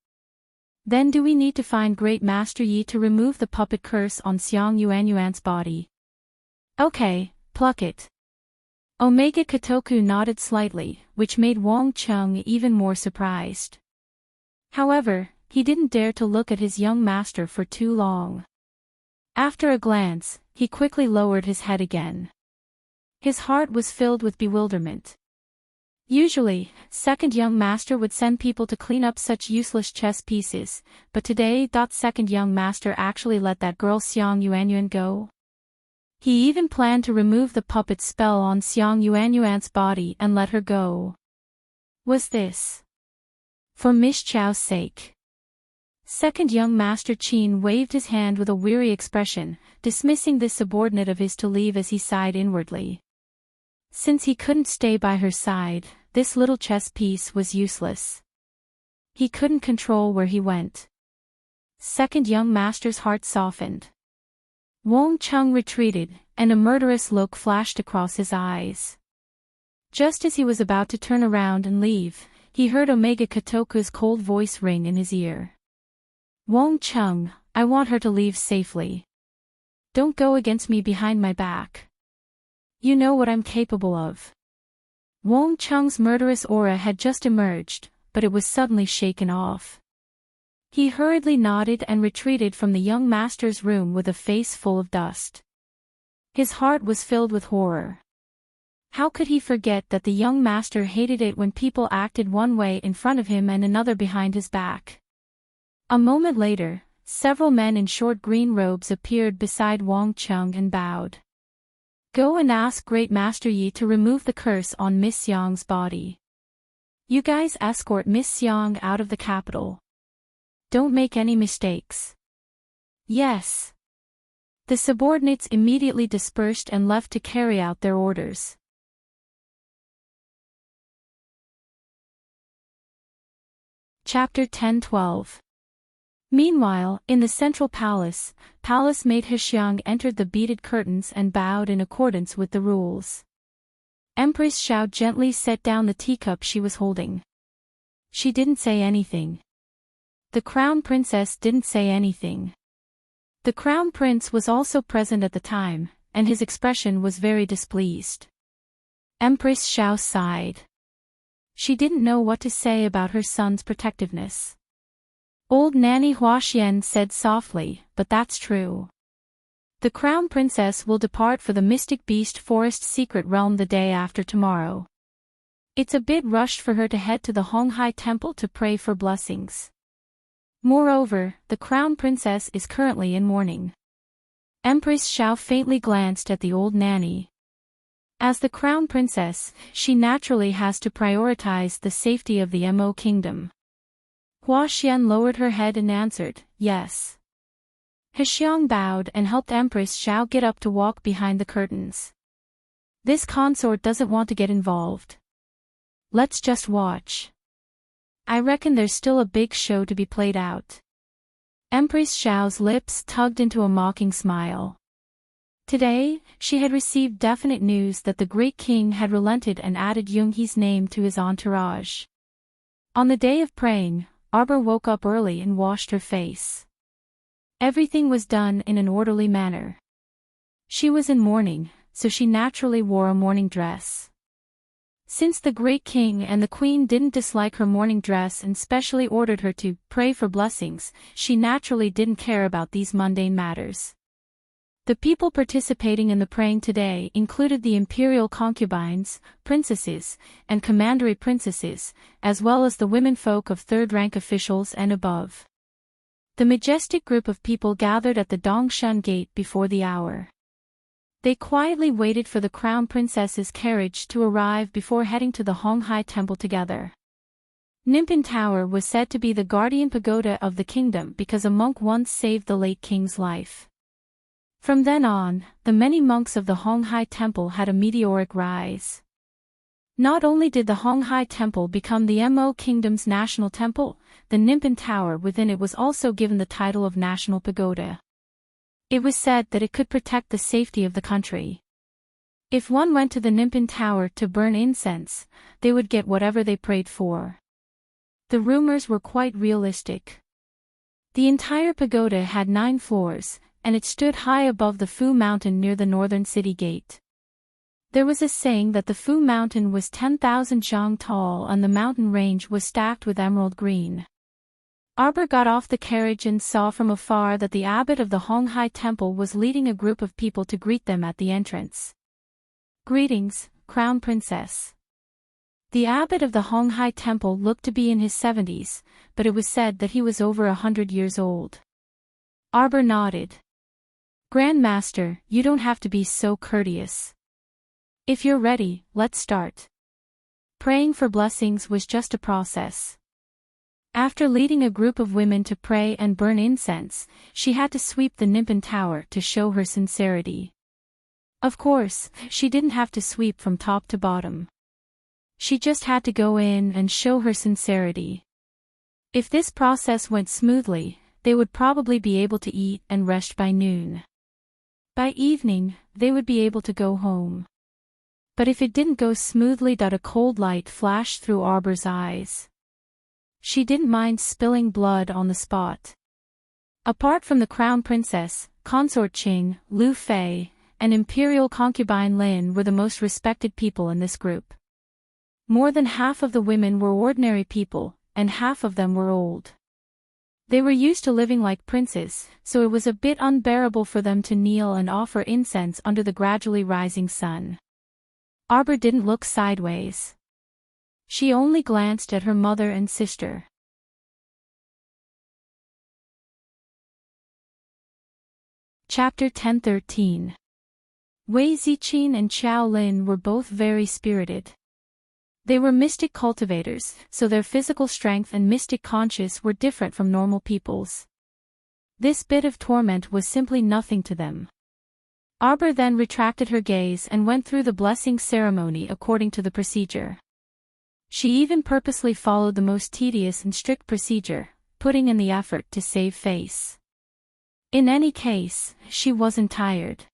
Then do we need to find Great Master Yi to remove the puppet curse on Xiang Yuan's body? Okay, pluck it. Omega Kotoku nodded slightly, which made Wang Chung even more surprised. However, he didn't dare to look at his young master for too long. After a glance, he quickly lowered his head again. His heart was filled with bewilderment. Usually, second young master would send people to clean up such useless chess pieces, but today second young master actually let that girl Xiang Yuan go. He even planned to remove the puppet spell on Xiang Yuan's body and let her go. Was this for Miss Chao's sake? Second young master Qin waved his hand with a weary expression, dismissing this subordinate of his to leave as he sighed inwardly. Since he couldn't stay by her side, this little chess piece was useless. He couldn't control where he went. Second young master's heart softened. Wang Chung retreated, and a murderous look flashed across his eyes. Just as he was about to turn around and leave, he heard Omega Kotoku's cold voice ring in his ear. Wang Chung, I want her to leave safely. Don't go against me behind my back. You know what I'm capable of. Wang Chung's murderous aura had just emerged, but it was suddenly shaken off. He hurriedly nodded and retreated from the young master's room with a face full of dust. His heart was filled with horror. How could he forget that the young master hated it when people acted one way in front of him and another behind his back? A moment later, several men in short green robes appeared beside Wang Chung and bowed. Go and ask Great Master Yi to remove the curse on Miss Xiang's body. You guys escort Miss Xiang out of the capital. Don't make any mistakes. Yes. The subordinates immediately dispersed and left to carry out their orders. Chapter 10-12. Meanwhile, in the central palace maid Hexiang entered the beaded curtains and bowed in accordance with the rules. Empress Xiao gently set down the teacup she was holding. She didn't say anything. The crown princess didn't say anything. The crown prince was also present at the time, and his expression was very displeased. Empress Xiao sighed. She didn't know what to say about her son's protectiveness. Old Nanny Huaxian said softly, but that's true. The crown princess will depart for the Mystic Beast Forest secret realm the day after tomorrow. It's a bit rushed for her to head to the Honghai Temple to pray for blessings. Moreover, the crown princess is currently in mourning. Empress Xiao faintly glanced at the old nanny. As the crown princess, she naturally has to prioritize the safety of the Mo kingdom. Huaxian lowered her head and answered, yes. Hexiang bowed and helped Empress Xiao get up to walk behind the curtains. This consort doesn't want to get involved. Let's just watch. I reckon there's still a big show to be played out. Empress Xiao's lips tugged into a mocking smile. Today, she had received definite news that the great king had relented and added Yunhe's name to his entourage. On the day of praying, Arbor woke up early and washed her face. Everything was done in an orderly manner. She was in mourning, so she naturally wore a mourning dress. Since the great king and the queen didn't dislike her mourning dress and specially ordered her to pray for blessings, she naturally didn't care about these mundane matters. The people participating in the praying today included the imperial concubines, princesses, and commandery princesses, as well as the womenfolk of third-rank officials and above. The majestic group of people gathered at the Dongshan Gate before the hour. They quietly waited for the crown princess's carriage to arrive before heading to the Honghai Temple together. Nimpin Tower was said to be the guardian pagoda of the kingdom because a monk once saved the late king's life. From then on, the many monks of the Honghai Temple had a meteoric rise. Not only did the Honghai Temple become the Mo Kingdom's national temple, the Nimpin Tower within it was also given the title of National Pagoda. It was said that it could protect the safety of the country. If one went to the Nimpin Tower to burn incense, they would get whatever they prayed for. The rumors were quite realistic. The entire pagoda had 9 floors, and it stood high above the Fu Mountain near the northern city gate. There was a saying that the Fu Mountain was 10,000 zhang tall and the mountain range was stacked with emerald green. Arbor got off the carriage and saw from afar that the abbot of the Honghai Temple was leading a group of people to greet them at the entrance. Greetings, Crown Princess. The abbot of the Honghai Temple looked to be in his 70s, but it was said that he was over 100 years old. Arbor nodded. Grand Master, you don't have to be so courteous. If you're ready, let's start. Praying for blessings was just a process. After leading a group of women to pray and burn incense, she had to sweep the Nimpin Tower to show her sincerity. Of course, she didn't have to sweep from top to bottom. She just had to go in and show her sincerity. If this process went smoothly, they would probably be able to eat and rest by noon. By evening, they would be able to go home. But if it didn't go smoothly, a cold light flashed through Arbor's eyes. She didn't mind spilling blood on the spot. Apart from the crown princess, Consort Qing, Lu Fei, and imperial concubine Lin were the most respected people in this group. More than half of the women were ordinary people, and half of them were old. They were used to living like princes, so it was a bit unbearable for them to kneel and offer incense under the gradually rising sun. Arbor didn't look sideways. She only glanced at her mother and sister. Chapter 10:13. Wei Ziqin and Qiao Lin were both very spirited. They were mystic cultivators, so their physical strength and mystic conscience were different from normal people's. This bit of torment was simply nothing to them. Arbor then retracted her gaze and went through the blessing ceremony according to the procedure. She even purposely followed the most tedious and strict procedure, putting in the effort to save face. In any case, she wasn't tired.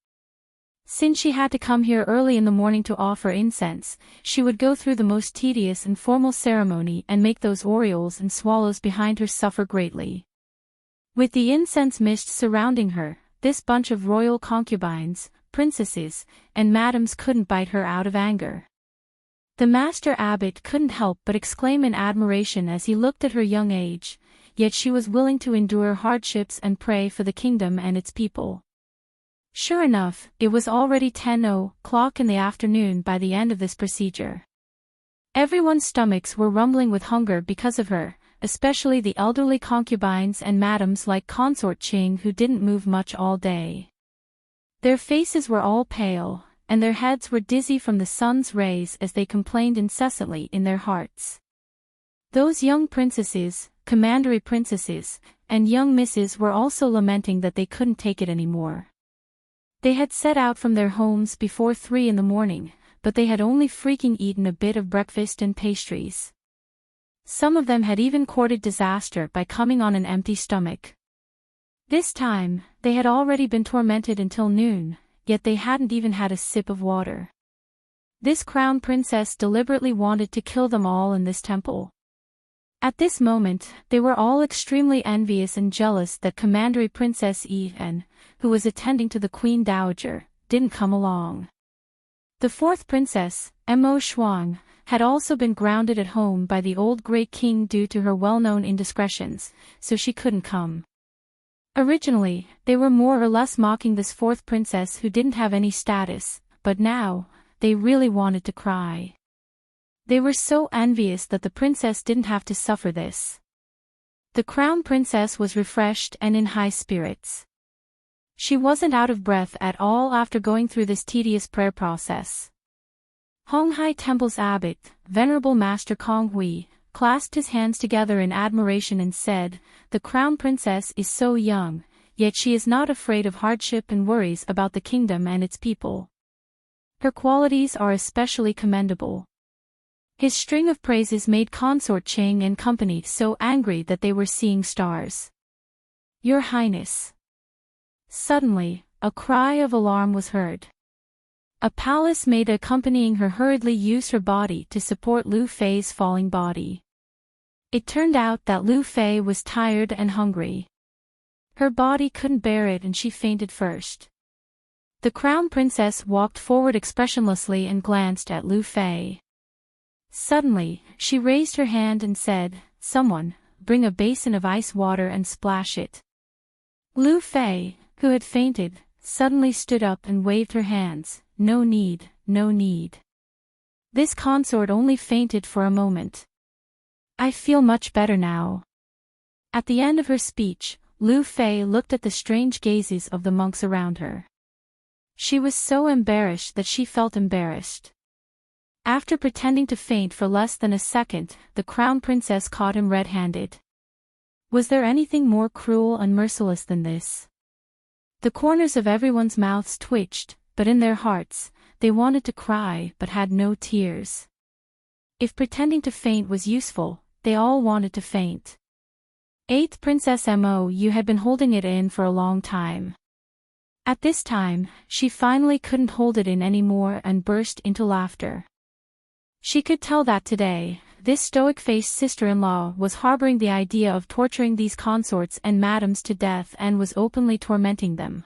Since she had to come here early in the morning to offer incense, she would go through the most tedious and formal ceremony and make those orioles and swallows behind her suffer greatly. With the incense mist surrounding her, this bunch of royal concubines, princesses, and madams couldn't bite her out of anger. The master abbot couldn't help but exclaim in admiration as he looked at her young age, yet she was willing to endure hardships and pray for the kingdom and its people. Sure enough, it was already 10:00 in the afternoon by the end of this procedure. Everyone's stomachs were rumbling with hunger because of her, especially the elderly concubines and madams like Consort Qing who didn't move much all day. Their faces were all pale, and their heads were dizzy from the sun's rays as they complained incessantly in their hearts. Those young princesses, commandery princesses, and young misses were also lamenting that they couldn't take it anymore. They had set out from their homes before 3 in the morning, but they had only freaking eaten a bit of breakfast and pastries. Some of them had even courted disaster by coming on an empty stomach. This time, they had already been tormented until noon, yet they hadn't even had a sip of water. This crown princess deliberately wanted to kill them all in this temple. At this moment, they were all extremely envious and jealous that Commandery Princess Yi-en, who was attending to the Queen Dowager, didn't come along. The fourth princess, Mo Shuang, had also been grounded at home by the old Great King due to her well-known indiscretions, so she couldn't come. Originally, they were more or less mocking this fourth princess who didn't have any status, but now, they really wanted to cry. They were so envious that the princess didn't have to suffer this. The crown princess was refreshed and in high spirits. She wasn't out of breath at all after going through this tedious prayer process. Honghai Temple's abbot, Venerable Master Kong Hui, clasped his hands together in admiration and said, "The crown princess is so young, yet she is not afraid of hardship and worries about the kingdom and its people. Her qualities are especially commendable." His string of praises made Consort Chang and company so angry that they were seeing stars. "Your Highness." Suddenly, a cry of alarm was heard. A palace maid accompanying her hurriedly used her body to support Lu Fei's falling body. It turned out that Lu Fei was tired and hungry. Her body couldn't bear it and she fainted first. The crown princess walked forward expressionlessly and glanced at Lu Fei. Suddenly, she raised her hand and said, "Someone, bring a basin of ice water and splash it." Lu Fei, who had fainted, suddenly stood up and waved her hands. "No need, no need. This consort only fainted for a moment. I feel much better now." At the end of her speech, Lu Fei looked at the strange gazes of the monks around her. She was so embarrassed that she felt embarrassed. After pretending to faint for less than a second, the crown princess caught him red-handed. Was there anything more cruel and merciless than this? The corners of everyone's mouths twitched, but in their hearts, they wanted to cry but had no tears. If pretending to faint was useful, they all wanted to faint. 8th Princess Mo had been holding it in for a long time. At this time, she finally couldn't hold it in anymore and burst into laughter. She could tell that today, this stoic-faced sister-in-law was harboring the idea of torturing these consorts and madams to death and was openly tormenting them.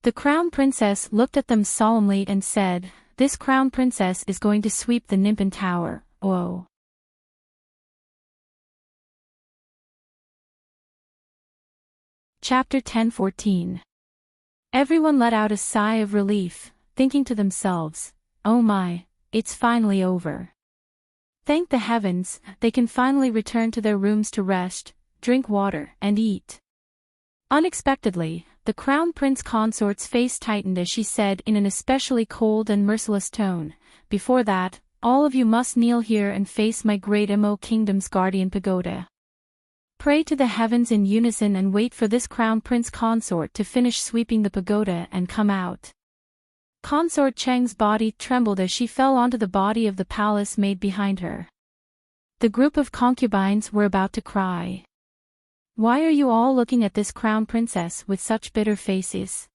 The crown princess looked at them solemnly and said, "This crown princess is going to sweep the Nimpan Tower, oh." Chapter 10:14. Everyone let out a sigh of relief, thinking to themselves, "Oh my, it's finally over. Thank the heavens, they can finally return to their rooms to rest, drink water, and eat." Unexpectedly, the crown prince consort's face tightened as she said in an especially cold and merciless tone, "Before that, all of you must kneel here and face my great Mo kingdom's guardian pagoda. Pray to the heavens in unison and wait for this crown prince consort to finish sweeping the pagoda and come out." Consort Cheng's body trembled as she fell onto the body of the palace maid behind her. The group of concubines were about to cry. "Why are you all looking at this crown princess with such bitter faces?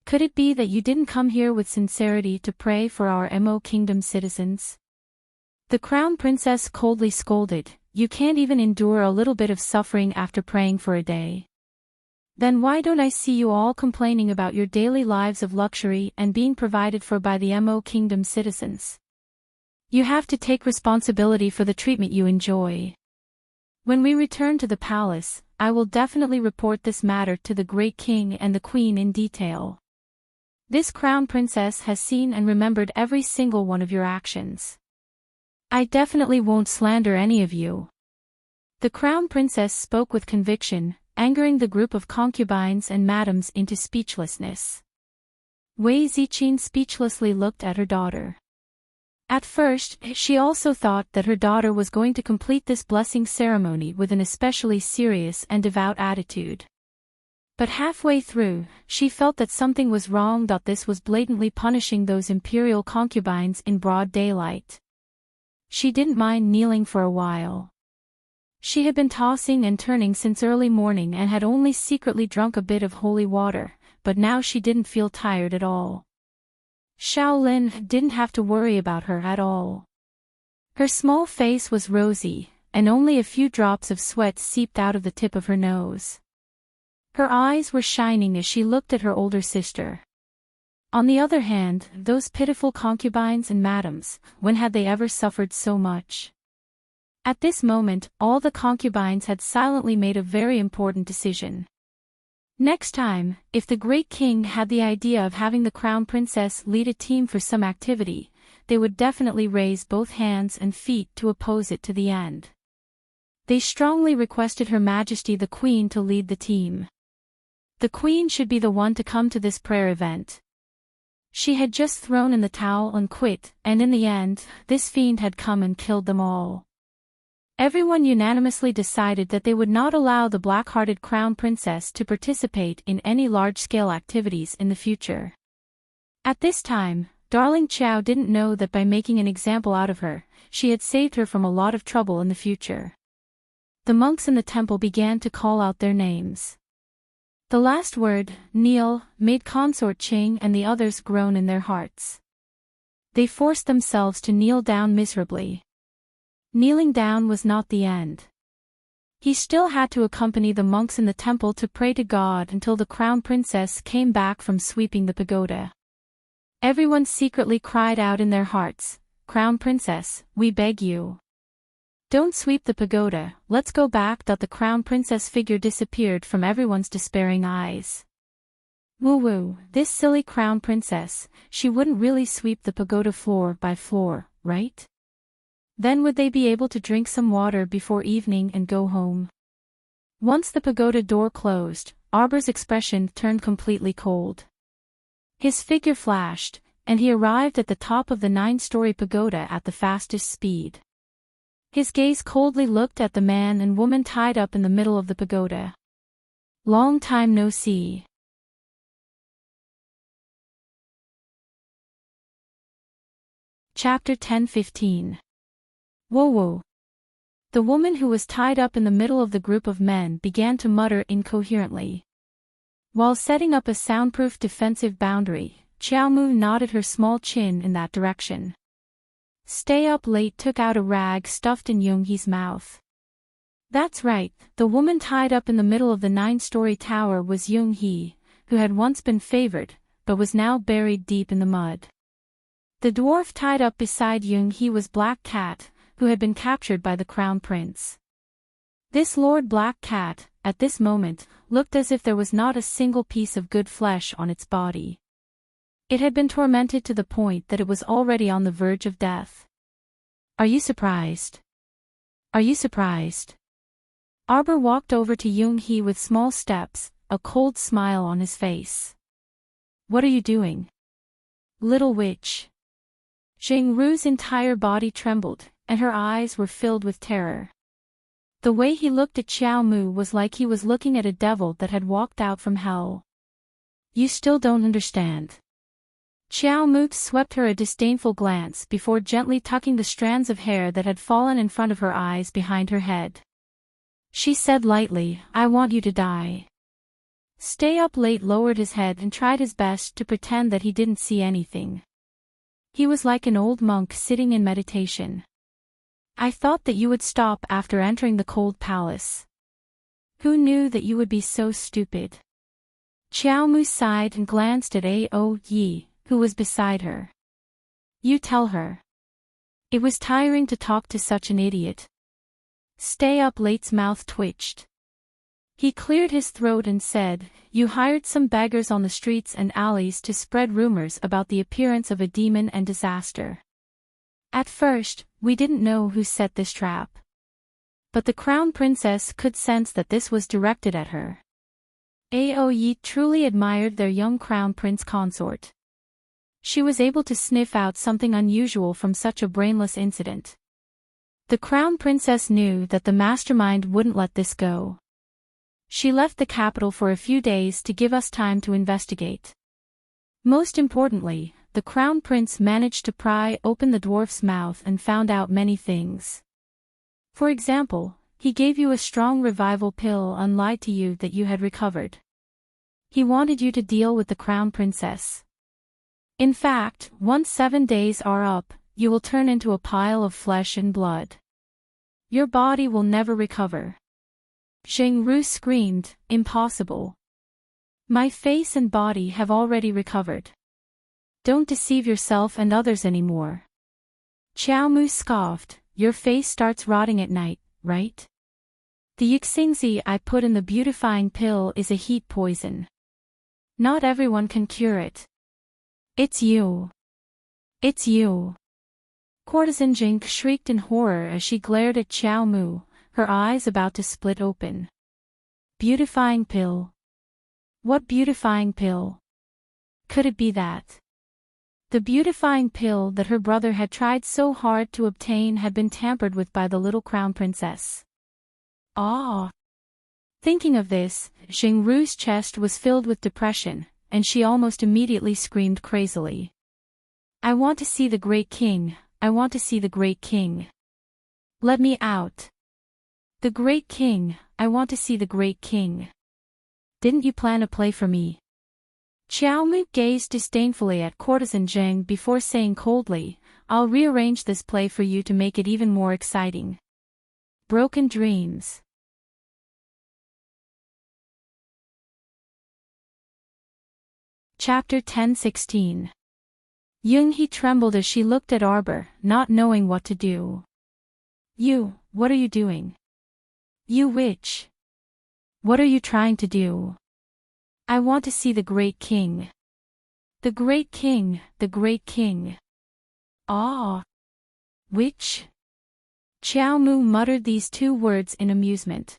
Could it be that you didn't come here with sincerity to pray for our Mo kingdom citizens?" The crown princess coldly scolded, "You can't even endure a little bit of suffering after praying for a day. Then why don't I see you all complaining about your daily lives of luxury and being provided for by the Mo kingdom citizens? You have to take responsibility for the treatment you enjoy. When we return to the palace, I will definitely report this matter to the great king and the queen in detail. This crown princess has seen and remembered every single one of your actions. I definitely won't slander any of you." The crown princess spoke with conviction, angering the group of concubines and madams into speechlessness. Wei Ziqin speechlessly looked at her daughter. At first, she also thought that her daughter was going to complete this blessing ceremony with an especially serious and devout attitude. But halfway through, she felt that something was wrong. This was blatantly punishing those imperial concubines in broad daylight. She didn't mind kneeling for a while. She had been tossing and turning since early morning and had only secretly drunk a bit of holy water, but now she didn't feel tired at all. Shaolin didn't have to worry about her at all. Her small face was rosy, and only a few drops of sweat seeped out of the tip of her nose. Her eyes were shining as she looked at her older sister. On the other hand, those pitiful concubines and madams, when had they ever suffered so much? At this moment, all the concubines had silently made a very important decision. Next time, if the Great King had the idea of having the Crown Princess lead a team for some activity, they would definitely raise both hands and feet to oppose it to the end. They strongly requested Her Majesty the Queen to lead the team. The Queen should be the one to come to this prayer event. She had just thrown in the towel and quit, and in the end, this fiend had come and killed them all. Everyone unanimously decided that they would not allow the black-hearted Crown Princess to participate in any large-scale activities in the future. At this time, Darling Chow didn't know that by making an example out of her, she had saved her from a lot of trouble in the future. The monks in the temple began to call out their names. The last word, kneel, made Consort Ching and the others groan in their hearts. They forced themselves to kneel down miserably. Kneeling down was not the end. He still had to accompany the monks in the temple to pray to God until the Crown Princess came back from sweeping the pagoda. Everyone secretly cried out in their hearts, "Crown Princess, we beg you. Don't sweep the pagoda, let's go back." The Crown Princess figure disappeared from everyone's despairing eyes. Woo-woo, this silly Crown Princess, she wouldn't really sweep the pagoda floor by floor, right? Then would they be able to drink some water before evening and go home? Once the pagoda door closed, Arbor's expression turned completely cold. His figure flashed, and he arrived at the top of the 9-story pagoda at the fastest speed. His gaze coldly looked at the man and woman tied up in the middle of the pagoda. Long time no see. Chapter 10-15. Whoa. The woman who was tied up in the middle of the group of men began to mutter incoherently. While setting up a soundproof defensive boundary, Xiao Mu nodded her small chin in that direction. Stay Up Late took out a rag stuffed in Young-hee's mouth. That's right, the woman tied up in the middle of the 9-story tower was Young-hee, who had once been favored, but was now buried deep in the mud. The dwarf tied up beside Young-hee was Black Cat, who had been captured by the Crown Prince. This Lord Black Cat, at this moment, looked as if there was not a single piece of good flesh on its body. It had been tormented to the point that it was already on the verge of death. Are you surprised? Are you surprised? Arbor walked over to Young-hee with small steps, a cold smile on his face. What are you doing? Little witch. Xingru's entire body trembled, and her eyes were filled with terror. The way he looked at Xiao Mu was like he was looking at a devil that had walked out from hell. You still don't understand. Xiao Mu swept her a disdainful glance before gently tucking the strands of hair that had fallen in front of her eyes behind her head. She said lightly, I want you to die. Stay Up Late lowered his head and tried his best to pretend that he didn't see anything. He was like an old monk sitting in meditation. I thought that you would stop after entering the cold palace. Who knew that you would be so stupid? Xiao Mu sighed and glanced at Ao Yi, who was beside her. You tell her. It was tiring to talk to such an idiot. Stay Up Late's mouth twitched. He cleared his throat and said, You hired some beggars on the streets and alleys to spread rumors about the appearance of a demon and disaster. At first, we didn't know who set this trap. But the Crown Princess could sense that this was directed at her. Ao Yi truly admired their young Crown Prince consort. She was able to sniff out something unusual from such a brainless incident. The Crown Princess knew that the mastermind wouldn't let this go. She left the capital for a few days to give us time to investigate. Most importantly, the Crown Prince managed to pry open the dwarf's mouth and found out many things. For example, he gave you a strong revival pill and lied to you that you had recovered. He wanted you to deal with the Crown Princess. In fact, once 7 days are up, you will turn into a pile of flesh and blood. Your body will never recover. Xingru screamed, Impossible. My face and body have already recovered. Don't deceive yourself and others anymore. Xiao Mu scoffed, Your face starts rotting at night, right? The Yuxingzi I put in the beautifying pill is a heat poison. Not everyone can cure it. It's you. It's you. Courtesan Jing shrieked in horror as she glared at Xiao Mu, her eyes about to split open. Beautifying pill. What beautifying pill? Could it be that? The beautifying pill that her brother had tried so hard to obtain had been tampered with by the little crown princess. Ah! Thinking of this, Xingru's chest was filled with depression, and she almost immediately screamed crazily. I want to see the great king, I want to see the great king. Let me out. The great king, I want to see the great king. Didn't you plan a play for me? Xiao Mu gazed disdainfully at Courtesan Zheng before saying coldly, I'll rearrange this play for you to make it even more exciting. Broken dreams. Chapter 10:16. Young-hee trembled as she looked at Arbor, not knowing what to do. You, what are you doing? You witch. What are you trying to do? I want to see the great king. The great king, the great king. Ah. Witch? Xiao Mu muttered these two words in amusement.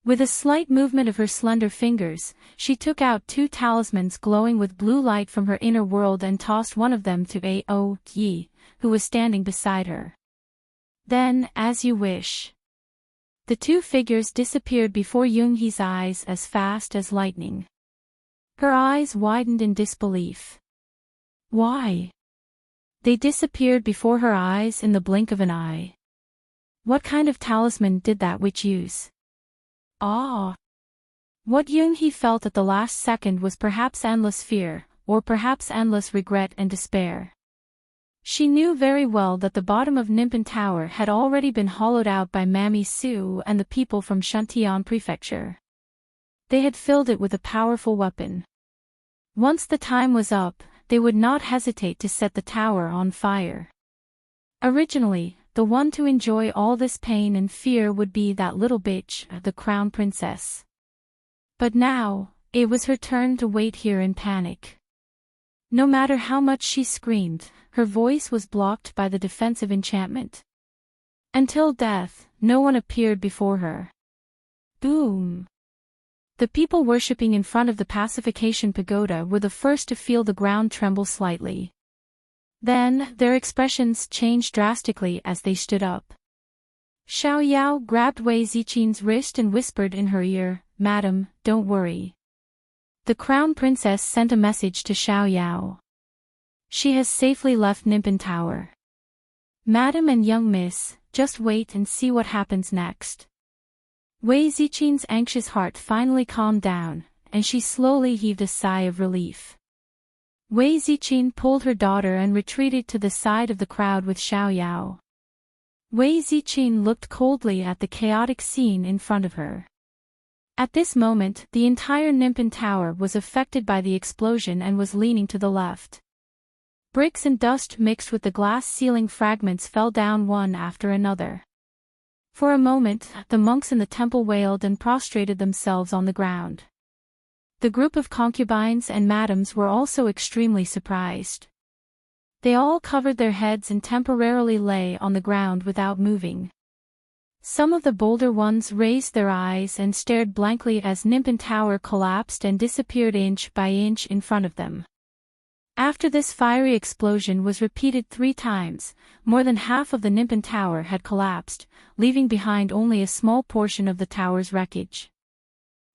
With a slight movement of her slender fingers, she took out two talismans glowing with blue light from her inner world and tossed one of them to Ao Yi, who was standing beside her. Then, as you wish. The two figures disappeared before Young-hee's eyes as fast as lightning. Her eyes widened in disbelief. Why? They disappeared before her eyes in the blink of an eye. What kind of talisman did that witch use? Ah! What Young-hee felt at the last second was perhaps endless fear, or perhaps endless regret and despair. She knew very well that the bottom of Nimpin Tower had already been hollowed out by Mammy Su and the people from Shantian Prefecture. They had filled it with a powerful weapon. Once the time was up, they would not hesitate to set the tower on fire. Originally, the one to enjoy all this pain and fear would be that little bitch, the crown princess. But now, it was her turn to wait here in panic. No matter how much she screamed, her voice was blocked by the defensive enchantment. Until death, no one appeared before her. Boom! The people worshipping in front of the pacification pagoda were the first to feel the ground tremble slightly. Then, their expressions changed drastically as they stood up. Xiao Yao grabbed Wei Zichin's wrist and whispered in her ear, Madam, don't worry. The crown princess sent a message to Xiao Yao. She has safely left Nimpin Tower. Madam and young miss, just wait and see what happens next. Wei Zichin's anxious heart finally calmed down, and she slowly heaved a sigh of relief. Wei Zichin pulled her daughter and retreated to the side of the crowd with Xiao Yao. Wei Zichin looked coldly at the chaotic scene in front of her. At this moment, the entire Nimpin Tower was affected by the explosion and was leaning to the left. Bricks and dust mixed with the glass ceiling fragments fell down one after another. For a moment, the monks in the temple wailed and prostrated themselves on the ground. The group of concubines and madams were also extremely surprised. They all covered their heads and temporarily lay on the ground without moving. Some of the bolder ones raised their eyes and stared blankly as Nimpin Tower collapsed and disappeared inch by inch in front of them. After this fiery explosion was repeated 3 times, more than half of the Nimpin Tower had collapsed, leaving behind only a small portion of the tower's wreckage.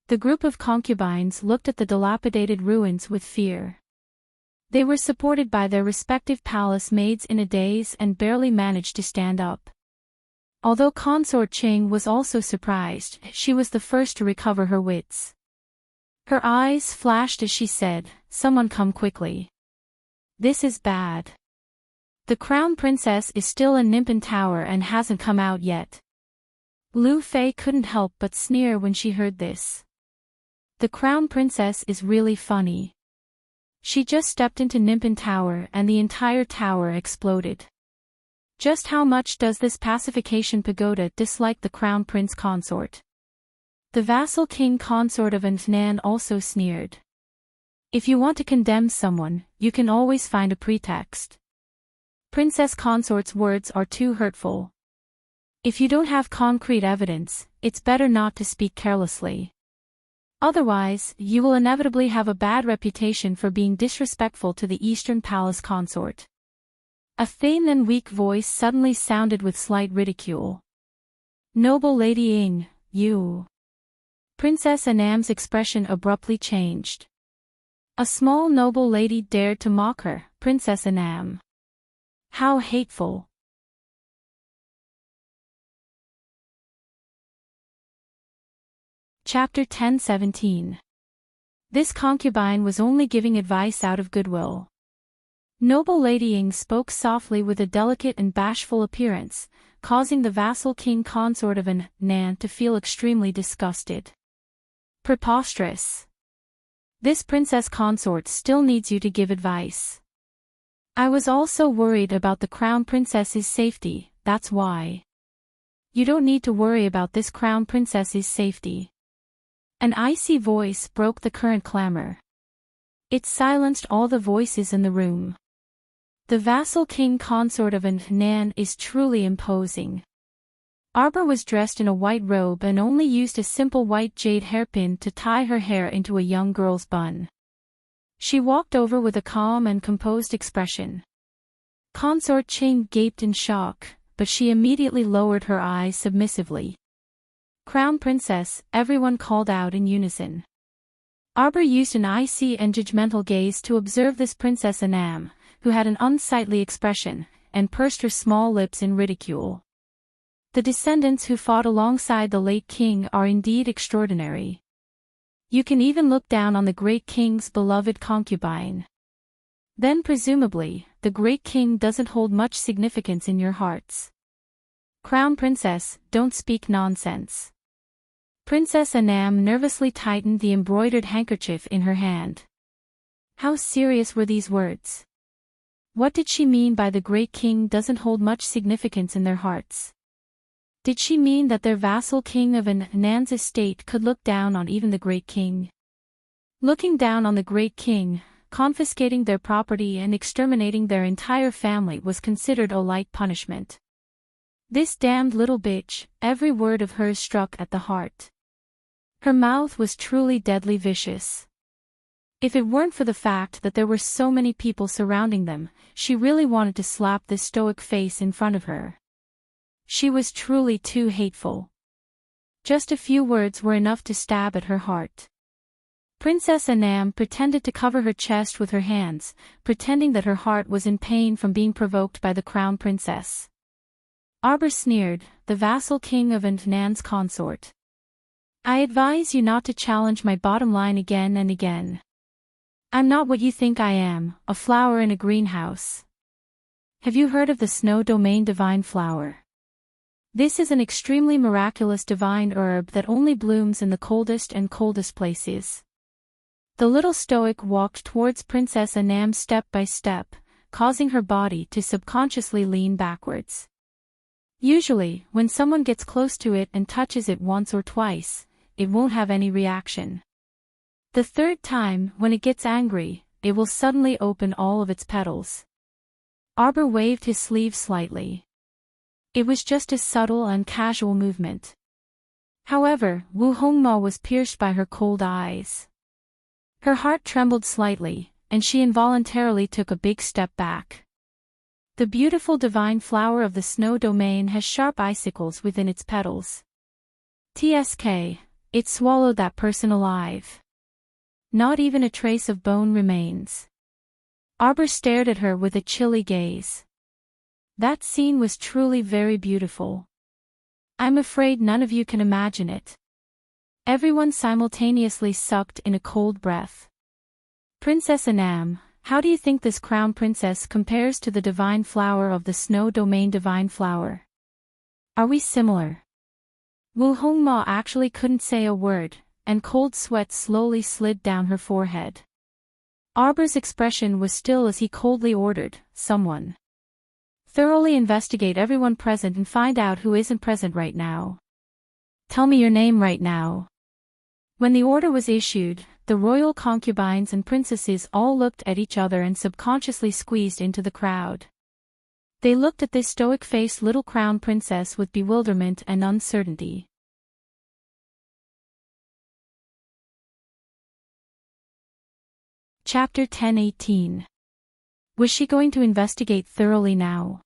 The group of concubines looked at the dilapidated ruins with fear. They were supported by their respective palace maids in a daze and barely managed to stand up. Although Consort Ching was also surprised, she was the first to recover her wits. Her eyes flashed as she said, Someone come quickly. This is bad. The crown princess is still in Nimpin Tower and hasn't come out yet. Lu Fei couldn't help but sneer when she heard this. The crown princess is really funny. She just stepped into Nimpin Tower and the entire tower exploded. Just how much does this pacification pagoda dislike the crown prince consort? The vassal king consort of Nan also sneered. If you want to condemn someone, you can always find a pretext. Princess consort's words are too hurtful. If you don't have concrete evidence, it's better not to speak carelessly. Otherwise, you will inevitably have a bad reputation for being disrespectful to the Eastern Palace consort. A thin and weak voice suddenly sounded with slight ridicule. Noble Lady Ying, you. Princess Anam's expression abruptly changed. A small noble lady dared to mock her, Princess Anam. How hateful. Chapter 10:17. This concubine was only giving advice out of goodwill. Noble Lady Ying spoke softly with a delicate and bashful appearance, causing the vassal king consort of Nan to feel extremely disgusted. Preposterous. This princess consort still needs you to give advice. I was also worried about the crown princess's safety, that's why. You don't need to worry about this crown princess's safety. An icy voice broke the current clamor. It silenced all the voices in the room. The vassal king consort of Nan is truly imposing. Arbor was dressed in a white robe and only used a simple white jade hairpin to tie her hair into a young girl's bun. She walked over with a calm and composed expression. Consort Ching gaped in shock, but she immediately lowered her eyes submissively. Crown Princess, everyone called out in unison. Arbor used an icy and judgmental gaze to observe this Princess Anam, who had an unsightly expression, and pursed her small lips in ridicule. The descendants who fought alongside the late king are indeed extraordinary. You can even look down on the great king's beloved concubine. Then presumably, the great king doesn't hold much significance in your hearts. Crown Princess, don't speak nonsense. Princess Anam nervously tightened the embroidered handkerchief in her hand. How serious were these words? What did she mean by the great king doesn't hold much significance in their hearts? Did she mean that their vassal king of Nan's estate could look down on even the great king? Looking down on the great king, confiscating their property and exterminating their entire family was considered a light punishment. This damned little bitch, every word of hers struck at the heart. Her mouth was truly deadly vicious. If it weren't for the fact that there were so many people surrounding them, she really wanted to slap this stoic face in front of her. She was truly too hateful. Just a few words were enough to stab at her heart. Princess Anam pretended to cover her chest with her hands, pretending that her heart was in pain from being provoked by the crown princess. Arbor sneered, the vassal king of Nan's consort. I advise you not to challenge my bottom line again and again. I'm not what you think I am, a flower in a greenhouse. Have you heard of the snow domain divine flower? This is an extremely miraculous divine herb that only blooms in the coldest and coldest places. The little stoic walked towards Princess Anam step by step, causing her body to subconsciously lean backwards. Usually, when someone gets close to it and touches it once or twice, it won't have any reaction. The third time, when it gets angry, it will suddenly open all of its petals. Arbor waved his sleeve slightly. It was just a subtle and casual movement. However, Wu Hongma was pierced by her cold eyes. Her heart trembled slightly, and she involuntarily took a big step back. The beautiful divine flower of the snow domain has sharp icicles within its petals. TSK, it swallowed that person alive. Not even a trace of bone remains. Arbor stared at her with a chilly gaze. That scene was truly very beautiful. I'm afraid none of you can imagine it. Everyone simultaneously sucked in a cold breath. Princess Anam, how do you think this crown princess compares to the divine flower of the snow domain divine flower? Are we similar? Wu Hongma actually couldn't say a word, and cold sweat slowly slid down her forehead. Arbor's expression was still as he coldly ordered, someone. Thoroughly investigate everyone present and find out who isn't present right now. Tell me your name right now. When the order was issued, the royal concubines and princesses all looked at each other and subconsciously squeezed into the crowd. They looked at this stoic-faced little crown princess with bewilderment and uncertainty. Chapter 10:18. Was she going to investigate thoroughly now?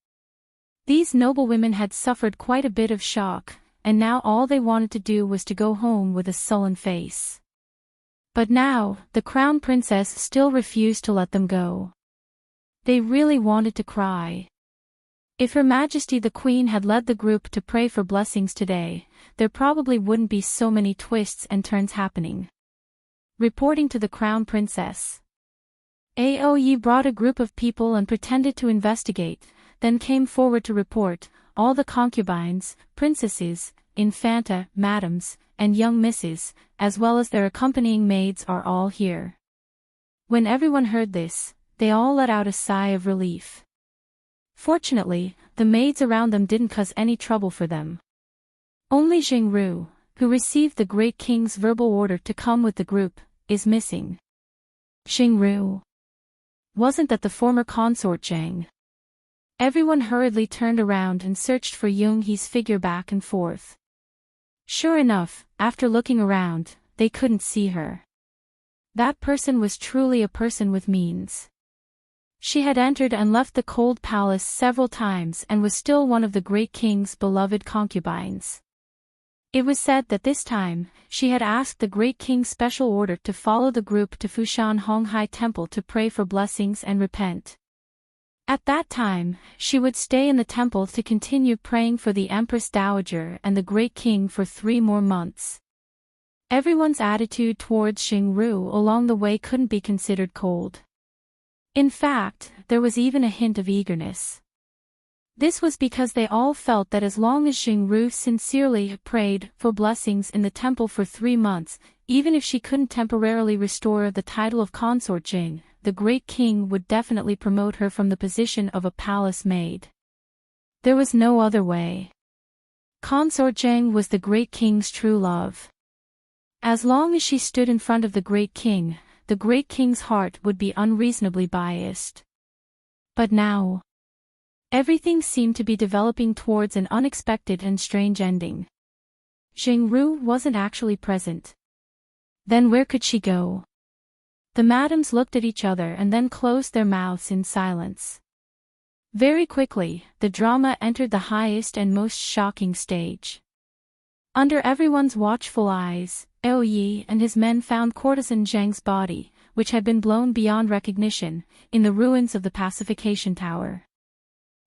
These noble women had suffered quite a bit of shock, and now all they wanted to do was to go home with a sullen face. But now, the crown princess still refused to let them go. They really wanted to cry. If Her Majesty the Queen had led the group to pray for blessings today, there probably wouldn't be so many twists and turns happening. Reporting to the crown princess. Aoye brought a group of people and pretended to investigate, then came forward to report, all the concubines, princesses, infanta, madams, and young misses, as well as their accompanying maids are all here. When everyone heard this, they all let out a sigh of relief. Fortunately, the maids around them didn't cause any trouble for them. Only Jingru, who received the great king's verbal order to come with the group, is missing. Jingru. Wasn't that the former consort Zhang? Everyone hurriedly turned around and searched for Yoonhee's figure back and forth. Sure enough, after looking around, they couldn't see her. That person was truly a person with means. She had entered and left the cold palace several times and was still one of the great king's beloved concubines. It was said that this time, she had asked the great king's special order to follow the group to Fushan Honghai Temple to pray for blessings and repent. At that time, she would stay in the temple to continue praying for the Empress Dowager and the great king for 3 more months. Everyone's attitude towards Jingru along the way couldn't be considered cold. In fact, there was even a hint of eagerness. This was because they all felt that as long as Jingru sincerely prayed for blessings in the temple for 3 months, even if she couldn't temporarily restore the title of consort Jing, the great king would definitely promote her from the position of a palace maid. There was no other way. Consort Jing was the great king's true love. As long as she stood in front of the great king's heart would be unreasonably biased. But now, everything seemed to be developing towards an unexpected and strange ending. Jingru wasn't actually present. Then where could she go? The madams looked at each other and then closed their mouths in silence. Very quickly, the drama entered the highest and most shocking stage. Under everyone's watchful eyes, Aoye and his men found courtesan Zhang's body, which had been blown beyond recognition, in the ruins of the pacification tower.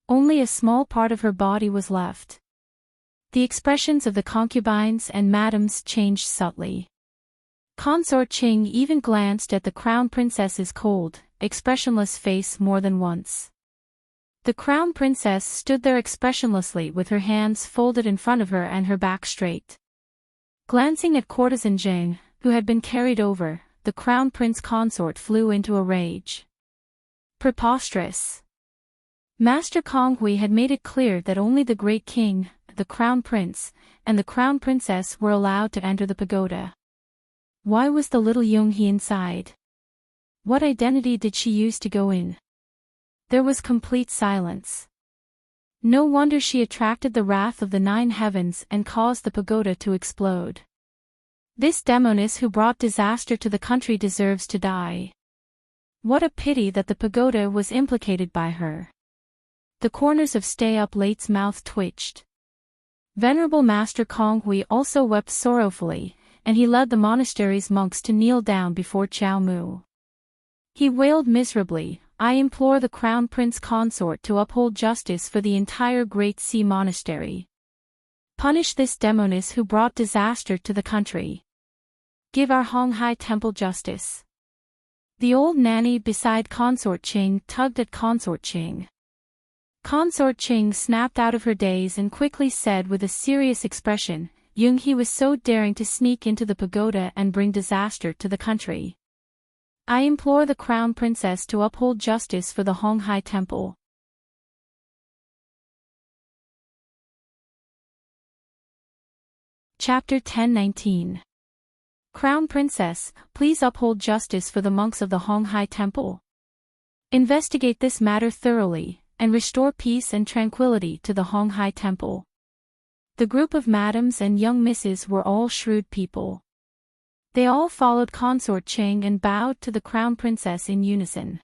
Only a small part of her body was left. The expressions of the concubines and madams changed subtly. Consort Qing even glanced at the crown princess's cold, expressionless face more than once. The crown princess stood there expressionlessly with her hands folded in front of her and her back straight. Glancing at courtesan Zhang, who had been carried over, the crown prince consort flew into a rage. Preposterous. Master Konghui had made it clear that only the great king, the crown prince, and the crown princess were allowed to enter the pagoda. Why was the little Yoonghee inside? What identity did she use to go in? There was complete silence. No wonder she attracted the wrath of the 9 heavens and caused the pagoda to explode. This demoness who brought disaster to the country deserves to die. What a pity that the pagoda was implicated by her. The corners of Stay Up Late's mouth twitched. Venerable Master Konghui also wept sorrowfully, and he led the monastery's monks to kneel down before Chao Mu. He wailed miserably, "I implore the crown prince consort to uphold justice for the entire Great Sea Monastery. Punish this demoness who brought disaster to the country. Give our Honghai temple justice." The old nanny beside Consort Qing tugged at Consort Qing. Consort Qing snapped out of her daze and quickly said with a serious expression, "Yoonghee was so daring to sneak into the pagoda and bring disaster to the country. I implore the crown princess to uphold justice for the Honghai temple." Chapter 1019. Crown Princess, please uphold justice for the monks of the Honghai Temple. Investigate this matter thoroughly, and restore peace and tranquility to the Honghai Temple. The group of madams and young misses were all shrewd people. They all followed Consort Cheng and bowed to the Crown Princess in unison.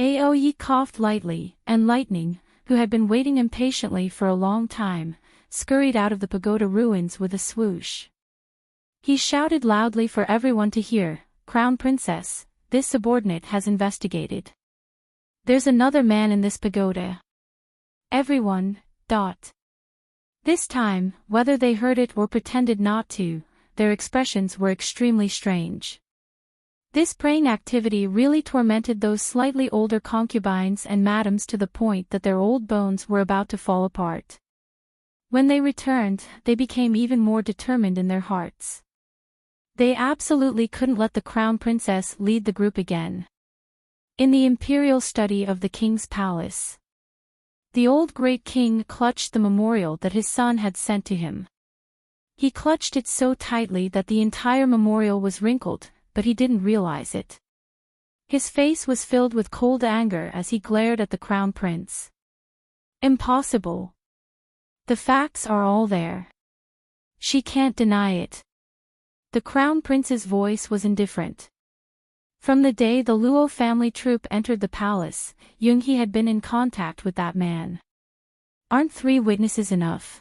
Aoyi coughed lightly, and Lightning, who had been waiting impatiently for a long time, scurried out of the pagoda ruins with a swoosh. He shouted loudly for everyone to hear, "Crown Princess, this subordinate has investigated. There's another man in this pagoda." Everyone, This time, whether they heard it or pretended not to, their expressions were extremely strange. This praying activity really tormented those slightly older concubines and madams to the point that their old bones were about to fall apart. When they returned, they became even more determined in their hearts. They absolutely couldn't let the Crown Princess lead the group again. In the imperial study of the king's palace, the old great king clutched the memorial that his son had sent to him. He clutched it so tightly that the entire memorial was wrinkled, but he didn't realize it. His face was filled with cold anger as he glared at the Crown Prince. Impossible. The facts are all there. She can't deny it. The Crown Prince's voice was indifferent. From the day the Luo family troupe entered the palace, Yoonghee had been in contact with that man. Aren't 3 witnesses enough?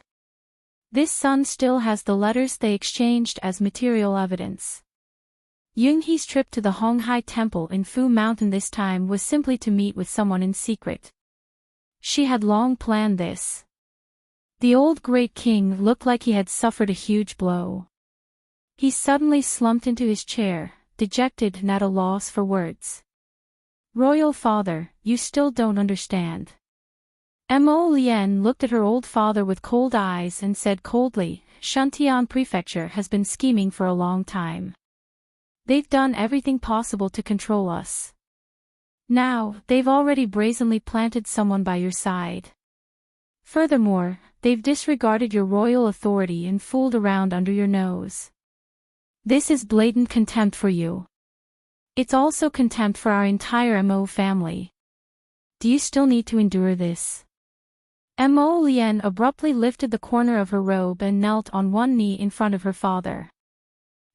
This son still has the letters they exchanged as material evidence. Yoonghee's trip to the Honghai Temple in Fu Mountain this time was simply to meet with someone in secret. She had long planned this. The old great king looked like he had suffered a huge blow. He suddenly slumped into his chair, dejected and at a loss for words. "Royal father, you still don't understand." Mo Lien looked at her old father with cold eyes and said coldly, "Shantian Prefecture has been scheming for a long time. They've done everything possible to control us. Now, they've already brazenly planted someone by your side. Furthermore, they've disregarded your royal authority and fooled around under your nose. This is blatant contempt for you. It's also contempt for our entire Mo family. Do you still need to endure this?" Mo Lien abruptly lifted the corner of her robe and knelt on one knee in front of her father.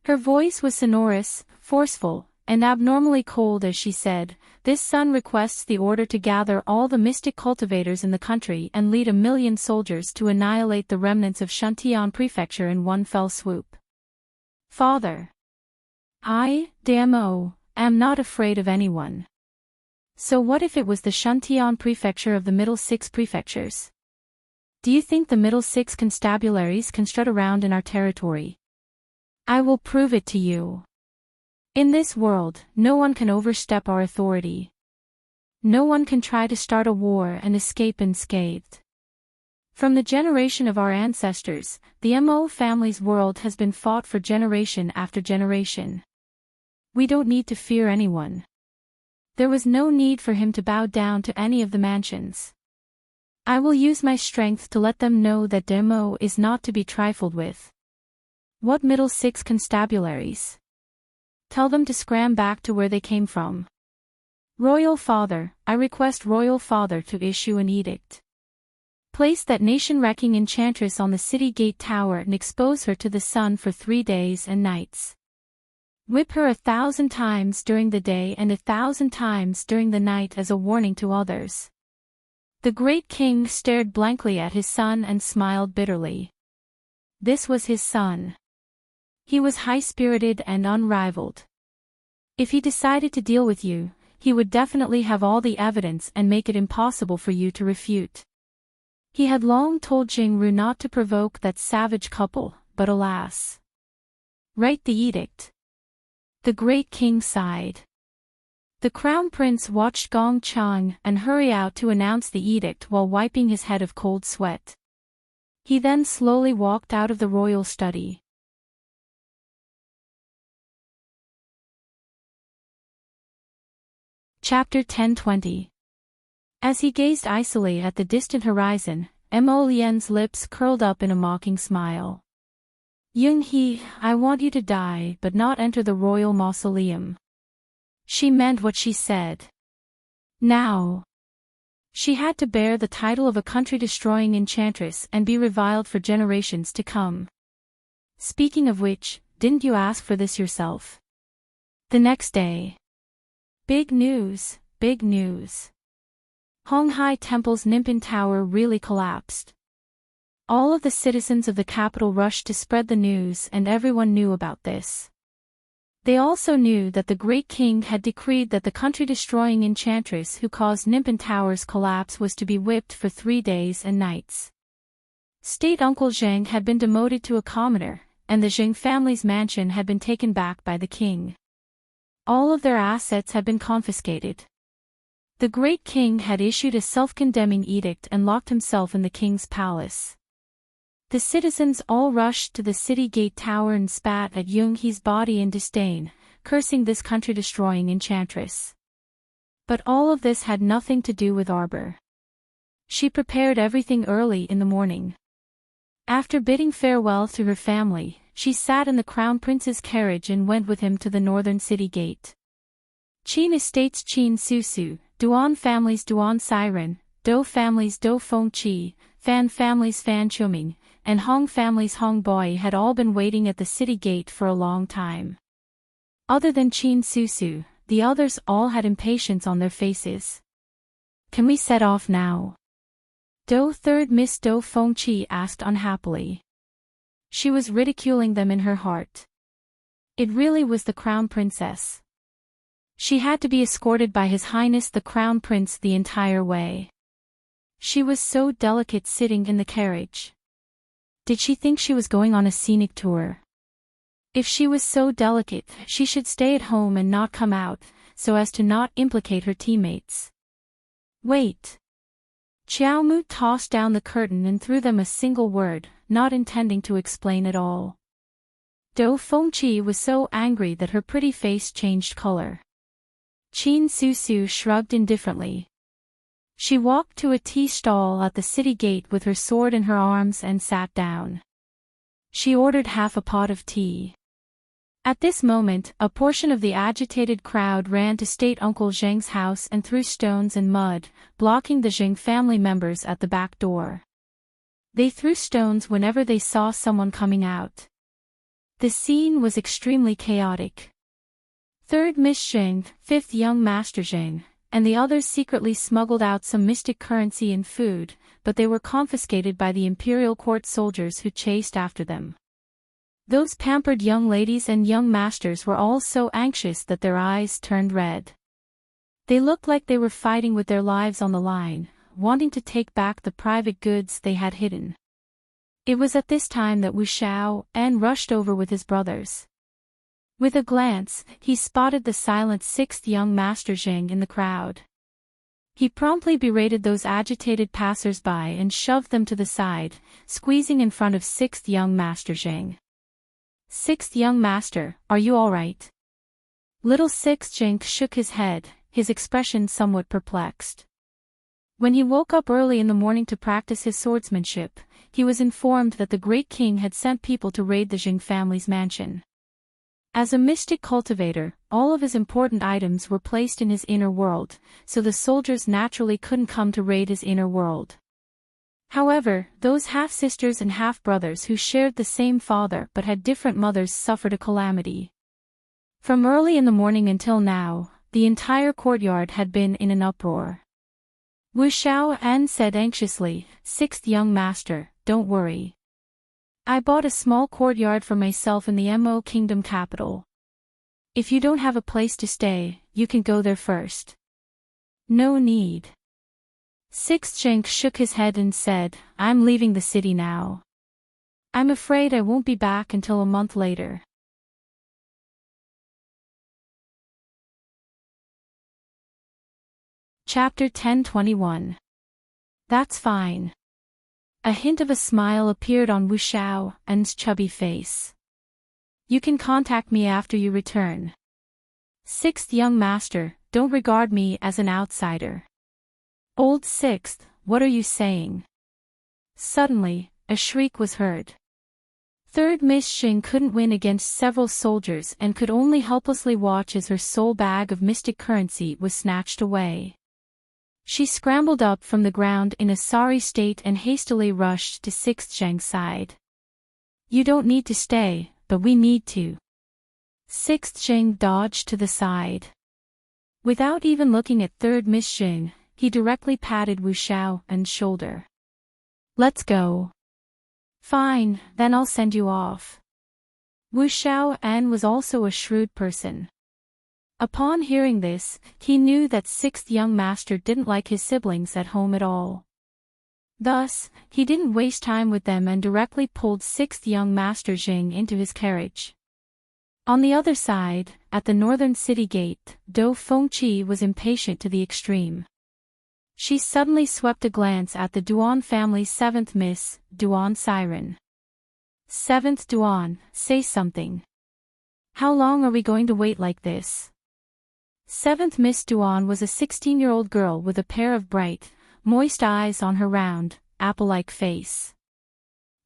Her voice was sonorous, forceful, and abnormally cold as she said, "This son requests the order to gather all the mystic cultivators in the country and lead 1,000,000 soldiers to annihilate the remnants of Shantian Prefecture in one fell swoop." "Father, I, Damo, am not afraid of anyone. So what if it was the Shantian Prefecture of the Middle 6 prefectures? Do you think the Middle 6 constabularies can strut around in our territory? I will prove it to you. In this world, no one can overstep our authority. No one can try to start a war and escape unscathed. From the generation of our ancestors, the Mo family's world has been fought for generation after generation. We don't need to fear anyone." There was no need for him to bow down to any of the mansions. "I will use my strength to let them know that Demo is not to be trifled with." "What Middle 6 constabularies? Tell them to scram back to where they came from." "Royal Father, I request Royal Father to issue an edict. Place that nation-wrecking enchantress on the city gate tower and expose her to the sun for 3 days and nights. Whip her 1,000 times during the day and 1,000 times during the night as a warning to others." The great king stared blankly at his son and smiled bitterly. This was his son. He was high-spirited and unrivaled. If he decided to deal with you, he would definitely have all the evidence and make it impossible for you to refute. He had long told Jingru not to provoke that savage couple, but alas. "Write the edict." The great king sighed. The crown prince watched Gong Chang and hurry out to announce the edict while wiping his head of cold sweat. He then slowly walked out of the royal study. Chapter 1020. As he gazed icily at the distant horizon, Mo Lien's lips curled up in a mocking smile. Young-hee, I want you to die but not enter the royal mausoleum. She meant what she said. Now. She had to bear the title of a country-destroying enchantress and be reviled for generations to come. Speaking of which, didn't you ask for this yourself? The next day. Big news, big news. Honghai Temple's Nimpin Tower really collapsed. All of the citizens of the capital rushed to spread the news and everyone knew about this. They also knew that the great king had decreed that the country-destroying enchantress who caused Nimpin Tower's collapse was to be whipped for 3 days and nights. State Uncle Zheng had been demoted to a commoner, and the Zheng family's mansion had been taken back by the king. All of their assets had been confiscated. The great king had issued a self-condemning edict and locked himself in the king's palace. The citizens all rushed to the city gate tower and spat at Young-hee's body in disdain, cursing this country-destroying enchantress. But all of this had nothing to do with Arbor. She prepared everything early in the morning. After bidding farewell to her family, she sat in the crown prince's carriage and went with him to the northern city gate. Qin estates Qin Susu, Duan families Duan Siren, Do families Do Feng Qi, Fan families Fan Chuming, and Hong families Hong Boi had all been waiting at the city gate for a long time. Other than Qin Susu, the others all had impatience on their faces. Can we set off now? Do third Miss Do Feng Qi asked unhappily. She was ridiculing them in her heart. It really was the crown princess. She had to be escorted by His Highness the Crown Prince the entire way. She was so delicate sitting in the carriage. Did she think she was going on a scenic tour? If she was so delicate, she should stay at home and not come out, so as to not implicate her teammates. Wait. Xiao Mu tossed down the curtain and threw them a single word, not intending to explain at all. Do Fengqi was so angry that her pretty face changed color. Qin Susu shrugged indifferently. She walked to a tea stall at the city gate with her sword in her arms and sat down. She ordered half a pot of tea. At this moment, a portion of the agitated crowd ran to State Uncle Zheng's house and threw stones and mud, blocking the Zheng family members at the back door. They threw stones whenever they saw someone coming out. The scene was extremely chaotic. Third Miss Zheng, fifth young Master Zheng, and the others secretly smuggled out some mystic currency and food, but they were confiscated by the imperial court soldiers who chased after them. Those pampered young ladies and young masters were all so anxious that their eyes turned red. They looked like they were fighting with their lives on the line, wanting to take back the private goods they had hidden. It was at this time that Wu Xiao and rushed over with his brothers. With a glance, he spotted the silent sixth young Master Zheng in the crowd. He promptly berated those agitated passers-by and shoved them to the side, squeezing in front of sixth young Master Zheng. Sixth young master, are you all right? Little sixth Zheng shook his head, his expression somewhat perplexed. When he woke up early in the morning to practice his swordsmanship, he was informed that the great king had sent people to raid the Zheng family's mansion. As a mystic cultivator, all of his important items were placed in his inner world, so the soldiers naturally couldn't come to raid his inner world. However, those half-sisters and half-brothers who shared the same father but had different mothers suffered a calamity. From early in the morning until now, the entire courtyard had been in an uproar. Wu Xiaoan said anxiously, "Sixth young master, don't worry. I bought a small courtyard for myself in the Mo Kingdom capital. If you don't have a place to stay, you can go there first." "No need." Sixth Zheng shook his head and said, "I'm leaving the city now. I'm afraid I won't be back until a month later." Chapter 10:21. That's fine. A hint of a smile appeared on Wu Xiao's chubby face. "You can contact me after you return. Sixth young master, don't regard me as an outsider." "Old Sixth, what are you saying?" Suddenly, a shriek was heard. Third Miss Xing couldn't win against several soldiers and could only helplessly watch as her sole bag of mystic currency was snatched away. She scrambled up from the ground in a sorry state and hastily rushed to Sixth Zheng's side. "You don't need to stay, but we need to." Sixth Zheng dodged to the side. Without even looking at Third Miss Xing, he directly patted Wu Xiao on the shoulder. "Let's go." "Fine, then I'll send you off." Wu Xiao was also a shrewd person. Upon hearing this, he knew that Sixth Young Master didn't like his siblings at home at all. Thus, he didn't waste time with them and directly pulled Sixth Young Master Jing into his carriage. On the other side, at the northern city gate, Dou Fengqi was impatient to the extreme. She suddenly swept a glance at the Duan family's seventh Miss, Duan Siren. "Seventh Duan, say something. How long are we going to wait like this?" Seventh Miss Duan was a 16-year-old girl with a pair of bright, moist eyes on her round, apple-like face.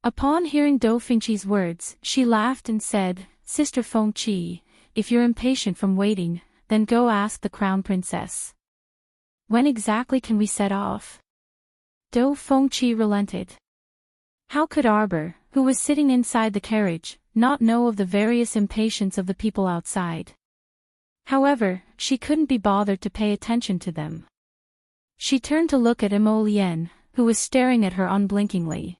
Upon hearing Dou Fengqi's words, she laughed and said, "Sister Fengqi, if you're impatient from waiting, then go ask the Crown Princess. When exactly can we set off?" Dou Fengqi relented. How could Arbor, who was sitting inside the carriage, not know of the various impatience of the people outside? However, she couldn't be bothered to pay attention to them. She turned to look at Imo Lien, who was staring at her unblinkingly.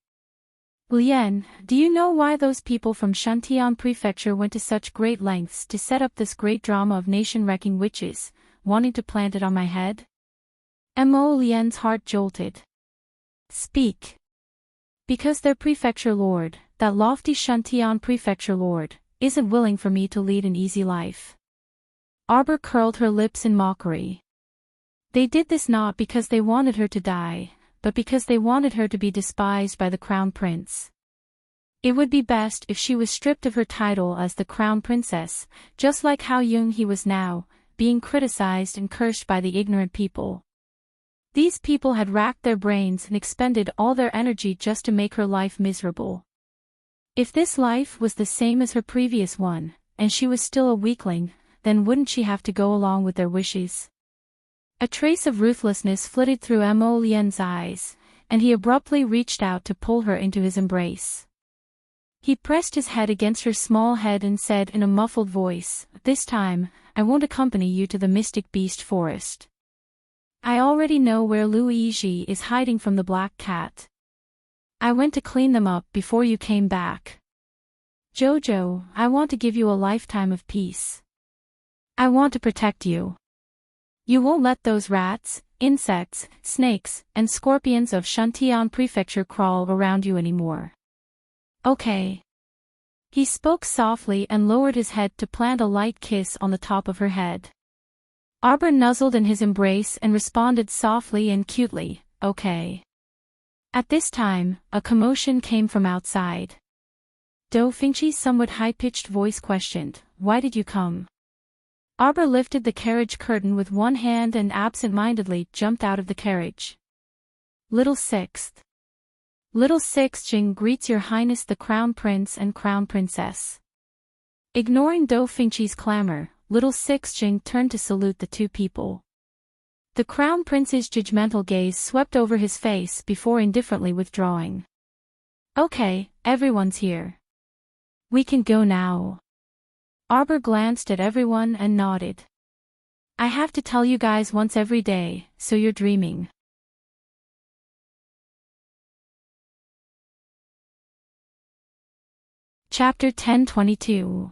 "Lien, do you know why those people from Shantian Prefecture went to such great lengths to set up this great drama of nation-wrecking witches, wanting to plant it on my head?" Imo Lien's heart jolted. "Speak." "Because their prefecture lord, that lofty Shantian Prefecture lord, isn't willing for me to lead an easy life." Arbor curled her lips in mockery. "They did this not because they wanted her to die, but because they wanted her to be despised by the Crown Prince. It would be best if she was stripped of her title as the Crown Princess, just like how young he was now, being criticized and cursed by the ignorant people. These people had racked their brains and expended all their energy just to make her life miserable. If this life was the same as her previous one, and she was still a weakling, then wouldn't she have to go along with their wishes?" A trace of ruthlessness flitted through Imo Lien's eyes, and he abruptly reached out to pull her into his embrace. He pressed his head against her small head and said in a muffled voice, "This time, I won't accompany you to the Mystic Beast Forest. I already know where Luigi is hiding from the Black Cat. I went to clean them up before you came back. Jojo, I want to give you a lifetime of peace. I want to protect you. You won't let those rats, insects, snakes, and scorpions of Shantian Prefecture crawl around you anymore. Okay." He spoke softly and lowered his head to plant a light kiss on the top of her head. Arbor nuzzled in his embrace and responded softly and cutely, "Okay." At this time, a commotion came from outside. Dou Fengqi's somewhat high-pitched voice questioned, "Why did you come?" Arbor lifted the carriage curtain with one hand and absent-mindedly jumped out of the carriage. "Little Sixth. Little Sixth Jing greets your highness the Crown Prince and Crown Princess." Ignoring Dou Fengqi's clamor, Little Sixth Jing turned to salute the two people. The Crown Prince's judgmental gaze swept over his face before indifferently withdrawing. "Okay, everyone's here. We can go now." Arbor glanced at everyone and nodded. "I have to tell you guys once every day, so you're dreaming." Chapter 1022.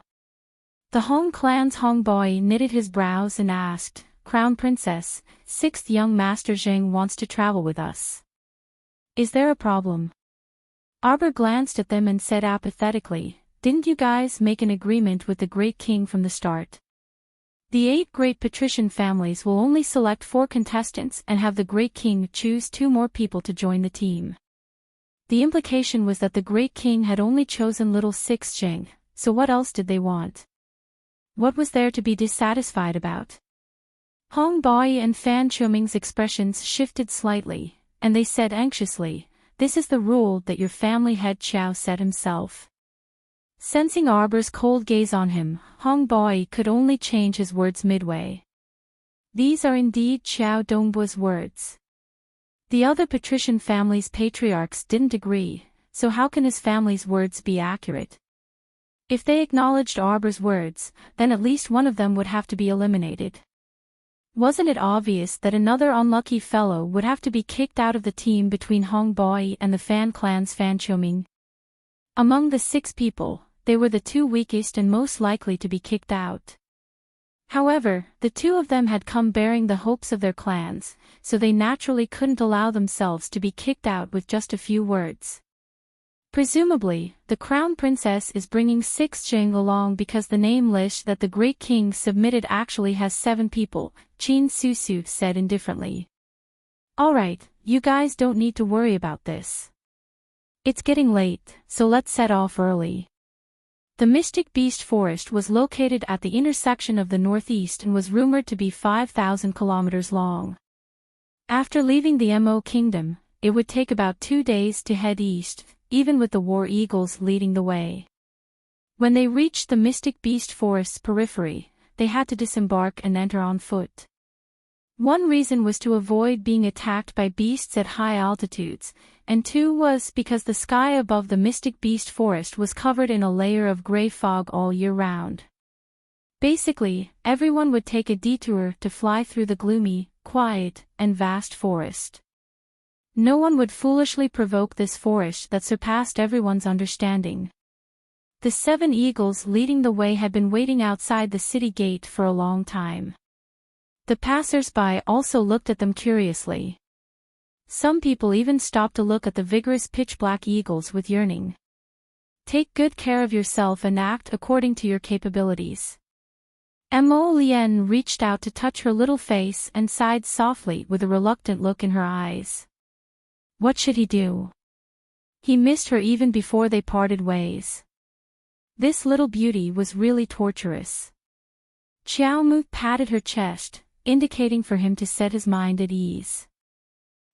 The Hong clan's Hong boy knitted his brows and asked, "Crown Princess, Sixth Young Master Zheng wants to travel with us. Is there a problem?" Arbor glanced at them and said apathetically, "Didn't you guys make an agreement with the Great King from the start? The 8 great patrician families will only select 4 contestants and have the Great King choose 2 more people to join the team. The implication was that the Great King had only chosen Little Sixth Jing, so what else did they want? What was there to be dissatisfied about?" Hong Bai and Fan Chuming's expressions shifted slightly, and they said anxiously, "This is the rule that your family head Xiao set himself. Sensing Arbor's cold gaze on him, Hong Boi could only change his words midway. These are indeed Xiao Dongbu's words. The other patrician family's patriarchs didn't agree, so how can his family's words be accurate? If they acknowledged Arbor's words, then at least one of them would have to be eliminated. Wasn't it obvious that another unlucky fellow would have to be kicked out of the team between Hong Boi and the Fan clan's Fan Qiuming? Among the 6 people, they were the 2 weakest and most likely to be kicked out. However, the 2 of them had come bearing the hopes of their clans, so they naturally couldn't allow themselves to be kicked out with just a few words. Presumably, the crown princess is bringing 6 Jing along because the name list that the great king submitted actually has 7 people, Qin Susu said indifferently. Alright, you guys don't need to worry about this. It's getting late, so let's set off early. The Mystic Beast Forest was located at the intersection of the northeast and was rumored to be 5,000 kilometers long. After leaving the Mo Kingdom, it would take about 2 days to head east, even with the War Eagles leading the way. When they reached the Mystic Beast Forest's periphery, they had to disembark and enter on foot. One reason was to avoid being attacked by beasts at high altitudes, and 2 was because the sky above the Mystic Beast Forest was covered in a layer of gray fog all year round. Basically, everyone would take a detour to fly through the gloomy, quiet, and vast forest. No one would foolishly provoke this forest that surpassed everyone's understanding. The 7 eagles leading the way had been waiting outside the city gate for a long time. The passers-by also looked at them curiously. Some people even stopped to look at the vigorous pitch-black eagles with yearning. Take good care of yourself and act according to your capabilities. Mo Lien reached out to touch her little face and sighed softly with a reluctant look in her eyes. What should he do? He missed her even before they parted ways. This little beauty was really torturous. Xiao Mu patted her chest, indicating for him to set his mind at ease.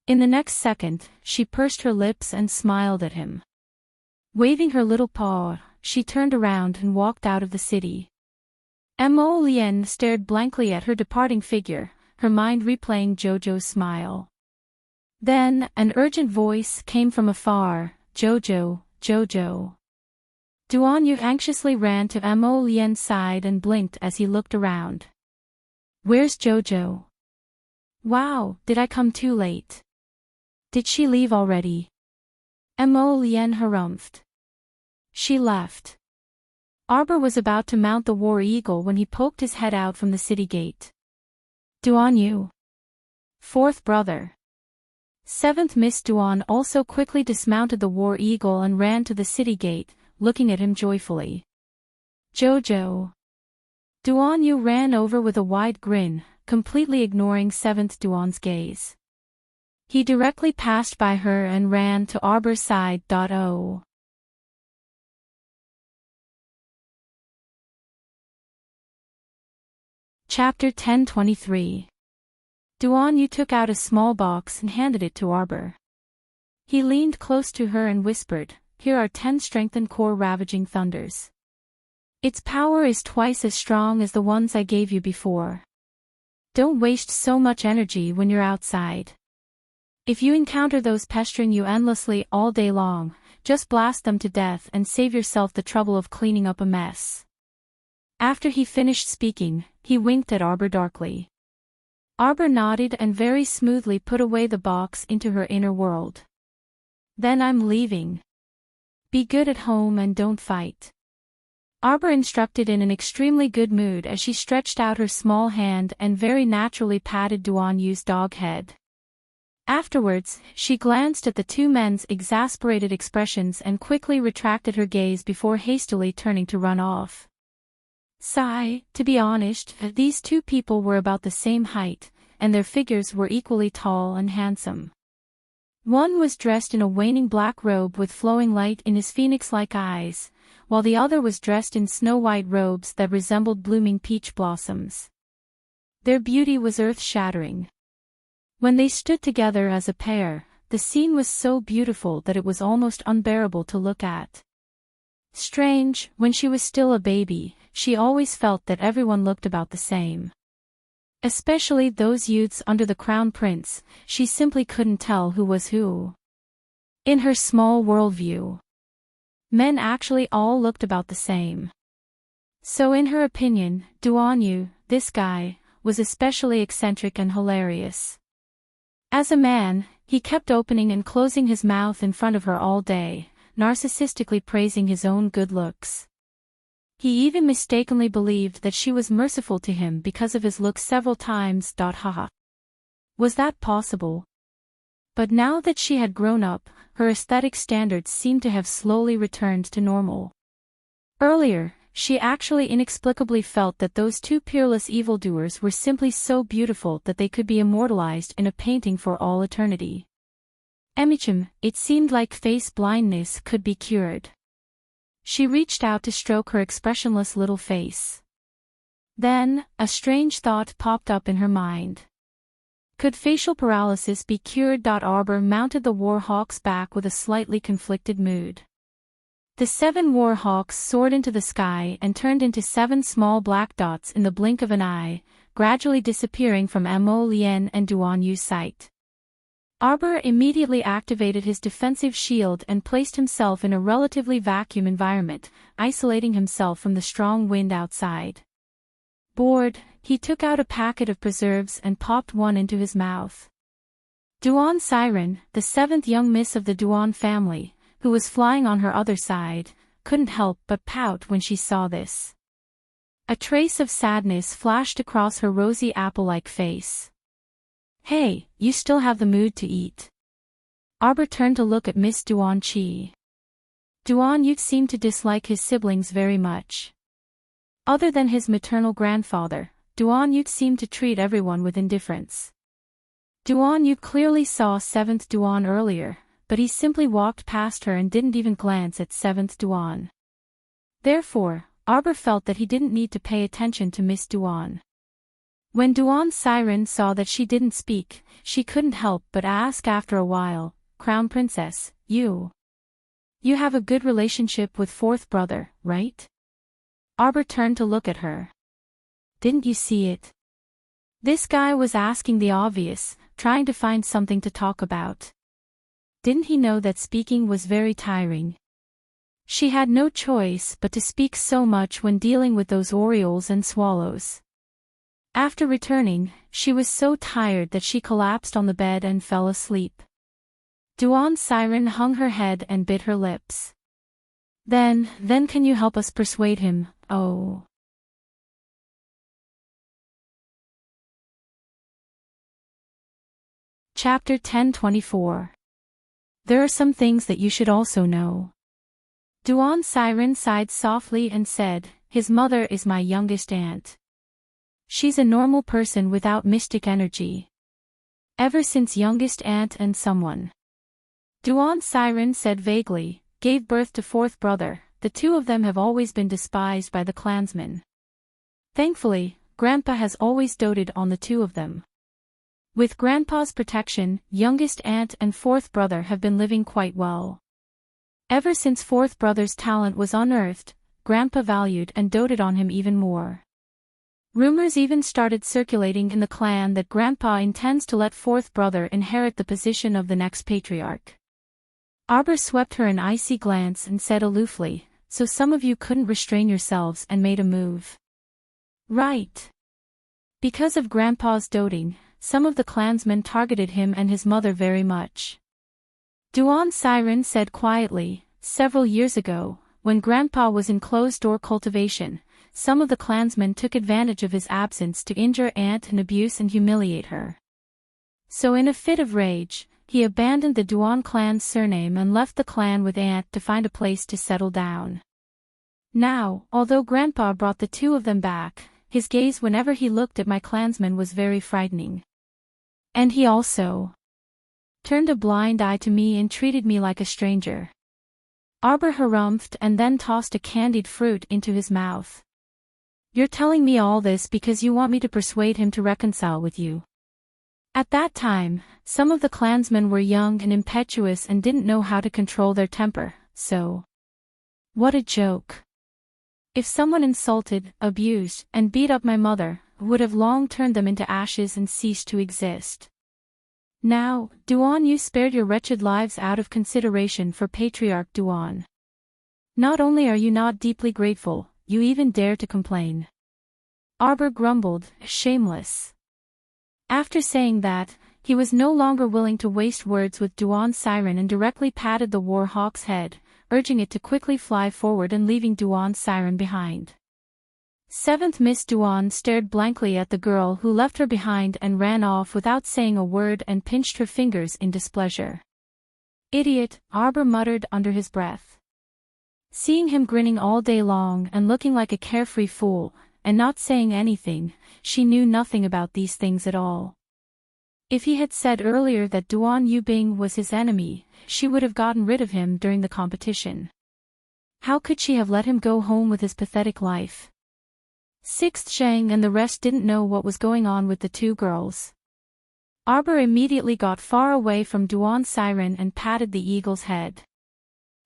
In the next second, she pursed her lips and smiled at him. Waving her little paw, she turned around and walked out of the city. Mo Lien stared blankly at her departing figure, her mind replaying Jojo's smile. Then, an urgent voice came from afar, Jojo, Jojo. Duan Yu anxiously ran to Mo Lien's side and blinked as he looked around. Where's Jojo? Wow, did I come too late? Did she leave already? Mo Lien harumphed. She left. Arbor was about to mount the War Eagle when he poked his head out from the city gate. Duan Yu. 4th brother. 7th Miss Duan also quickly dismounted the War Eagle and ran to the city gate, looking at him joyfully. Jojo. Duan Yu ran over with a wide grin, completely ignoring 7th Duan's gaze. He directly passed by her and ran to Arbor's side. Oh. Chapter 1023. Duan Yu took out a small box and handed it to Arbor. He leaned close to her and whispered, Here are 10 strengthened core ravaging thunders. Its power is twice as strong as the ones I gave you before. Don't waste so much energy when you're outside. If you encounter those pestering you endlessly all day long, just blast them to death and save yourself the trouble of cleaning up a mess. After he finished speaking, he winked at Arbor darkly. Arbor nodded and very smoothly put away the box into her inner world. Then I'm leaving. Be good at home and don't fight. Arbor instructed in an extremely good mood as she stretched out her small hand and very naturally patted Duan Yu's dog head. Afterwards, she glanced at the 2 men's exasperated expressions and quickly retracted her gaze before hastily turning to run off. Sigh, to be honest, these 2 people were about the same height, and their figures were equally tall and handsome. One was dressed in a waning black robe with flowing light in his phoenix-like eyes, while the other was dressed in snow-white robes that resembled blooming peach blossoms. Their beauty was earth-shattering. When they stood together as a pair, the scene was so beautiful that it was almost unbearable to look at. Strange, when she was still a baby, she always felt that everyone looked about the same. Especially those youths under the crown prince, she simply couldn't tell who was who. In her small worldview, men actually all looked about the same. So in her opinion, Duan, this guy, was especially eccentric and hilarious. As a man, he kept opening and closing his mouth in front of her all day, narcissistically praising his own good looks. He even mistakenly believed that she was merciful to him because of his looks several times. Haha. Was that possible? But now that she had grown up, her aesthetic standards seemed to have slowly returned to normal. Earlier, she actually inexplicably felt that those two peerless evildoers were simply so beautiful that they could be immortalized in a painting for all eternity. It seemed like face blindness could be cured. She reached out to stroke her expressionless little face. Then, a strange thought popped up in her mind. Could facial paralysis be cured? Arbor mounted the warhawk's back with a slightly conflicted mood. The 7 warhawks soared into the sky and turned into 7 small black dots in the blink of an eye, gradually disappearing from Mo Lien and Duan Yu's sight. Arbor immediately activated his defensive shield and placed himself in a relatively vacuum environment, isolating himself from the strong wind outside. Bored, he took out a packet of preserves and popped one into his mouth. Duan Siren, the 7th young miss of the Duan family, who was flying on her other side, couldn't help but pout when she saw this. A trace of sadness flashed across her rosy apple-like face. Hey, you still have the mood to eat. Arbor turned to look at Miss Duan Qi. Duan Yu seemed to dislike his siblings very much. Other than his maternal grandfather, Duan Yu seemed to treat everyone with indifference. Duan Yu clearly saw 7th Duan earlier, but he simply walked past her and didn't even glance at 7th Duan. Therefore, Arbor felt that he didn't need to pay attention to Miss Duan. When Duan Siren saw that she didn't speak, she couldn't help but ask after a while, Crown Princess, you have a good relationship with 4th brother, right? Arbor turned to look at her. Didn't you see it? This guy was asking the obvious, trying to find something to talk about. Didn't he know that speaking was very tiring? She had no choice but to speak so much when dealing with those orioles and swallows. After returning, she was so tired that she collapsed on the bed and fell asleep. Duan Siren hung her head and bit her lips. Then can you help us persuade him, oh? Chapter 1024. There are some things that you should also know. Duan Siren sighed softly and said, his mother is my youngest aunt. She's a normal person without mystic energy. Ever since youngest aunt and someone, Duan Siren said vaguely, gave birth to 4th brother, the 2 of them have always been despised by the clansmen. Thankfully, Grandpa has always doted on the 2 of them. With Grandpa's protection, youngest aunt and 4th brother have been living quite well. Ever since 4th brother's talent was unearthed, Grandpa valued and doted on him even more. Rumors even started circulating in the clan that Grandpa intends to let 4th brother inherit the position of the next patriarch. Arbor swept her an icy glance and said aloofly, so some of you couldn't restrain yourselves and made a move. Right. Because of Grandpa's doting, some of the clansmen targeted him and his mother very much. Duan Siren said quietly, several years ago, when Grandpa was in closed-door cultivation, some of the clansmen took advantage of his absence to injure Aunt and abuse and humiliate her. So in a fit of rage, he abandoned the Duan clan's surname and left the clan with Aunt to find a place to settle down. Now, although Grandpa brought the 2 of them back, his gaze whenever he looked at my clansmen was very frightening. And he also turned a blind eye to me and treated me like a stranger. Arbor harumphed and then tossed a candied fruit into his mouth. You're telling me all this because you want me to persuade him to reconcile with you. At that time, some of the clansmen were young and impetuous and didn't know how to control their temper, so What a joke. If someone insulted, abused, and beat up my mother, would have long turned them into ashes and ceased to exist. Now, Duan, you spared your wretched lives out of consideration for Patriarch Duan. Not only are you not deeply grateful, you even dare to complain. Arbor grumbled, shameless. After saying that, he was no longer willing to waste words with Duan's siren and directly patted the war hawk's head, urging it to quickly fly forward and leaving Duan's siren behind. Seventh Miss Duan stared blankly at the girl who left her behind and ran off without saying a word and pinched her fingers in displeasure. Idiot, Arbor muttered under his breath. Seeing him grinning all day long and looking like a carefree fool, and not saying anything, she knew nothing about these things at all. If he had said earlier that Duan Yubing was his enemy, she would have gotten rid of him during the competition. How could she have let him go home with his pathetic life? Sixth Zhang and the rest didn't know what was going on with the two girls. Arbor immediately got far away from Duan's siren and patted the eagle's head.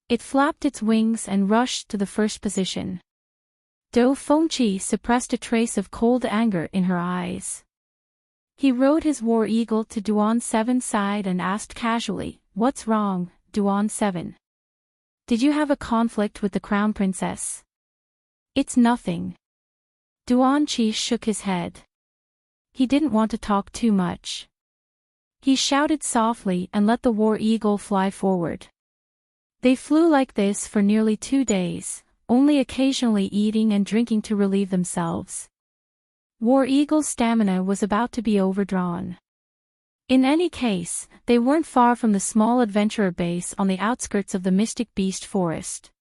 It flapped its wings and rushed to the first position. Dou Fengqi suppressed a trace of cold anger in her eyes. He rode his war eagle to Duan 7's side and asked casually, "What's wrong, Duan 7? Did you have a conflict with the crown princess?" "It's nothing." Duan Qi shook his head. He didn't want to talk too much. He shouted softly and let the war eagle fly forward. They flew like this for nearly 2 days, only occasionally eating and drinking to relieve themselves. War Eagle's stamina was about to be overdrawn. In any case, they weren't far from the small adventurer base on the outskirts of the Mystic Beast Forest.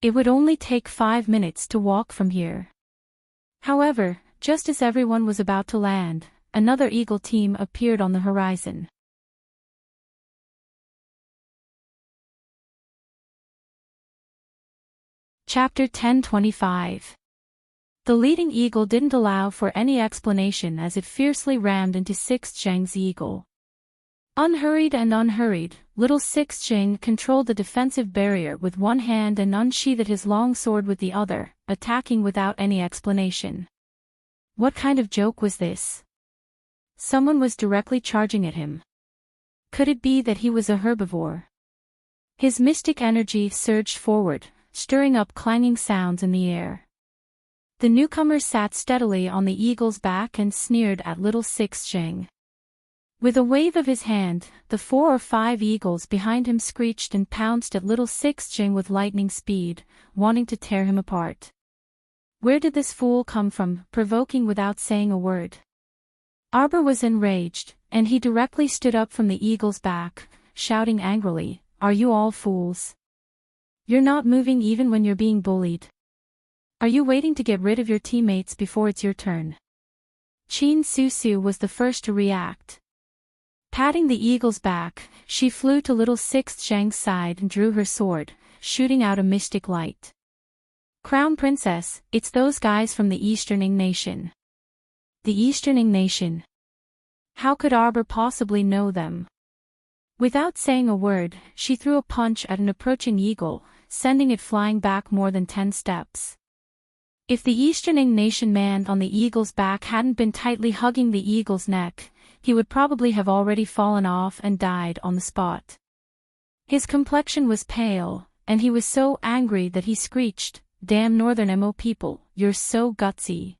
It would only take 5 minutes to walk from here. However, just as everyone was about to land, another eagle team appeared on the horizon. Chapter 1025. The leading eagle didn't allow for any explanation as it fiercely rammed into Sixth Zhang's eagle. Unhurried, little Sixth Zhang controlled the defensive barrier with one hand and unsheathed his long sword with the other, attacking without any explanation. What kind of joke was this? Someone was directly charging at him. Could it be that he was a herbivore? His mystic energy surged forward, stirring up clanging sounds in the air. The newcomer sat steadily on the eagle's back and sneered at little Sixth Zhang. With a wave of his hand, the 4 or 5 eagles behind him screeched and pounced at little Sixth Zhang with lightning speed, wanting to tear him apart. Where did this fool come from, provoking without saying a word? Arbor was enraged, and he directly stood up from the eagle's back, shouting angrily, "Are you all fools? You're not moving even when you're being bullied. Are you waiting to get rid of your teammates before it's your turn?" Qin Susu was the first to react. Patting the eagle's back, she flew to little Sixth Zhang's side and drew her sword, shooting out a mystic light. "Crown Princess, it's those guys from the Easterning Nation." The Easterning Nation? How could Arbor possibly know them? Without saying a word, she threw a punch at an approaching eagle, sending it flying back more than 10 steps. If the Easterning Nation man on the eagle's back hadn't been tightly hugging the eagle's neck, he would probably have already fallen off and died on the spot. His complexion was pale, and he was so angry that he screeched, "Damn Northern Mo people, you're so gutsy.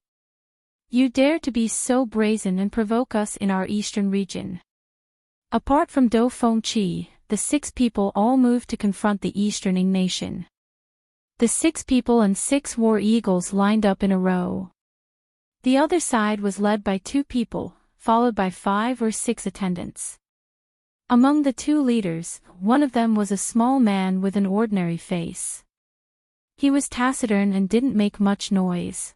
You dare to be so brazen and provoke us in our eastern region." Apart from Dou Fengqi, the 6 people all moved to confront the Easterning Nation. The 6 people and 6 war eagles lined up in a row. The other side was led by 2 people, followed by 5 or 6 attendants. Among the 2 leaders, one of them was a small man with an ordinary face. He was taciturn and didn't make much noise.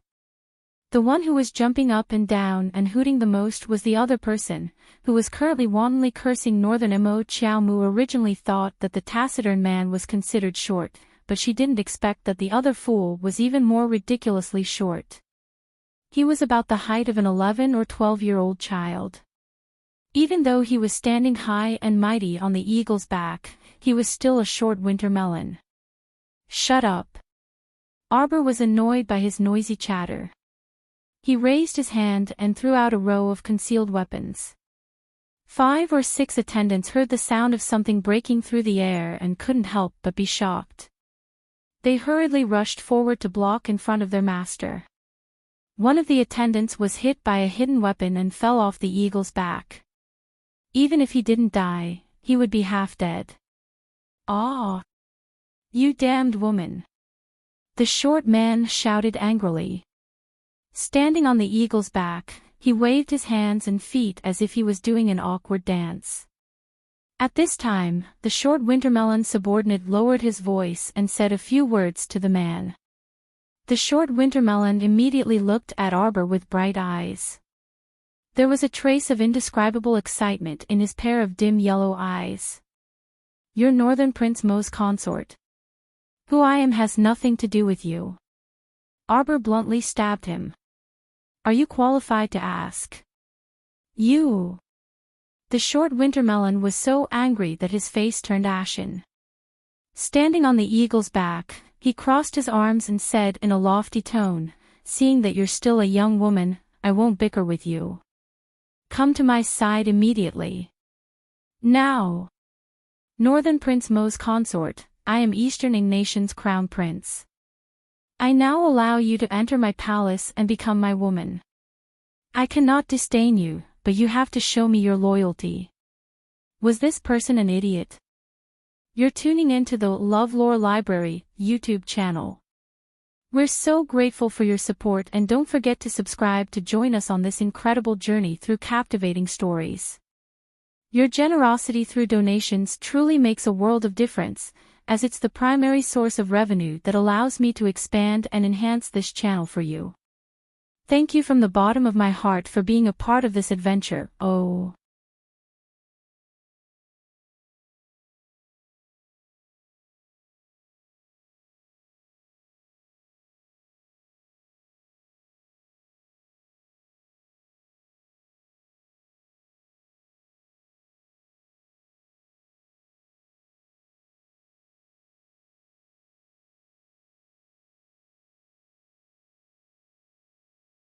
The one who was jumping up and down and hooting the most was the other person, who was currently wantonly cursing Northern Mo. Xiao Mu originally thought that the taciturn man was considered short, but she didn't expect that the other fool was even more ridiculously short. He was about the height of an 11 or 12-year-old child. Even though he was standing high and mighty on the eagle's back, he was still a short winter melon. Shut up. Arbor was annoyed by his noisy chatter. He raised his hand and threw out a row of concealed weapons. 5 or 6 attendants heard the sound of something breaking through the air and couldn't help but be shocked. They hurriedly rushed forward to block in front of their master. One of the attendants was hit by a hidden weapon and fell off the eagle's back. Even if he didn't die, he would be half dead. "Ah! You damned woman!" the short man shouted angrily. Standing on the eagle's back, he waved his hands and feet as if he was doing an awkward dance. At this time, the short Wintermelon subordinate lowered his voice and said a few words to the man. The short Wintermelon immediately looked at Arbor with bright eyes. There was a trace of indescribable excitement in his pair of dim yellow eyes. "You're Northern Prince Mo's consort. Who I am has nothing to do with you." Arbor bluntly stabbed him. "Are you qualified to ask?" "You." The short Wintermelon was so angry that his face turned ashen. Standing on the eagle's back, he crossed his arms and said in a lofty tone, "Seeing that you're still a young woman, I won't bicker with you. Come to my side immediately. Now. Northern Prince Mo's consort, I am Eastern Nation's crown prince. I now allow you to enter my palace and become my woman. I cannot disdain you, but you have to show me your loyalty." Was this person an idiot? You're tuning into the LoveLore Library YouTube channel. We're so grateful for your support, and don't forget to subscribe to join us on this incredible journey through captivating stories. Your generosity through donations truly makes a world of difference, as it's the primary source of revenue that allows me to expand and enhance this channel for you. Thank you from the bottom of my heart for being a part of this adventure. Oh.